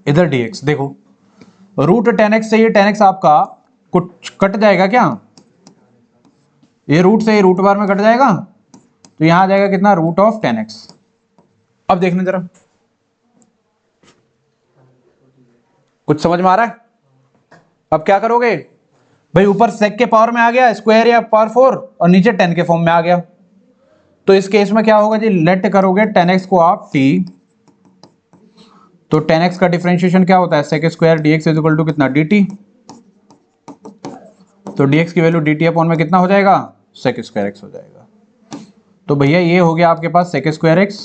इधर dx। देखो रूट 10x से ये 10x आपका कुछ कट जाएगा क्या, ये रूट से ये रूट बार में कट जाएगा, तो यहां आ जाएगा कितना, रूट ऑफ 10x। अब देखने जरा, कुछ समझ में आ रहा है। अब क्या करोगे भाई, ऊपर सेक के पावर में आ गया स्क्वायर या पावर 4, और नीचे 10 के फॉर्म में आ गया, तो इस केस में क्या होगा जी, लेट करोगे 10x को आप t, तो 10x का डिफरेंशिएशन क्या होता है, sec square dx is equal to कितना, dt। तो dx की वैल्यू dt अपॉन में कितना हो जाएगा, सेक स्क्वायर x हो जाएगा। तो भैया ये हो गया आपके पास सेक स्क्वायर x,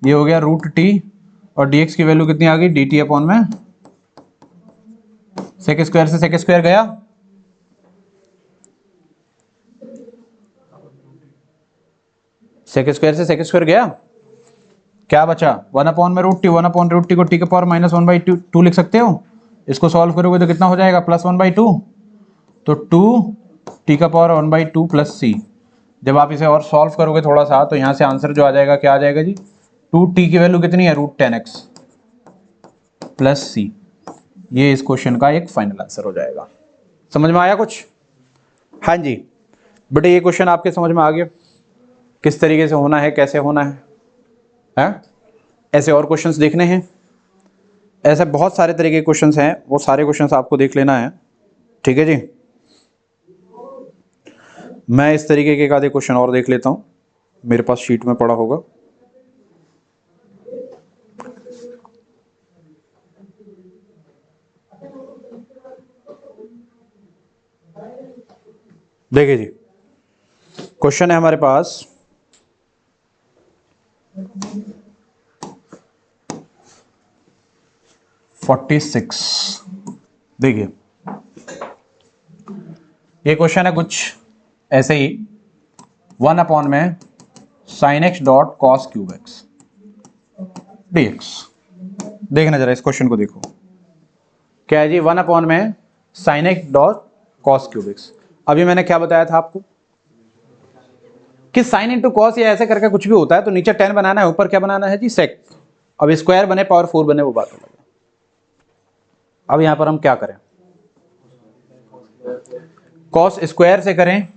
ये हो गया रूट t, और dx की वैल्यू कितनी आ गई, dt अपॉन में सेक स्क्वायर से सेक स्क्वायर गया, सेक स्क्वायर से सेक स्क्वायर गया, क्या बचा, 1 अपॉन में root t, 1 upon root t को टी के पावर माइनस 1/2 लिख सकते हो। इसको सॉल्व करोगे तो कितना हो जाएगा, प्लस 1/2, तो 2 टी का पावर 1/2 प्लस सी। जब आप इसे और सॉल्व करोगे थोड़ा सा, तो यहां से आंसर जो आ जाएगा, क्या आ जाएगा जी, 2t की वैल्यू कितनी है, रूट 10x प्लस सी। ये इस क्वेश्चन का एक फाइनल आंसर हो जाएगा। समझ में आया कुछ, हाँ जी बेटे, ये क्वेश्चन आपके समझ में आ गया किस तरीके से होना है, कैसे होना है? ऐसे और क्वेश्चंस देखने हैं, ऐसे बहुत सारे तरीके के क्वेश्चंस हैं, वो सारे क्वेश्चंस आपको देख लेना है, ठीक है जी। मैं इस तरीके के एक आधे क्वेश्चन और देख लेता हूं, मेरे पास शीट में पड़ा होगा। देखिए जी, क्वेश्चन है हमारे पास 46। देखिए ये क्वेश्चन है कुछ ऐसे ही, 1 में sin x dot cos cube x dx। देखना जरा इस क्वेश्चन को देखो, क्या है जी, 1 में sin x dot cos cube x. अभी मैंने क्या बताया था आपको कि साइन इंटू कॉस या ऐसे करके कुछ भी होता है तो नीचे 10 बनाना है, ऊपर क्या बनाना है जी, सेक। अब स्क्वायर बने पावर 4 बने वो बात अलग है। अब यहां पर हम क्या करें, कॉस स्क्वायर से करें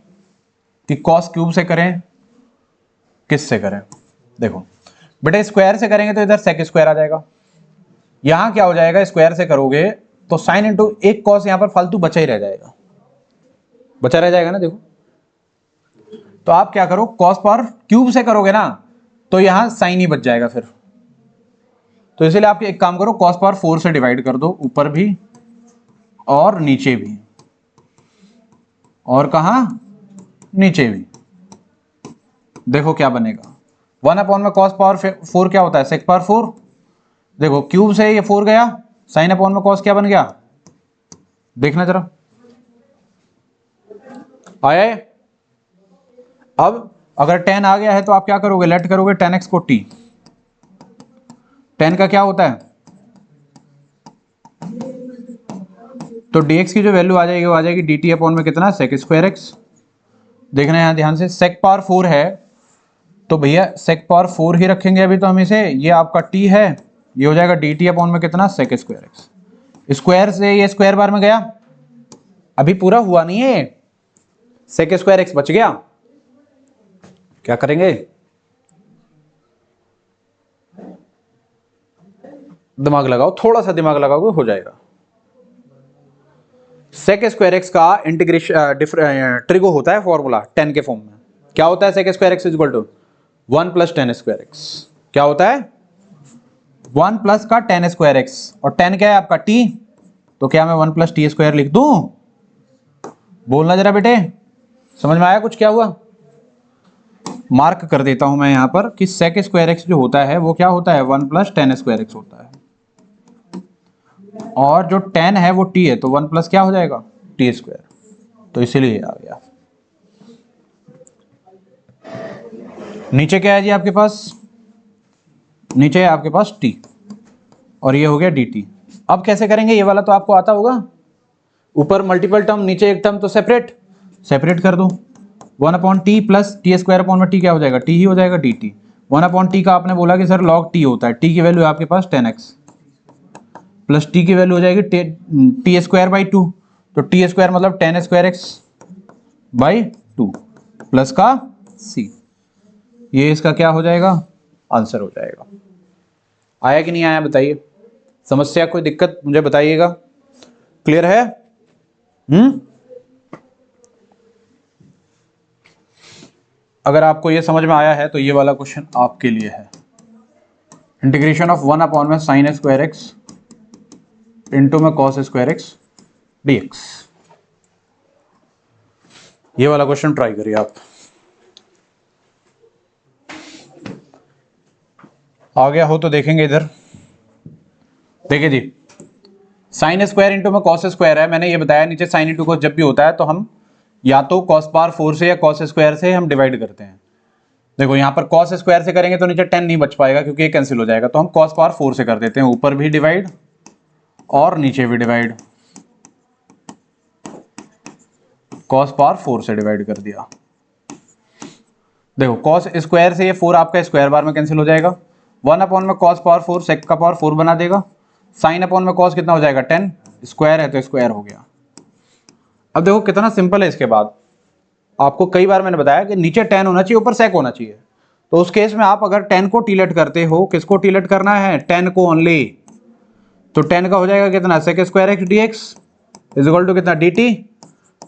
कि कॉस क्यूब से करें, किस से करें। देखो बेटा स्क्वायर से करेंगे तो इधर सेक स्क्वायर आ जाएगा, यहां क्या हो जाएगा, स्क्वायर से करोगे तो साइन इंटू एक कॉस यहां पर फालतू बचा ही रह जाएगा, बचा रह जाएगा ना। देखो तो आप क्या करो, कॉस पावर क्यूब से करोगे ना तो यहां साइन ही बच जाएगा फिर, तो इसलिए आप एक काम करो, कॉस पावर 4 से डिवाइड कर दो, ऊपर भी और नीचे भी, और कहां, नीचे भी। देखो क्या बनेगा, 1 में कॉस पावर 4 क्या होता है, सेक पावर 4। देखो क्यूब से ये 4 गया, साइन अपॉन में कॉस क्या बन गया, देखना जरा आया है। अब अगर 10 आ गया है तो आप क्या करोगे, लेट करोगे 10x को t, 10 का क्या होता है, तो dx की जो वैल्यू आ जाएगी वो आ जाएगी dt अपॉन में कितना, सेक स्क्वायर एक्स। देखना यहां ध्यान से, सेक पावर 4 है तो भैया सेक पावर 4 ही रखेंगे अभी तो हम इसे, ये आपका t है, ये हो जाएगा dt अपॉन में कितना, सेक स्क्वायर एक्स। स्क्वायर से ये स्क्वायर बार में गया, अभी पूरा हुआ नहीं है, सेक स्क्वायर एक्स बच गया, क्या करेंगे, दिमाग लगाओ, थोड़ा सा दिमाग लगाओगे हो जाएगा। सेक स्क्वायर एक्स का इंटीग्रेशन ट्रिगो होता है फॉर्मूला 10 के फॉर्म में, क्या होता है, sec square x equal to 1 plus 10 square x. क्या होता है, 1 प्लस का 10 स्क्वायर एक्स, और 10 क्या है आपका t, तो क्या मैं 1 प्लस टी स्क्वायर लिख दूं, बोलना जरा बेटे, समझ में आया कुछ क्या हुआ। मार्क कर देता हूं मैं यहां पर कि सेक स्क्वायर एक्स जो होता है वो क्या होता है, 1 प्लस 10 स्क्वायर एक्स होता है, और जो 10 है वो t है, तो 1 प्लस क्या हो जाएगा, टी स्क्वायर, तो इसीलिए आ गया। नीचे क्या है जी आपके पास, नीचे है आपके पास t, और ये हो गया dt। अब कैसे करेंगे, ये वाला तो आपको आता होगा, ऊपर मल्टीपल टर्म नीचे एक टर्म, तो सेपरेट कर दो, 1 upon T plus T square upon में टी क्या हो जाएगा, टी ही हो जाएगा dt। 1 अपॉन टी का आपने बोला कि सर log t होता है, t की वैल्यू आपके पास 10x प्लस टी की वैल्यू हो जाएगी टी स्क्वायर बाई 2, तो टी स्क्वायर मतलब 10 स्क्वायर एक्स बाई 2 प्लस का c, ये इसका क्या हो जाएगा, आंसर हो जाएगा। आया कि नहीं आया बताइए, समस्या कोई दिक्कत मुझे बताइएगा, क्लियर है। अगर आपको ये समझ में आया है तो ये वाला क्वेश्चन आपके लिए है, इंटीग्रेशन ऑफ 1 अपॉन में साइन स्क्वायर एक्स इंटू में कॉस स्क्वायर एक्स dx। ये वाला क्वेश्चन ट्राई करिए आप। आ गया हो तो देखेंगे इधर, देखिए जी, साइन स्क्वायर इंटू में कॉस स्क्वायर है, मैंने ये बताया नीचे साइन इंटू कॉस जब भी होता है तो हम या तो कॉस पावर 4 से या कॉस स्क्वायर से हम डिवाइड करते हैं। देखो यहां पर कॉस स्क्वायर से करेंगे तो नीचे 10 नहीं बच पाएगा क्योंकि ये कैंसिल हो जाएगा, तो हम कॉस पावर 4 से कर देते हैं, ऊपर भी डिवाइड और नीचे भी डिवाइड, कॉस पावर 4 से डिवाइड कर दिया। देखो कॉस स्क्वायर से ये 4 आपका स्क्वायर बार में कैंसिल हो जाएगा, 1 अपॉन में कॉस पावर 4 सेक का पावर 4 बना देगा, साइन अपॉन में कॉस कितना हो जाएगा 10, स्क्वायर है तो स्क्वायर हो गया। अब देखो कितना सिंपल है, इसके बाद आपको कई बार मैंने बताया कि नीचे 10 होना चाहिए ऊपर सेक होना चाहिए, तो उस केस में आप अगर 10 को टीलेट करते हो, किसको टीलेट करना है, 10 को ओनली, तो 10 का हो जाएगा कितना, sec square x d x is equal to कितना dt,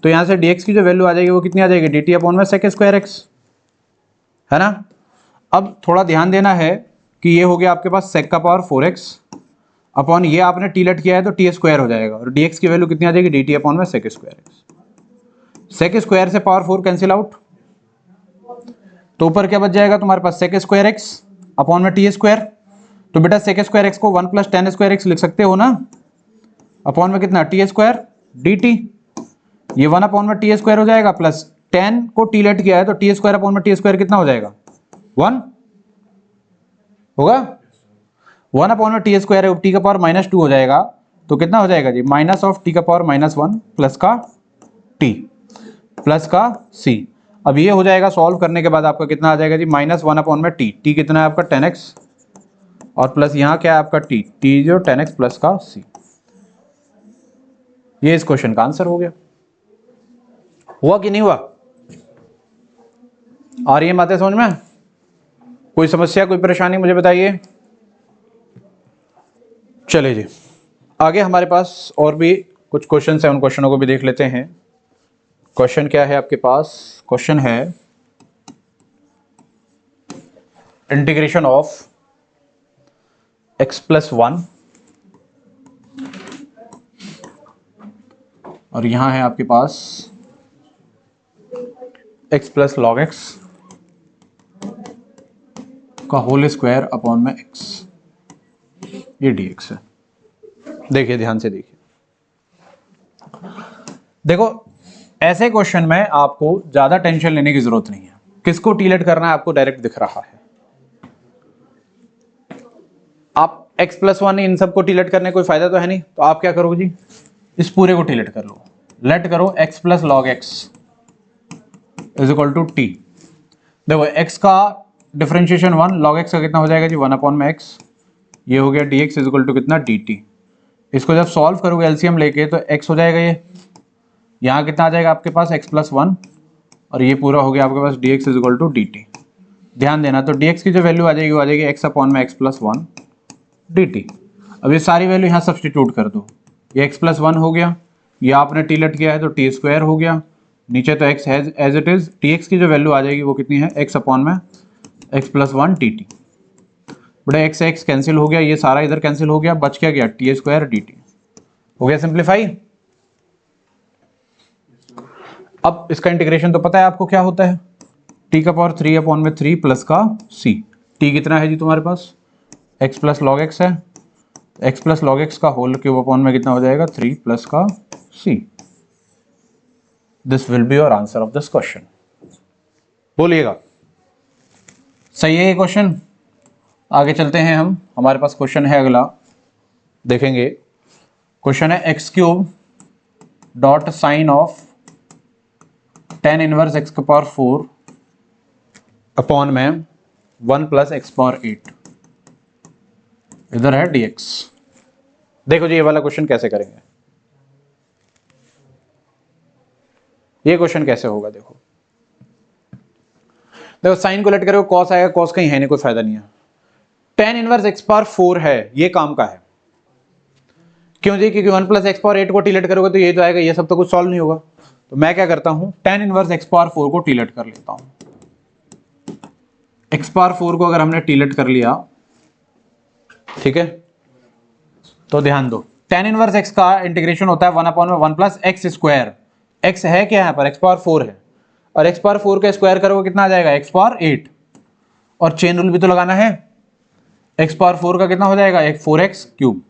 तो यहाँ से dx की जो वैल्यू आ जाएगी वो कितनी आ जाएगी, dt अपॉन में sec स्क्वायर x, है ना। अब थोड़ा ध्यान देना है कि ये हो गया आपके पास sec का पावर 4x अपॉन ये आपने टी लेट किया है तो टी स्क्वायर हो जाएगा, और dx की वैल्यू कितनी आ जाएगी, dt अपॉन में sec square x। sec square से पावर 4 कैंसिल आउट, तो ऊपर क्या बच जाएगा तुम्हारे पास, sec स्क्वायर x अपॉन में टी स्क्वायर। तो बेटा sec स्क्वायर x को 1 प्लस tan स्क्वायर x लिख सकते हो ना, अपॉन में कितना, टी स्क्वायर dt। ये 1 अपॉन में टी स्क्वायर हो जाएगा, प्लस tan को टी लेट किया है तो टी स्क्वायर अपॉन में टी स्क्वायर कितना हो जाएगा, 1 होगा। 1 अपॉन में टी स्क्वायर है, टी का पावर -2 हो जाएगा, तो कितना हो जाएगा जी, माइनस ऑफ टी का पावर -1 प्लस का टी प्लस का सी। अब ये हो जाएगा सॉल्व करने के बाद आपका कितना आ जाएगा जी, -1 अपॉन में टी कितना है आपका 10x, और प्लस यहाँ क्या है आपका टी जो 10x प्लस का सी। ये इस क्वेश्चन का आंसर हो गया। हुआ कि नहीं हुआ, आ रही है बातें समझ में, कोई समस्या कोई परेशानी मुझे बताइए। चलिए जी आगे हमारे पास और भी कुछ क्वेश्चन है, उन क्वेश्चनों को भी देख लेते हैं। क्वेश्चन क्या है आपके पास, क्वेश्चन है इंटीग्रेशन ऑफ x प्लस 1, और यहां है आपके पास x प्लस लॉग x का होल स्क्वायर अपॉन में x, ये dx है। देखिए ध्यान से देखिए, देखो ऐसे क्वेश्चन में आपको ज्यादा टेंशन लेने की जरूरत नहीं है। किसको टीलेट करना है आपको डायरेक्ट दिख रहा है, आप x प्लस 1 इन सबको टीलेट करने कोई फायदा तो है नहीं, तो आप क्या करोगे जी, इस पूरे को टीलेट कर लो। लेट करो x plus log x is equal to t. देखो x का डिफरेंशिएशन 1, लॉग x का कितना हो जाएगा जी, 1 अपॉन में x, ये हो गया dx इज इक्वल टू कितना, dt। इसको जब सॉल्व करोगे एलसीएम लेके तो x हो जाएगा, ये यहाँ कितना आ जाएगा आपके पास x प्लस 1, और ये पूरा हो गया आपके पास dx is equal to dt। ध्यान देना, तो dx की जो वैल्यू आ जाएगी वो आ जाएगी x अपॉन में x प्लस 1 dt। अब ये सारी वैल्यू यहाँ सब्सटीट्यूट कर दो, ये x प्लस 1 हो गया, ये आपने टी लेट किया है तो टी स्क्वायर हो गया, नीचे तो x है एज इट इज, dx की जो वैल्यू आ जाएगी वो कितनी है, x अपॉन में x प्लस 1 dt। बड़ा x से x कैंसिल हो गया, ये सारा इधर कैंसिल हो गया, बच क्या गया, टी स्क्वायर dt। हो गया सिंप्लीफाई। अब इसका इंटीग्रेशन तो पता है आपको क्या होता है, t का पावर 3 अपॉन में 3 प्लस का c। t कितना है जी तुम्हारे पास, x प्लस लॉग x है, x प्लस लॉग x का होल क्यूब अपॉन में कितना हो जाएगा, 3 प्लस का c। This will be your answer of this question. बोलिएगा सही है ये क्वेश्चन। आगे चलते हैं हम, हमारे पास क्वेश्चन है अगला, देखेंगे। क्वेश्चन है x cube dot sine of tan inverse x का पावर 4 अपॉन में 1 प्लस x पावर 8, इधर है dx। देखो जी ये वाला क्वेश्चन कैसे करेंगे, ये क्वेश्चन कैसे होगा। देखो देखो साइन को लेट करो, कॉस आएगा, कॉस कहीं है नहीं, कोई फायदा नहीं है। tan इनवर्स x पावर 4 है, ये काम का है, क्यों जी, क्योंकि 1 प्लस x पावर 8 को टीलेट करोगे तो ये तो आएगा, ये सब तो कुछ सॉल्व नहीं होगा। तो मैं क्या करता हूं, tan इनवर्स x पावर 4 को टीलेट कर लेता हूं। x पावर 4 को अगर हमने टीलेट कर लिया, ठीक है, तो ध्यान दो tan इनवर्स x का इंटीग्रेशन होता है 1 अपॉन में 1 प्लस x स्क्वायर। x है क्या यहाँ पर, x पावर 4 है, और x पावर 4 का स्क्वायर करोगे कितना आ जाएगा, x पावर 8, और चेन रूल भी तो लगाना है। x पावर 4 का कितना हो जाएगा, 4x क्यूब,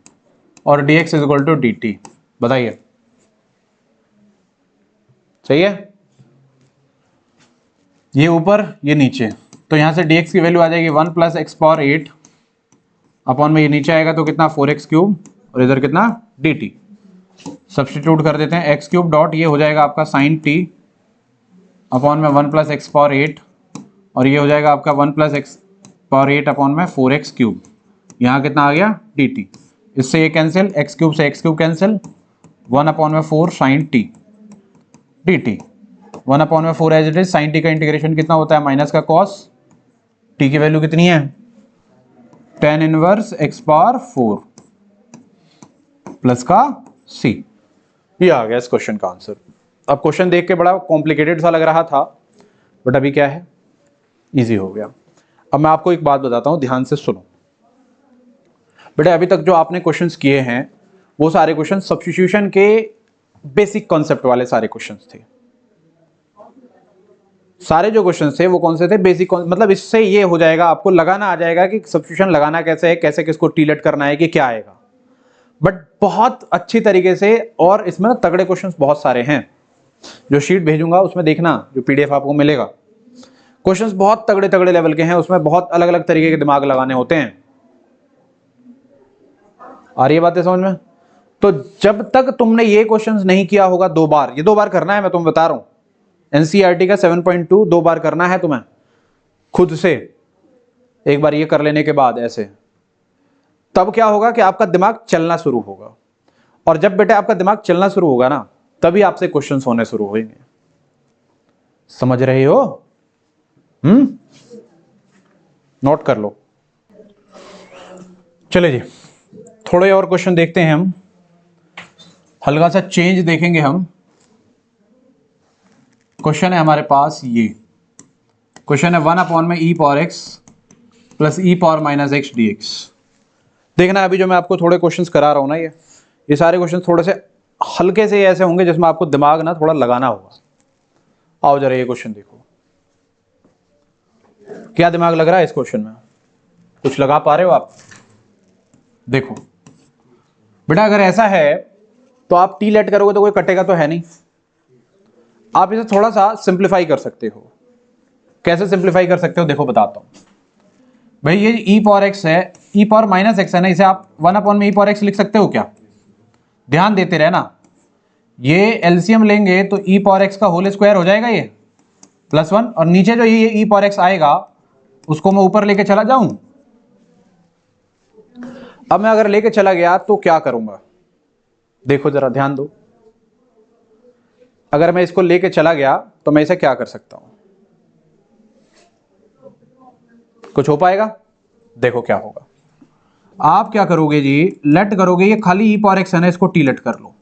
और dx is equal to dt। बताइए सही है, ये ऊपर ये नीचे, तो यहां से dx की वैल्यू आ जाएगी 1 प्लस x पावर 8 अपॉन में ये नीचे आएगा तो कितना 4x क्यूब, और इधर कितना dt। सब्स्टिट्यूट कर देते हैं, x क्यूब डॉट ये हो जाएगा आपका साइन t अपॉन में 1 प्लस x पावर 8, और ये हो जाएगा आपका 1 प्लस x पावर 8 अपॉन में 4x क्यूब, यहाँ कितना आ गया dt। इससे ये कैंसिल, x क्यूब से x क्यूब कैंसिल, 1 अपॉन में 4 साइन t dt। 1 अपॉन में 4 as it is, sine t का इंटीग्रेशन कितना होता है, माइनस का cos, t की वैल्यू कितनी है, tan inverse x power 4 plus का c। ये आ गया इस क्वेश्चन का आंसर। अब क्वेश्चन देख के बड़ा कॉम्प्लिकेटेड सा लग रहा था, बट अभी क्या है, इजी हो गया। अब मैं आपको एक बात बताता हूं, ध्यान से सुनो बेटा। अभी तक जो आपने क्वेश्चंस किए हैं वो सारे क्वेश्चन सब्स्टिट्यूशन के बेसिक कॉन्सेप्ट वाले सारे क्वेश्चंस थे। सारे जो क्वेश्चन थे वो कौन से थे, बेसिक। मतलब इससे ये हो जाएगा, आपको लगाना आ जाएगा कि सब्स्टिट्यूशन लगाना कैसे है, कैसे किसको टीलेट करना है, कि क्या आएगा। बट बहुत अच्छी तरीके से, और इसमें ना तगड़े क्वेश्चंस बहुत सारे हैं। जो शीट भेजूंगा उसमें देखना, जो पीडीएफ आपको मिलेगा, क्वेश्चंस बहुत तगड़े तगड़े लेवल के हैं। उसमें बहुत अलग अलग तरीके के दिमाग लगाने होते हैं। आ रही है बातें समझ में? तो जब तक तुमने ये क्वेश्चंस नहीं किया होगा 2 बार, ये 2 बार करना है, मैं तुम्हें बता रहा हूं। एनसीईआरटी का 7.2 2 बार करना है तुम्हें खुद से। एक बार ये कर लेने के बाद ऐसे, तब क्या होगा कि आपका दिमाग चलना शुरू होगा। और जब बेटा आपका दिमाग चलना शुरू होगा ना, तभी आपसे क्वेश्चंस होने शुरू होंगे। समझ रहे हो? नोट कर लो। चले जी, थोड़े और क्वेश्चन देखते हैं हम, हल्का सा चेंज देखेंगे हम। क्वेश्चन है हमारे पास ये, क्वेश्चन है 1 में e power x plus e power minus x d x. देखना अभी जो मैं आपको थोड़े क्वेश्चंस करा रहा हूं ना, ये सारे क्वेश्चन थोड़े से हल्के से ऐसे होंगे जिसमें आपको दिमाग ना थोड़ा लगाना होगा। आओ जरा ये क्वेश्चन देखो, क्या दिमाग लग रहा है इस क्वेश्चन में? कुछ लगा पा रहे हो आप? देखो बेटा, अगर ऐसा है तो आप टी लेट करोगे तो कोई कटेगा तो है नहीं। आप इसे थोड़ा सा सिंप्लीफाई कर सकते हो। कैसे सिंप्लीफाई कर सकते हो देखो बताता हूं भाई। ये e पावर x है, e पावर माइनस एक्स है ना, इसे आप 1 में e पावर x लिख सकते हो क्या? ध्यान देते रहना। ये एलसीएम लेंगे तो e पावर x का होल स्क्वायर हो जाएगा ये +1, और नीचे जो ये e पावर x आएगा उसको मैं ऊपर लेके चला जाऊं। अब मैं अगर लेके चला गया तो क्या करूंगा, देखो जरा ध्यान दो। अगर मैं इसको लेके चला गया तो मैं इसे क्या कर सकता हूं? कुछ हो पाएगा? देखो क्या होगा। आप क्या करोगे जी, लेट करोगे, ये खाली e पावर x है ना, इसको टी लेट कर लो।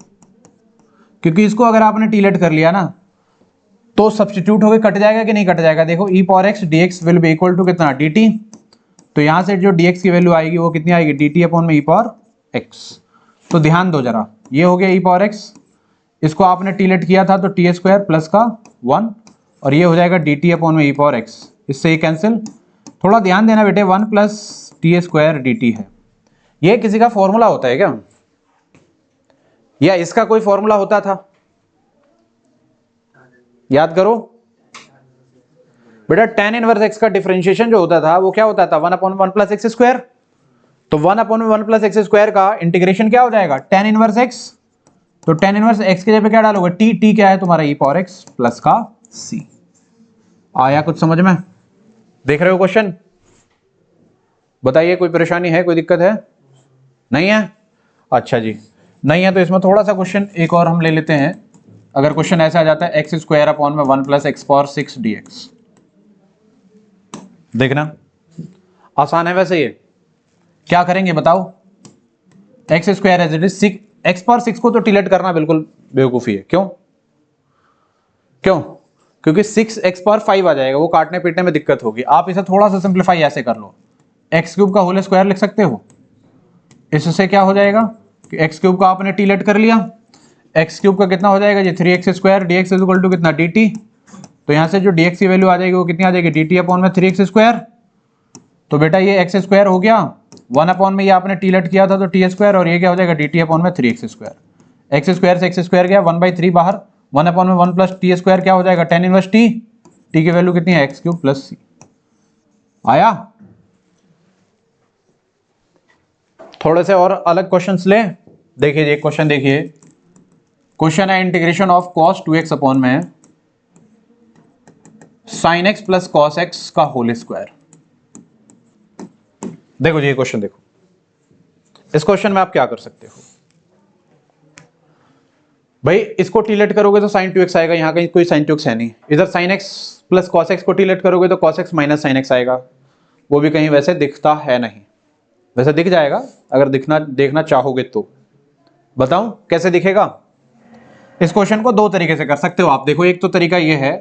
क्योंकि इसको अगर आपने टी लेट कर लिया ना तो सब्स्टिट्यूट होके कट जाएगा कि नहीं कट जाएगा? देखो e power x dx will be equal to कितना, dt। तो यहां से जो dx की वैल्यू आएगी वो कितनी आएगी, dt अपॉन में e पावर x। तो ध्यान दो जरा, ये हो गया e पावर x, इसको आपने टी लेट किया था तो टी स्क्वायर प्लस का 1, और ये हो जाएगा dt अपॉन में e पावर x। इससे ये कैंसिल। थोड़ा ध्यान देना बेटे, 1 प्लस टी स्क्वायर dt है। ये किसी का फॉर्मूला होता है क्या, या इसका कोई फॉर्मूला होता था? याद करो बेटा, tan इनवर्स x का डिफरेंशिएशन जो होता था वो क्या होता था, 1/1 प्लस एक्स स्क्वायर। तो 1/1 प्लस एक्स स्क्वायर का इंटीग्रेशन क्या हो जाएगा, tan इनवर्स x। तो tan इनवर्स x के जगह पे क्या डालोगे, t क्या है तुम्हारा, e पावर x प्लस का c। आया कुछ समझ में? देख रहे हो क्वेश्चन? बताइए, कोई परेशानी है, कोई दिक्कत है? नहीं है? अच्छा जी, नहीं है तो इसमें थोड़ा सा क्वेश्चन एक और हम ले लेते हैं। अगर क्वेश्चन ऐसा आ जाता है एक्स स्क्वायर अपॉन में 1 प्लस एक्स पावर 6 dx, देखना आसान है वैसे। ये क्या करेंगे बताओ, x square as it is 6, x power 6 को तो टिलेट करना बिल्कुल बेवकूफी है। क्यों? क्योंकि 6 एक्स पावर 5 आ जाएगा, वो काटने पीटने में दिक्कत होगी। आप इसे थोड़ा सा सिंप्लीफाई ऐसे कर लो, एक्स क्यूब का होल स्क्वायर लिख सकते हो। इससे क्या हो जाएगा कि एक्स क्यूब का आपने टी लेट कर लिया, एक्स क्यूब का कितना हो जाएगा जी, 3x square dx is equal to कितना, dt। तो यहां से जो dx की वैल्यू आ जाएगी वो कितनी आ जाएगी, dt अपॉन में 3x स्क्वायर। तो बेटा ये एक्स स्क्वायर हो गया, 1 अपॉन में ये आपने टी लेट किया था तो टी स्क्वायर, और ये क्या हो जाएगा, dt अपॉन में 3x स्क्वायर। एक्स स्क्वायर से एक्स स्क्वायर गया, 1/3 बाहर, 1 अपॉन में 1 प्लस टी स्क्वायर क्या हो जाएगा, tan इनवर्स t। t की वैल्यू कितनी है, एक्स क्यूब प्लस c। आया? थोड़े से और अलग क्वेश्चंस ले। देखिए एक क्वेश्चन देखिए, क्वेश्चन है integration of cos 2x upon में sin x plus cos x का होल स्क्वायर। देखो जी ये क्वेश्चन देखो, इस क्वेश्चन में आप क्या कर सकते हो भाई, इसको टीलेट करोगे तो sin 2x आएगा, यहां कहीं कोई sin 2x है नहीं। इधर sin x plus cos x को टीलेट करोगे तो cos x minus sin x आएगा, वो भी कहीं वैसे दिखता है नहीं। वैसे दिख जाएगा अगर देखना चाहोगे तो। बताऊं कैसे दिखेगा? इस क्वेश्चन को दो तरीके से कर सकते हो आप। देखो एक तो तरीका ये है,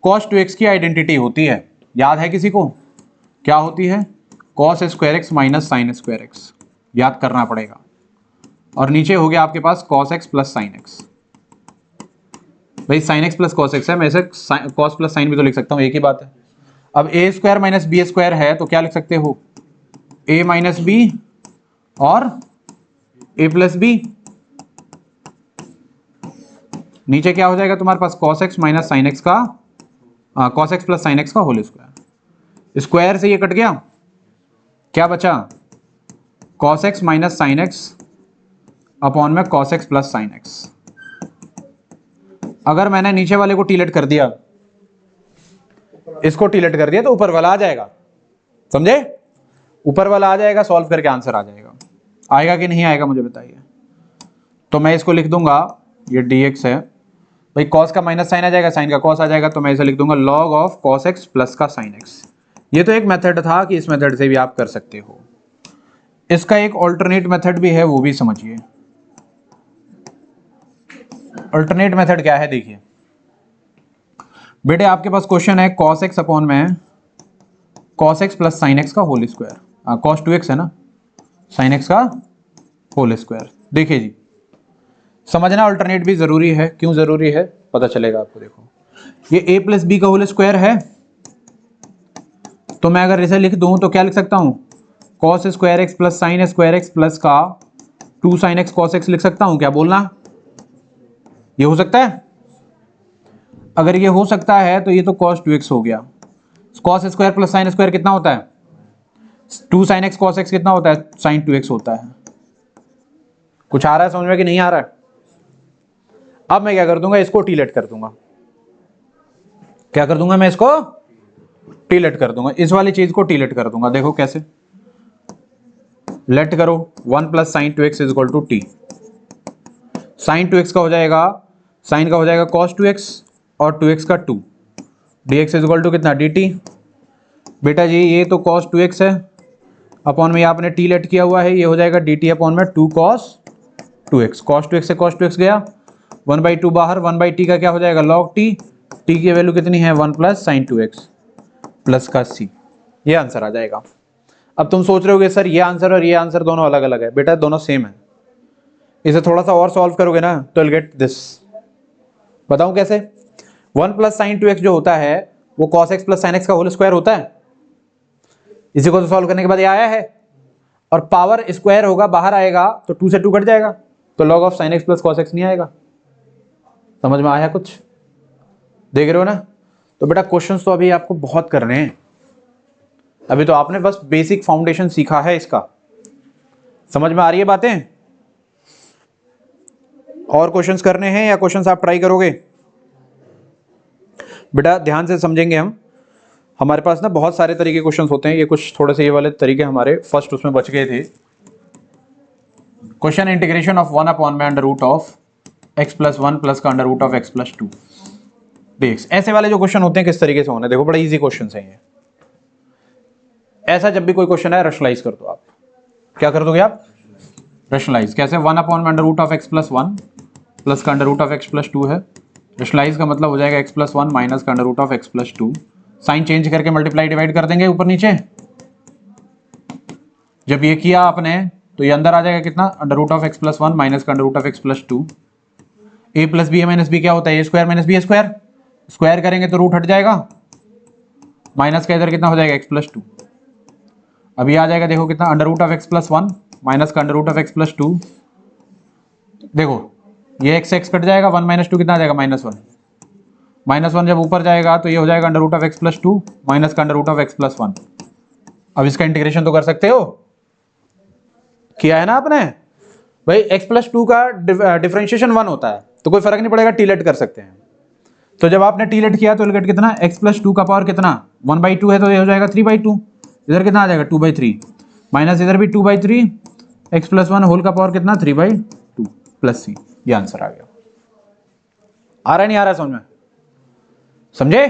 cos 2x की आइडेंटिटी होती है, याद है किसी को? क्या होती है? cos square x minus sine square x, याद करना पड़ेगा। और नीचे हो गया आपके पास cos x plus sine x. भाई sine x plus cos x है, मैं इसे कॉस प्लस साइन भी तो लिख सकता हूँ, एक ही बात है। अब ए स्क्वायर माइनस बी स्क्वायर है तो क्या लिख सकते हो? ए माइनस बी और ए प्लस बी। नीचे क्या हो जाएगा तुम्हारे पास? cos x minus sine x का, cos x plus sine x का होल स्क्वायर। स्क्वायर से ये कट गया, क्या बचा? cos x minus sine x upon में cos x plus sine x. अगर मैंने नीचे वाले को टीलेट कर दिया, इसको टीलेट कर दिया, तो ऊपर वाला आ जाएगा, समझे? ऊपर वाला आ जाएगा, सॉल्व करके आंसर आ जाएगा। आएगा कि नहीं आएगा मुझे बताइए। तो मैं इसको लिख दूंगा, ये dx है भाई, cos का माइनस साइन आ जाएगा, साइन का cos आ जाएगा, तो मैं इसे लिख दूंगा log of cos x plus का साइन x। ये तो एक मेथड था कि इस मेथड से भी आप कर सकते हो। इसका एक ऑल्टरनेट मेथड भी है, वो भी समझिए। अल्टरनेट मेथड क्या है? देखिए बेटे, आपके पास क्वेश्चन है cos x अपॉन में cos x plus sign x का होल स्क्वायर, cos 2x है ना, साइन x का होल स्क्वायर। देखिए जी, समझना अल्टरनेट भी जरूरी है। क्यों जरूरी है पता चलेगा आपको। देखो ये a प्लस बी का होल स्क्वायर है, तो मैं अगर इसे लिख दूं तो क्या लिख सकता हूं? cos square x plus sine square x plus का 2 साइन x cos x लिख सकता हूं। क्या बोलना? ये हो सकता है? अगर ये हो सकता है तो ये तो cos 2x हो गया। cos square plus sine square कितना होता है? 2 साइन x cos x कितना होता है? साइन 2x होता है। कुछ आ रहा है समझ में कि नहीं आ रहा है? अब मैं क्या कर दूंगा, इसको टीलेट कर दूंगा। क्या कर दूंगा मैं? इसको टीलेट कर दूंगा, इस वाली चीज को टीलेट कर दूंगा। देखो कैसे, लेट करो 1 plus sine 2x is equal to t. Sine 2x का हो जाएगा, साइन का हो जाएगा cos 2x और 2x का 2, dx इज इक्वल टू कितना? dt। बेटा जी ये तो cos 2x है, अपॉन में आपने टी लेट किया हुआ है, ये हो जाएगा dt अपॉन में 2 cos 2x। cos 2x से cos 2x गया, 1/2 बाहर, 1/t का क्या हो जाएगा? log t। t की वैल्यू कितनी है? 1 प्लस साइन 2x प्लस का c। ये आंसर आ जाएगा। अब तुम सोच रहे होगे सर ये आंसर और ये आंसर दोनों अलग अलग है। बेटा दोनों सेम है। इसे थोड़ा सा और सॉल्व करोगे ना तो विल गेट दिस। बताऊं कैसे? 1 प्लस साइन 2x जो होता है वो cos x plus sign x का होल स्क्वायर होता है। इसी को तो सॉल्व करने के बाद ये आया है, और पावर स्क्वायर होगा, बाहर आएगा तो 2 से 2 कट जाएगा, तो log of sine x plus cos x नहीं आएगा। समझ में आया कुछ? देख रहे हो ना? तो बेटा क्वेश्चंस तो अभी आपको बहुत करने हैं, अभी तो आपने बस बेसिक फाउंडेशन सीखा है इसका। समझ में आ रही है बातें? और क्वेश्चंस करने हैं या क्वेश्चंस आप ट्राई करोगे? बेटा ध्यान से समझेंगे हम। हमारे पास ना बहुत सारे तरीके के क्वेश्चंस होते हैं, ये कुछ थोड़े से ये वाले तरीके हमारे फर्स्ट उसमें बच गए थे। क्वेश्चन इंटीग्रेशन ऑफ 1 अपॉन में under root of x plus 1 plus का under root of x plus 2 dx। ऐसे वाले जो क्वेश्चन होते हैं किस तरीके से होने, देखो बड़ा इजी क्वेश्चन है ये। ऐसा जब भी कोई क्वेश्चन है रैशनलाइज कर दो आप। क्या कर दोगे आप? रैशनलाइज। कैसे? 1 अपॉन में under root of x plus 1 plus का under root of x plus 2 है। रैशनलाइज का मतलब हो जाएगा x प्लस 1 माइनस का under root of x plus 2। Sign change करके मल्टीप्लाई डिवाइड कर देंगे ऊपर नीचे। जब ये किया आपने तो ये अंदर आ जाएगा कितना? Under root of x plus 1 minus का under root of x plus 2। a plus b minus b क्या होता है? A square minus b square. Square करेंगे तो रूट हट जाएगा, माइनस का इधर कितना हो जाएगा? x plus 2। अब ये आ जाएगा देखो कितना? Under root of x plus 1 minus का under root of x plus 2। देखो ये x कट जाएगा, 1 माइनस 2 कितना आ जाएगा? -1। -1 जब ऊपर जाएगा तो ये हो जाएगा under root of x plus 2 minus का under root of x plus 1। अब इसका इंटीग्रेशन तो कर सकते हो, किया है ना आपने भाई। x प्लस 2 का डिफरेंशिएशन 1 होता है तो कोई फर्क नहीं पड़ेगा, टीलेट कर सकते हैं। तो जब आपने टीलेट किया तो विल कितना? x प्लस 2 का पावर कितना? 1/2 है तो ये हो जाएगा 3/2। इधर कितना आ जाएगा? 2/3 माइनस इधर भी 2/3, x प्लस 1 होल का पावर कितना? 3/2 प्लस c। ये आंसर आ गया। आ रहा नहीं आ रहा समझ में? समझे?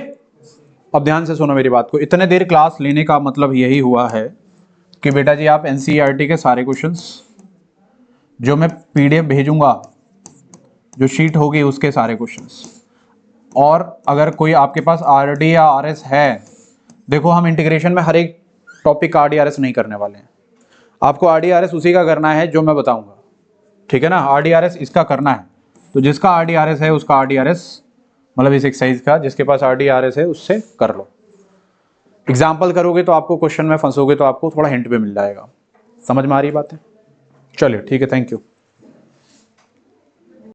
अब ध्यान से सुनो मेरी बात को। इतने देर क्लास लेने का मतलब यही हुआ है कि बेटा जी आप एनसीईआरटी के सारे क्वेश्चंस जो मैं पीडीएफ भेजूंगा जो शीट होगी उसके सारे क्वेश्चंस। और अगर कोई आपके पास आरडी या आरएस है, देखो हम इंटीग्रेशन में हर एक टॉपिक का आरडीआरएस नहीं करने वाले हैं, आपको आरडीआरएस उसी का करना है जो मैं बताऊंगा, ठीक है ना। आरडीआरएस इसका करना है, तो जिसका आरडीआरएस है उसका आरडीआरएस, मतलब इस एक्सरसाइज का जिसके पास आरडीआरएस है उससे कर लो। एग्जाम्पल करोगे तो आपको क्वेश्चन में फंसोगे तो आपको थोड़ा हिंट पे मिल जाएगा। समझ में आ रही बात है? चलिए ठीक है, थैंक यू।